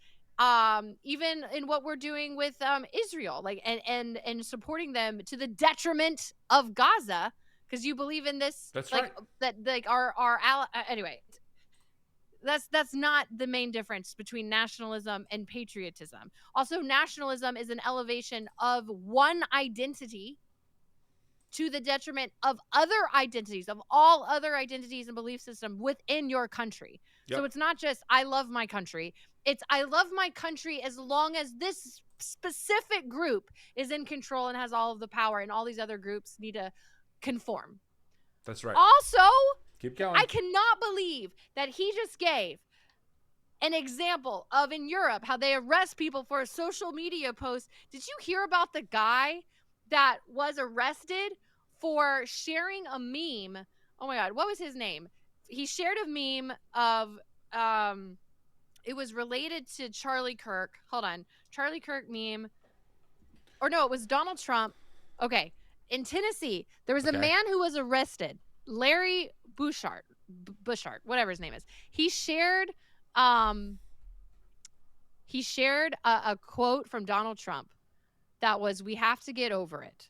Speaker 2: even in what we're doing with Israel, like, and supporting them to the detriment of Gaza because you believe in this.
Speaker 1: That's
Speaker 2: like,
Speaker 1: right.
Speaker 2: That, like, our anyway, that's not the main difference between nationalism and patriotism. Also, nationalism is an elevation of one identity to the detriment of other identities, of all other identities and belief system within your country. Yep. So it's not just, I love my country. It's, I love my country as long as this specific group is in control and has all of the power, and all these other groups need to conform.
Speaker 1: That's right.
Speaker 2: Also,
Speaker 1: keep going.
Speaker 2: I cannot believe that he just gave an example of in Europe how they arrest people for a social media post. Did you hear about the guy that was arrested for sharing a meme? Oh my God, what was his name? He shared a meme of, it was related to Charlie Kirk. Hold on. Charlie Kirk meme. Or no, it was Donald Trump. Okay. In Tennessee, there was a man who was arrested, Larry Bouchard, whatever his name is. He shared a quote from Donald Trump that was, "We have to get over it."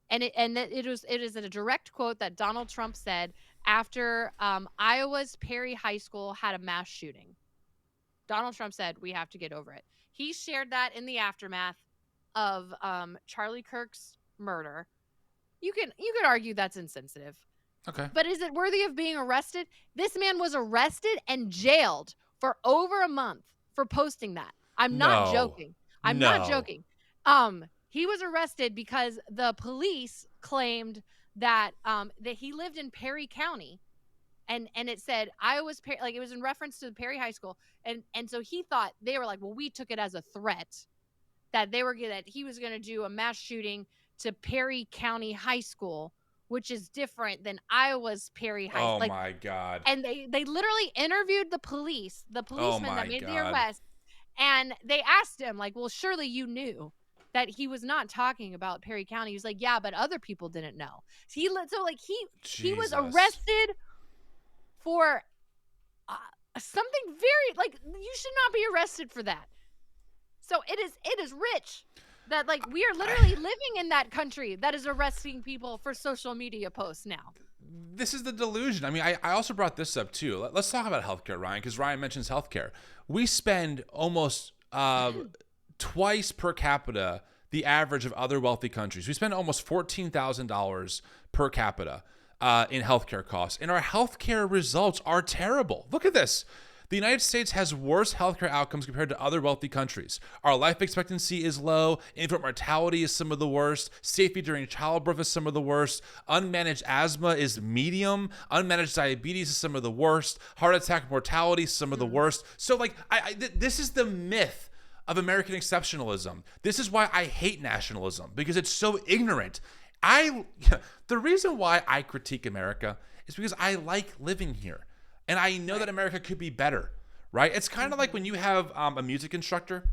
Speaker 2: And it is a direct quote that Donald Trump said after Iowa's Perry High School had a mass shooting. Donald Trump said, "We have to get over it." He shared that in the aftermath of Charlie Kirk's murder. You could argue that's insensitive.
Speaker 1: Okay.
Speaker 2: But is it worthy of being arrested? This man was arrested and jailed for over a month for posting that. I'm not joking. I'm not joking. He was arrested because the police claimed that that he lived in Perry County, and it said Iowa's Perry, like, it was in reference to the Perry High School, and so he thought, they were like, well, we took it as a threat that he was going to do a mass shooting to Perry County High School which is different than Iowa's Perry High.
Speaker 1: Oh my God.
Speaker 2: And they literally interviewed the policeman that made the arrest, and they asked him, like, well, surely you knew that he was not talking about Perry County. He was like, yeah, but other people didn't know. So he was arrested for something very, like, you should not be arrested for that. So it is rich that, like, we are literally living in that country that is arresting people for social media posts now.
Speaker 1: This is the delusion. I mean, I also brought this up too. Let's talk about healthcare, Ryan, because Ryan mentions healthcare. We spend almost twice per capita the average of other wealthy countries. We spend almost $14,000 per capita in healthcare costs, and our healthcare results are terrible. Look at this. The United States has worse healthcare outcomes compared to other wealthy countries. Our life expectancy is low. Infant mortality is some of the worst. Safety during childbirth is some of the worst. Unmanaged asthma is medium. Unmanaged diabetes is some of the worst. Heart attack mortality is some of the worst. So, like, this is the myth of American exceptionalism. This is why I hate nationalism, because it's so ignorant. The reason why I critique America is because I like living here. And I know that America could be better, right? It's kind of like when you have a music instructor.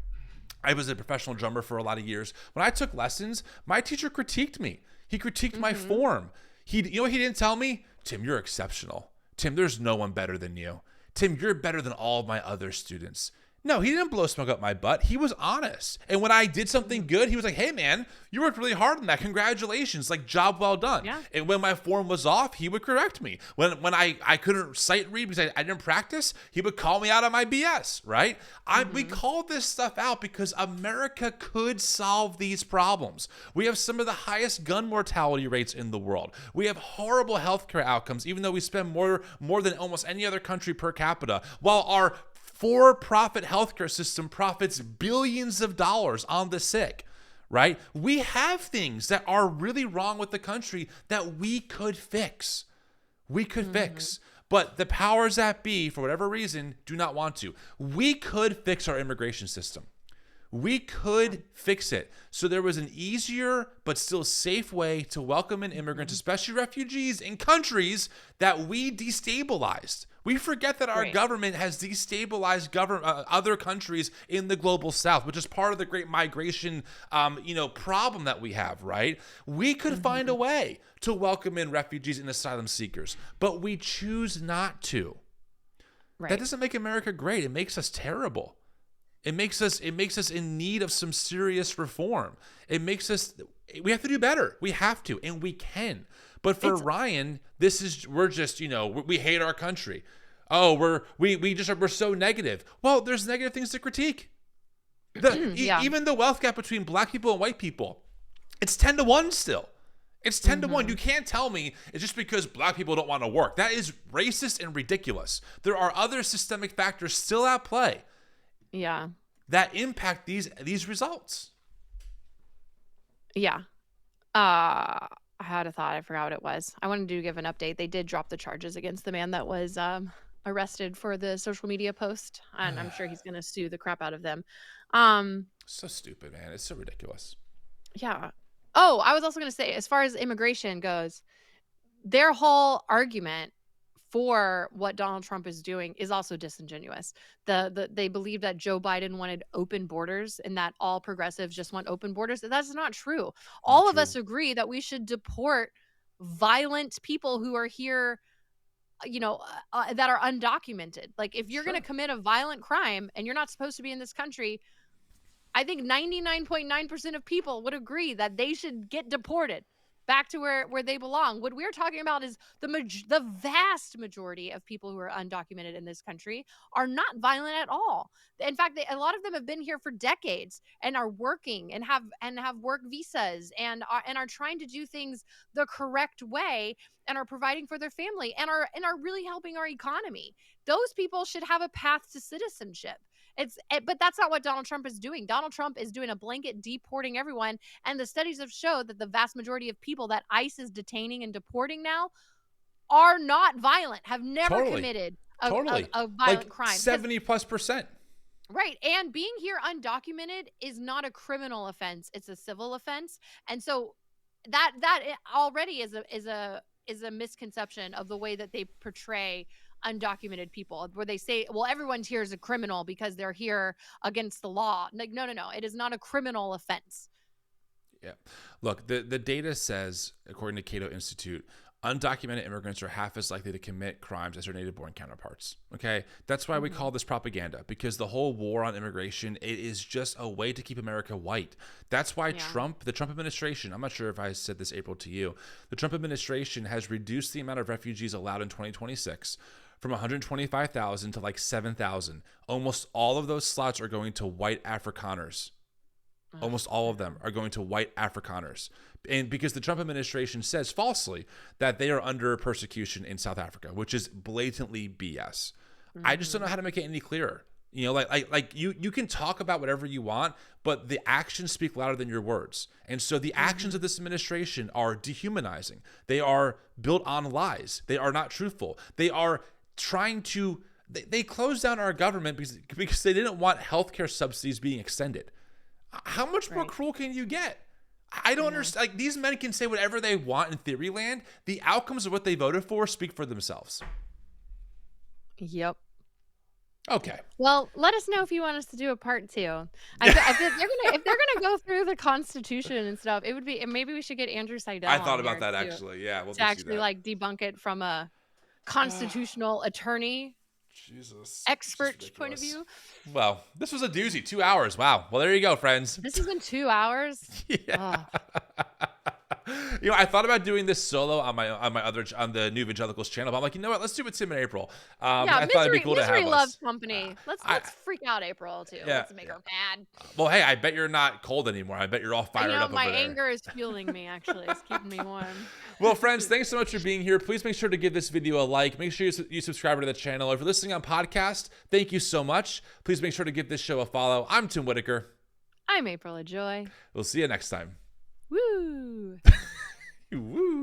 Speaker 1: I was a professional drummer for a lot of years. When I took lessons, my teacher critiqued me. He critiqued my form. You know what he didn't tell me? Tim, you're exceptional. Tim, there's no one better than you. Tim, you're better than all of my other students. No, he didn't blow smoke up my butt. He was honest. And when I did something good, he was like, hey, man, you worked really hard on that. Congratulations. Like, job well done. Yeah. And when my form was off, he would correct me. When I couldn't sight read because I didn't practice, he would call me out on my BS, right? We call this stuff out because America could solve these problems. We have some of the highest gun mortality rates in the world. We have horrible healthcare outcomes, even though we spend more than almost any other country per capita, while our for-profit healthcare system profits billions of dollars on the sick, right? We have things that are really wrong with the country that we could fix. But the powers that be, for whatever reason, do not want to. We could fix our immigration system. We could fix it so there was an easier but still safe way to welcome in immigrants, especially refugees, in countries that we destabilized. We forget that our government has destabilized other countries in the global south, which is part of the great migration, problem that we have, right? We could find a way to welcome in refugees and asylum seekers, but we choose not to. Right. That doesn't make America great. It makes us terrible. It makes us in need of some serious reform. We have to do better. We have to, and we can. But for Ryan, we're just, we hate our country. Oh, we're so negative. Well, there's negative things to critique. Even the wealth gap between black people and white people, it's 10-1 still. It's 10-1. You can't tell me it's just because black people don't want to work. That is racist and ridiculous. There are other systemic factors still at play.
Speaker 2: Yeah.
Speaker 1: That impact these results.
Speaker 2: Yeah. I had a thought. I forgot what it was. I wanted to give an update. They did drop the charges against the man that was arrested for the social media post, and I'm sure he's going to sue the crap out of them.
Speaker 1: So stupid, man. It's so ridiculous.
Speaker 2: Yeah. Oh, I was also going to say, as far as immigration goes, their whole argument for what Donald Trump is doing is also disingenuous. They believe that Joe Biden wanted open borders and that all progressives just want open borders. That's not true. All of us agree that we should deport violent people who are here, that are undocumented. Like, if you're going to commit a violent crime and you're not supposed to be in this country, I think 99.9% of people would agree that they should get deported back to where they belong. What we're talking about is the vast majority of people who are undocumented in this country are not violent at all. In fact, a lot of them have been here for decades and are working and have work visas and are trying to do things the correct way and are providing for their family and are really helping our economy. Those people should have a path to citizenship. But that's not what Donald Trump is doing. Donald Trump is doing a blanket deporting everyone. And the studies have showed that the vast majority of people that ICE is detaining and deporting now are not violent, have never committed a violent crime.
Speaker 1: 70+%.
Speaker 2: Right. And being here undocumented is not a criminal offense. It's a civil offense. And so already is a misconception of the way that they portray undocumented people, where they say, well, everyone's here is a criminal because they're here against the law. Like, no, it is not a criminal offense.
Speaker 1: Yeah. Look, the data says, according to Cato Institute, undocumented immigrants are half as likely to commit crimes as their native-born counterparts. Okay? That's why we call this propaganda, because the whole war on immigration, it is just a way to keep America white. That's why the Trump administration, I'm not sure if I said this, April, to you, the Trump administration has reduced the amount of refugees allowed in 2026 from 125,000 to like 7,000. Almost all of those slots are going to white Afrikaners. Almost all of them are going to white Afrikaners. And because the Trump administration says falsely that they are under persecution in South Africa, which is blatantly BS. I just don't know how to make it any clearer. You know, like you can talk about whatever you want, but the actions speak louder than your words. And so the actions of this administration are dehumanizing. They are built on lies. They are not truthful. They are trying to, they closed down our government because they didn't want healthcare subsidies being extended. How much more cruel can you get? I don't understand. Like, these men can say whatever they want in theory land. The outcomes of what they voted for speak for themselves.
Speaker 2: Yep.
Speaker 1: Okay.
Speaker 2: Well, let us know if you want us to do a part 2. If they're gonna go through the Constitution and stuff, it would be, and maybe we should get Andrew Seidel.
Speaker 1: I thought about that actually. Yeah,
Speaker 2: to actually like debunk it from a constitutional attorney. Expert point of view.
Speaker 1: Well, this was a doozy. 2 hours. Wow. Well, there you go, friends.
Speaker 2: This has been 2 hours.
Speaker 1: Yeah. You know, I thought about doing this solo on the new Evangelicals channel, but I'm like, you know what? Let's do it with Tim and April. I thought it'd be cool to have
Speaker 2: Misery loves
Speaker 1: us.
Speaker 2: company. Let's freak out April too. Let's make her mad.
Speaker 1: Well, hey, I bet you're not cold anymore. I bet you're all fired up over
Speaker 2: my
Speaker 1: there.
Speaker 2: anger is fueling me. Actually, it's keeping me warm.
Speaker 1: Well, friends, thanks so much for being here. Please make sure to give this video a like. Make sure you subscribe to the channel. If you're listening on podcast, thank you so much. Please make sure to give this show a follow. I'm Tim Whitaker.
Speaker 2: I'm April Ajoy.
Speaker 1: We'll see you next time.
Speaker 2: Woo!
Speaker 1: Woo!